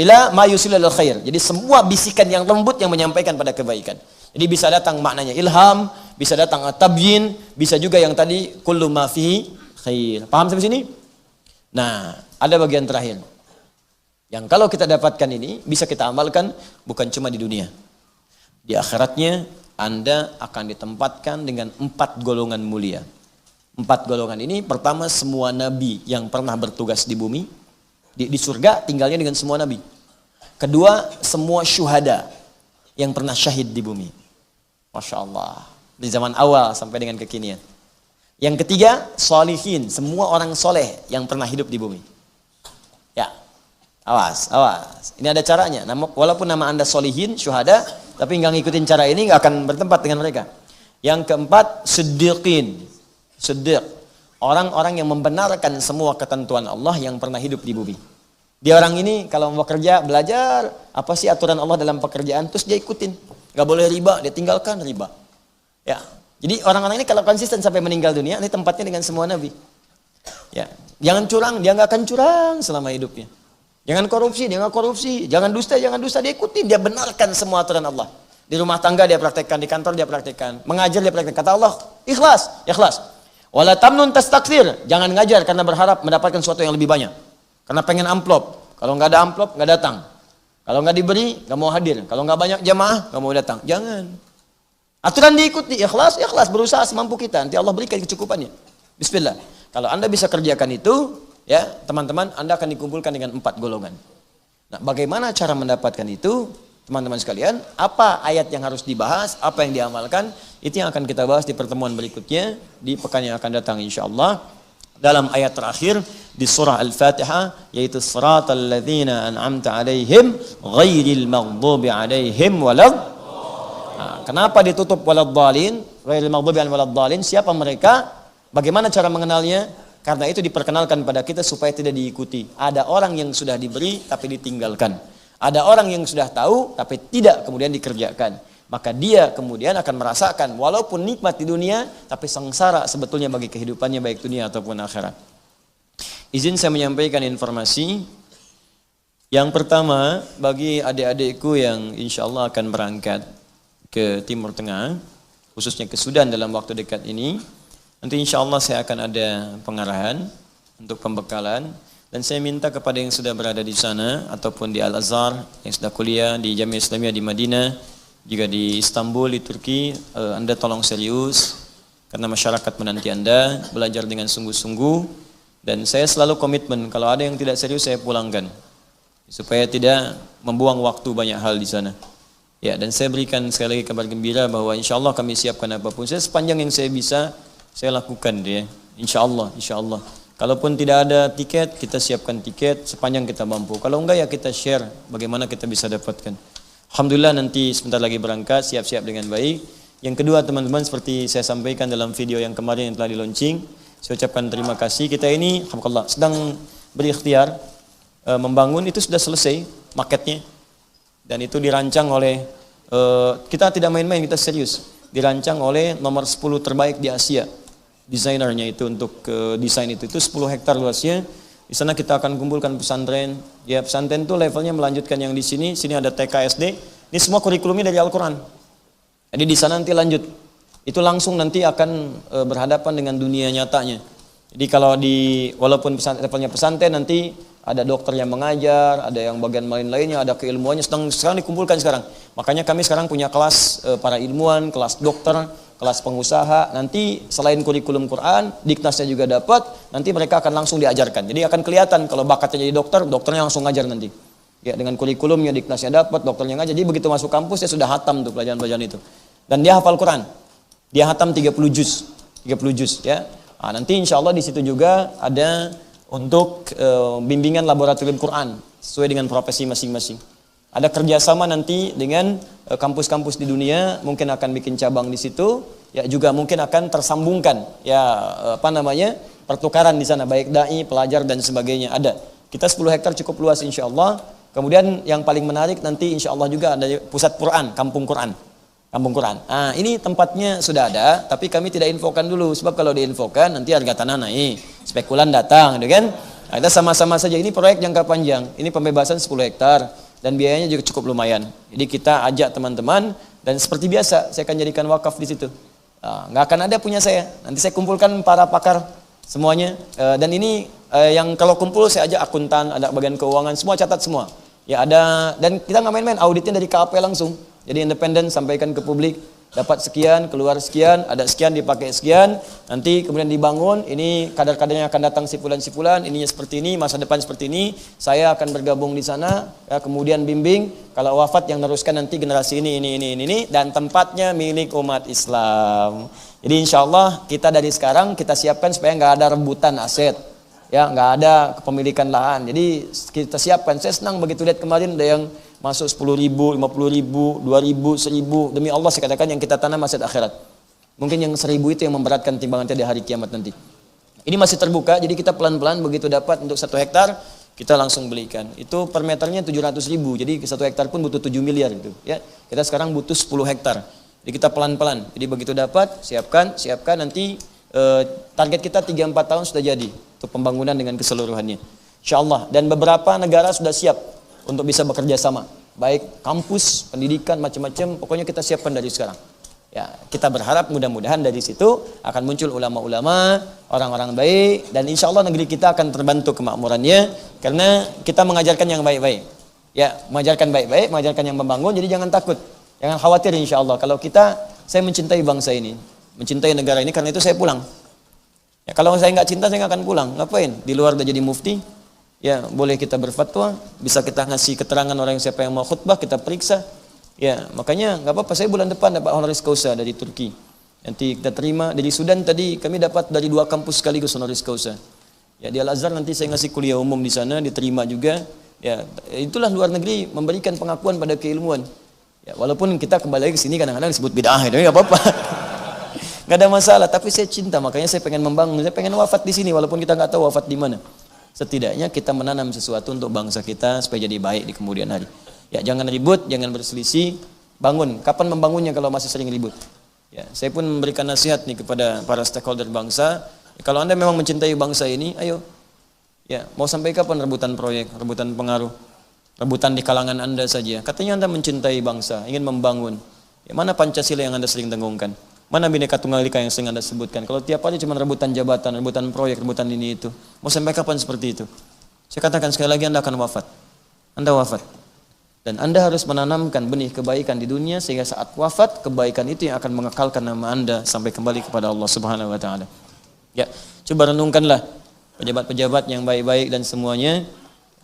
ila ma yusilul khair. Jadi semua bisikan yang lembut yang menyampaikan pada kebaikan. Jadi bisa datang maknanya ilham, bisa datang tabyin, bisa juga yang tadi kullu ma fihi khair. Paham sampai sini? Nah, ada bagian terakhir. Yang kalau kita dapatkan ini, bisa kita amalkan bukan cuma di dunia. Di akhiratnya, Anda akan ditempatkan dengan 4 golongan mulia. 4 golongan ini, pertama semua nabi yang pernah bertugas di bumi. Di surga tinggalnya dengan semua nabi. Kedua, semua syuhada yang pernah syahid di bumi. Masya Allah. Di zaman awal sampai dengan kekinian. Yang ketiga, sholihin, semua orang soleh yang pernah hidup di bumi. Ya, awas. Ini ada caranya. Walaupun nama Anda sholihin, syuhada, tapi nggak ngikutin cara ini, nggak akan bertempat dengan mereka. Yang keempat, siddiqin, siddiq, orang-orang yang membenarkan semua ketentuan Allah yang pernah hidup di bumi. Dia orang ini kalau mau kerja, belajar, apa sih aturan Allah dalam pekerjaan, terus dia ikutin. Nggak boleh riba, dia tinggalkan riba. Ya. Jadi orang-orang ini kalau konsisten sampai meninggal dunia, ini tempatnya dengan semua nabi. Ya, jangan curang, dia nggak akan curang selama hidupnya. Jangan korupsi, dia nggak korupsi. Jangan dusta, dia ikutin, dia benarkan semua aturan Allah. Di rumah tangga dia praktekkan, di kantor dia praktekkan, mengajar dia praktekkan. Kata Allah, ikhlas. Wala tamnun tastakthir, jangan ngajar karena berharap mendapatkan sesuatu yang lebih banyak. Karena pengen amplop. Kalau nggak ada amplop, nggak datang. Kalau nggak diberi, nggak mau hadir. Kalau nggak banyak jamaah, nggak mau datang. Jangan. Aturan diikuti, ikhlas, berusaha semampu kita. Nanti Allah berikan kecukupannya. Bismillah. Kalau Anda bisa kerjakan itu, ya teman-teman, Anda akan dikumpulkan dengan 4 golongan. Nah, bagaimana cara mendapatkan itu, teman-teman sekalian? Apa ayat yang harus dibahas? Apa yang diamalkan? Itu yang akan kita bahas di pertemuan berikutnya, di pekan yang akan datang insyaAllah. Dalam ayat terakhir di surah Al-Fatihah, yaitu siratal ladzina an'amta alaihim ghairil maghdubi alaihim walad. Kenapa ditutup waladdallin, ghairil maghdubi alaihim waladdallin? Siapa mereka? Bagaimana cara mengenalnya? Karena itu diperkenalkan pada kita supaya tidak diikuti. Ada orang yang sudah diberi tapi ditinggalkan. Ada orang yang sudah tahu tapi tidak kemudian dikerjakan. Maka dia kemudian akan merasakan walaupun nikmat di dunia tapi sengsara sebetulnya bagi kehidupannya baik dunia ataupun akhirat. Izin saya menyampaikan informasi. Yang pertama, bagi adik-adikku yang insya Allah akan berangkat ke Timur Tengah, khususnya ke Sudan dalam waktu dekat ini, nanti insya Allah saya akan ada pengarahan untuk pembekalan, dan saya minta kepada yang sudah berada di sana ataupun di Al-Azhar, yang sudah kuliah di Jamiah Islamiyah di Madinah, Jika di Istanbul, di Turki, Anda tolong serius, karena masyarakat menanti Anda, belajar dengan sungguh-sungguh, dan saya selalu komitmen, kalau ada yang tidak serius saya pulangkan, supaya tidak membuang waktu banyak hal di sana. Ya, dan saya berikan sekali lagi kabar gembira bahwa insya Allah kami siapkan apapun. Saya sepanjang yang saya bisa, saya lakukan dia. Insya Allah, insya Allah. Kalaupun tidak ada tiket, kita siapkan tiket sepanjang kita mampu. Kalau enggak ya kita share bagaimana kita bisa dapatkan. Alhamdulillah nanti sebentar lagi berangkat, siap-siap dengan baik. Yang kedua teman-teman, seperti saya sampaikan dalam video yang kemarin yang telah di-launching, saya ucapkan terima kasih. Kita ini, alhamdulillah, sedang berikhtiar membangun, itu sudah selesai maketnya. Dan itu dirancang oleh, kita tidak main-main, kita serius. Dirancang oleh nomor 10 terbaik di Asia. Desainernya itu untuk desain itu 10 hektar luasnya. Di sana kita akan kumpulkan pesantren. Ya, pesantren itu levelnya melanjutkan yang di sini. Sini ada TK, SD. Ini semua kurikulumnya dari Al-Quran. Jadi di sana nanti lanjut. Itu langsung nanti akan berhadapan dengan dunia nyatanya. Jadi kalau walaupun levelnya pesantren, nanti ada dokter yang mengajar, ada yang bagian lain-lainnya, ada keilmuannya sekarang dikumpulkan sekarang. Makanya kami sekarang punya kelas para ilmuwan, kelas dokter, kelas pengusaha. Nanti selain kurikulum Quran, diknasnya juga dapat, nanti mereka akan langsung diajarkan. Jadi akan kelihatan kalau bakatnya jadi dokter, dokternya langsung ngajar nanti. Ya, dengan kurikulumnya, diknasnya dapat, dokternya ngajar. Jadi begitu masuk kampus dia sudah hatam tuh pelajaran-pelajaran itu. Dan dia hafal Quran. Dia hatam 30 juz. 30 juz ya. Nah, nanti insya Allah di situ juga ada untuk bimbingan laboratorium Quran sesuai dengan profesi masing-masing. Ada kerjasama nanti dengan kampus-kampus di dunia, mungkin akan bikin cabang di situ, ya juga mungkin akan tersambungkan, ya pertukaran di sana, baik dai, pelajar dan sebagainya ada. Kita 10 hektar cukup luas insya Allah. Kemudian yang paling menarik nanti insya Allah juga ada pusat Quran, kampung Quran. Kampung Quran. Nah, ini tempatnya sudah ada, tapi kami tidak infokan dulu. Sebab kalau diinfokan, nanti harga tanah naik. Spekulan datang, gitu kan? Nah, kita sama-sama saja. Ini proyek jangka panjang. Ini pembebasan 10 hektar. Dan biayanya juga cukup lumayan. Jadi kita ajak teman-teman. Dan seperti biasa, saya akan jadikan wakaf di situ. Nah, nggak akan ada punya saya. Nanti saya kumpulkan para pakar semuanya. Dan ini yang kalau kumpul, saya ajak akuntan, ada bagian keuangan, semua catat semua. Ya ada, dan kita nggak main-main, auditnya dari KAP langsung. Jadi independen, sampaikan ke publik, dapat sekian, keluar sekian, ada sekian, dipakai sekian, nanti kemudian dibangun, ini kadar-kadarnya akan datang sipulan-sipulan, ininya seperti ini, masa depan seperti ini, saya akan bergabung di sana, ya, kemudian bimbing, kalau wafat yang meneruskan nanti generasi ini, dan tempatnya milik umat Islam. Jadi insya Allah kita dari sekarang kita siapkan supaya nggak ada rebutan aset, ya nggak ada kepemilikan lahan. Jadi kita siapkan. Saya senang begitu lihat kemarin ada yang masuk 10.000, 50.000, 2.000, 1.000. Demi Allah saya katakan yang kita tanam aset akhirat. Mungkin yang 1.000 itu yang memberatkan timbangan di hari kiamat nanti. Ini masih terbuka, jadi kita pelan-pelan begitu dapat untuk 1 hektar kita langsung belikan. Itu per meternya 700.000. Jadi 1 hektar pun butuh 7 miliar gitu. Ya, kita sekarang butuh 10 hektar. Jadi kita pelan-pelan. Jadi begitu dapat, siapkan nanti target kita 3-4 tahun sudah jadi untuk pembangunan dengan keseluruhannya. Insyaallah. Dan beberapa negara sudah siap untuk bisa bekerja sama, baik kampus, pendidikan, macam-macam, pokoknya kita siapkan dari sekarang. Ya, kita berharap mudah-mudahan dari situ akan muncul ulama-ulama, orang-orang baik, dan insya Allah negeri kita akan terbantu kemakmurannya, karena kita mengajarkan yang baik-baik. Ya, mengajarkan baik-baik, mengajarkan yang membangun, jadi jangan takut, jangan khawatir insya Allah. Kalau saya mencintai bangsa ini, mencintai negara ini, karena itu saya pulang. Ya, kalau saya nggak cinta, saya nggak akan pulang. Ngapain? Di luar udah jadi mufti. Ya, boleh kita berfatwa, bisa kita ngasih keterangan orang siapa yang mau khutbah, kita periksa. Ya, makanya nggak apa-apa, saya bulan depan dapat honoris causa dari Turki. Nanti kita terima dari Sudan, tadi kami dapat dari 2 kampus sekaligus honoris causa. Ya, di Al-Azhar nanti saya ngasih kuliah umum di sana, diterima juga. Ya, itulah luar negeri memberikan pengakuan pada keilmuan. Ya, walaupun kita kembali lagi ke sini kadang-kadang disebut bid'ah, itu nggak apa-apa. Nggak ada masalah, tapi saya cinta, makanya saya pengen membangun, saya pengen wafat di sini walaupun kita nggak tahu wafat di mana. Setidaknya kita menanam sesuatu untuk bangsa kita supaya jadi baik di kemudian hari. Ya, jangan ribut, jangan berselisih, bangun. Kapan membangunnya kalau masih sering ribut? Ya, saya pun memberikan nasihat nih kepada para stakeholder bangsa. Ya, kalau Anda memang mencintai bangsa ini, ayo. Ya, mau sampai kapan rebutan proyek, rebutan pengaruh, rebutan di kalangan Anda saja? Katanya Anda mencintai bangsa, ingin membangun. Ya, mana Pancasila yang Anda sering dengungkan? Mana Bhinneka Tunggal Ika yang sering Anda sebutkan? Kalau tiap hari cuma rebutan jabatan, rebutan proyek, rebutan ini itu. Mau sampai kapan seperti itu? Saya katakan sekali lagi, Anda akan wafat. Anda wafat. Dan Anda harus menanamkan benih kebaikan di dunia sehingga saat wafat kebaikan itu yang akan mengekalkan nama Anda sampai kembali kepada Allah Subhanahu wa taala. Ya, coba renungkanlah pejabat-pejabat yang baik-baik dan semuanya.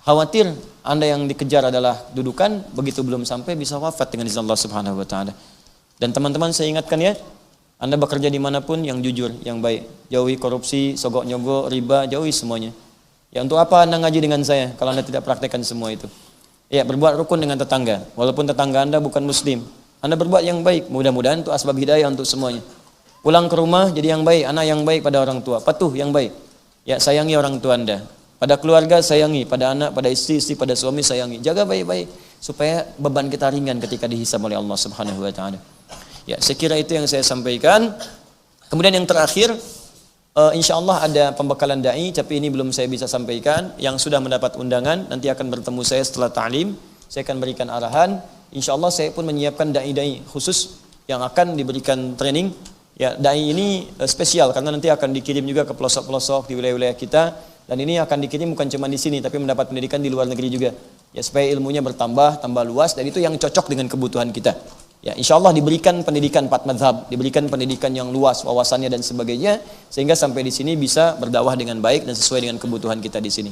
Khawatir Anda yang dikejar adalah dudukan, begitu belum sampai bisa wafat dengan izin Allah Subhanahu wa taala. Dan teman-teman saya ingatkan ya, Anda bekerja dimanapun yang jujur, yang baik. Jauhi korupsi, sogok nyogok, riba, jauhi semuanya. Ya untuk apa Anda ngaji dengan saya kalau Anda tidak praktekkan semua itu? Ya, berbuat rukun dengan tetangga. Walaupun tetangga Anda bukan muslim, Anda berbuat yang baik. Mudah-mudahan itu asbab hidayah untuk semuanya. Pulang ke rumah jadi yang baik, anak yang baik pada orang tua, patuh yang baik. Ya, sayangi orang tua Anda. Pada keluarga sayangi, pada anak, pada istri, pada suami sayangi. Jaga baik-baik supaya beban kita ringan ketika dihisab oleh Allah Subhanahu wa taala. Ya, saya kira itu yang saya sampaikan. Kemudian yang terakhir, insyaallah ada pembekalan dai, tapi ini belum saya bisa sampaikan. Yang sudah mendapat undangan nanti akan bertemu saya setelah ta'lim. Saya akan berikan arahan. Insyaallah saya pun menyiapkan dai-dai khusus yang akan diberikan training. Ya, dai ini spesial karena nanti akan dikirim juga ke pelosok-pelosok di wilayah-wilayah kita. Dan ini akan dikirim bukan cuma di sini, tapi mendapat pendidikan di luar negeri juga. Ya, supaya ilmunya bertambah, tambah luas, dan itu yang cocok dengan kebutuhan kita. Ya, insya Allah diberikan pendidikan 4 madhab, diberikan pendidikan yang luas, wawasannya dan sebagainya, sehingga sampai di sini bisa berdakwah dengan baik dan sesuai dengan kebutuhan kita di sini.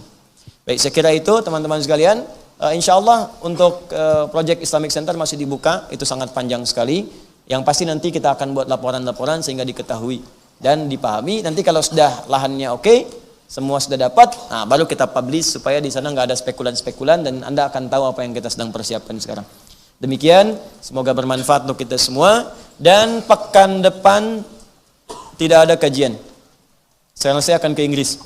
Baik, saya kira itu teman-teman sekalian. Insya Allah untuk Project Islamic Center masih dibuka, itu sangat panjang sekali. Yang pasti nanti kita akan buat laporan-laporan sehingga diketahui dan dipahami. Nanti kalau sudah lahannya oke, semua sudah dapat, nah baru kita publish supaya di sana nggak ada spekulan-spekulan dan Anda akan tahu apa yang kita sedang persiapkan sekarang. Demikian, semoga bermanfaat untuk kita semua. Dan pekan depan tidak ada kajian. Sekarang saya akan ke Inggris.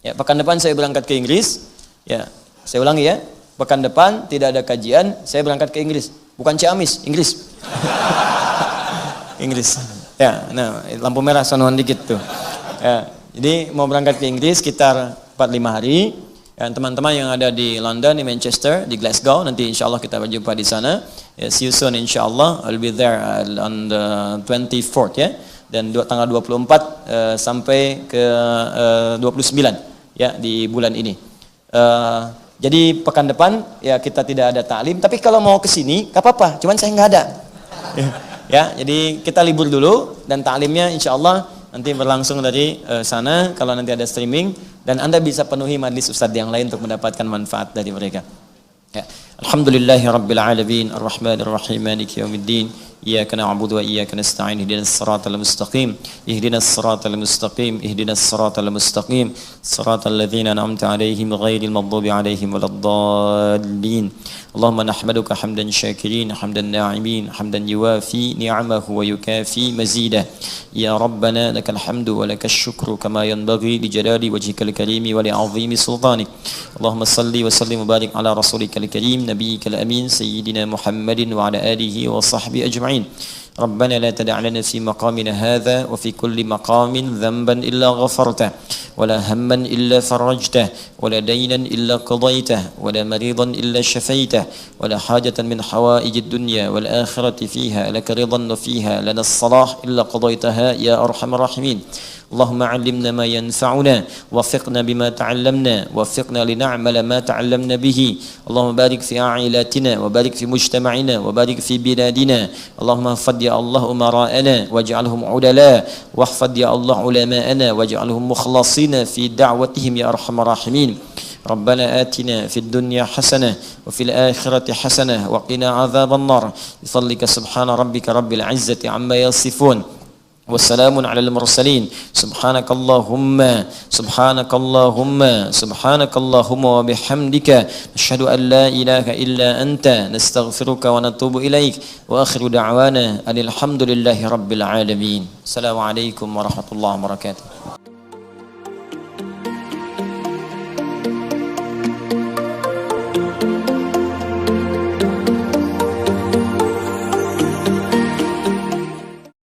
Ya, pekan depan saya berangkat ke Inggris. Ya, saya ulangi ya. Pekan depan tidak ada kajian, saya berangkat ke Inggris. Bukan Ciamis, Inggris. Inggris. Ya, nah lampu merah sonoan dikit tuh. Ya. Jadi mau berangkat ke Inggris sekitar 4-5 hari. Dan teman-teman yang ada di London, di Manchester, di Glasgow, nanti insya Allah kita berjumpa di sana. Ya, see you soon insya Allah. I'll be there on the 24th ya. Dan tanggal 24 sampai ke 29 ya di bulan ini. Jadi pekan depan ya kita tidak ada taklim. Tapi kalau mau ke sini, gak apa-apa. Cuman saya nggak ada. Ya, jadi kita libur dulu dan taklimnya insya Allah nanti berlangsung dari sana kalau nanti ada streaming dan Anda bisa penuhi majlis ustadz yang lain untuk mendapatkan manfaat dari mereka. Ya. Alhamdulillahirabbil alamin arrahmanir rahim maliki yaumiddin iyyaka na'budu wa iyyaka nasta'in ihdinas siratal mustaqim ihdinas siratal mustaqim siratal ladzina an'amta 'alaihim ghairil maghdubi 'alaihim waladdallin. Allahumma nahmaduka hamdan syakirin hamdan na'imin hamdan yuwafi ni'amahu wa yukafi mazidah. Ya Rabbana lakal hamdu wa lakal syukru kama yanbaghi li jalali wajhikal karimi wa li 'azimi sultanik. Allahumma salli wa sallim wa barik ala rasulikal karim nabiyyikal amin sayyidina Muhammadin wa ala alihi wa sahbihi ajma'in. ربنا لا تدع لنا في مقامنا هذا وفي كل مقام ذنبا إلا غفرته ولا هما إلا فرجته ولا دينا إلا قضيته ولا مريضا إلا شفيته ولا حاجة من حوائج الدنيا والآخرة فيها لك رضا وفيها لنا الصلاح إلا قضيتها يا أرحم الراحمين. اللهم علمنا ما ينفعنا وفقنا بما تعلمنا وفقنا لنعمل ما تعلمنا به. اللهم بارك في عائلاتنا وبارك في مجتمعنا وبارك في بلادنا. اللهم احفظ يا الله أمراءنا واجعلهم عدلاء واحفظ يا الله علماءنا واجعلهم مخلصين في دعوتهم يا أرحم الراحمين. ربنا آتنا في الدنيا حسنة وفي الآخرة حسنة وقنا عذاب النار بفضلك سبحان ربك رب العزة عما يصفون والسلام على المرسلين سبحانك اللهم وبحمدك نشهد أن لا إله إلا أنت نستغفرك ونتوب إليك وآخر دعوانا أن الحمد لله رب العالمين. السلام عليكم ورحمة الله وبركاته.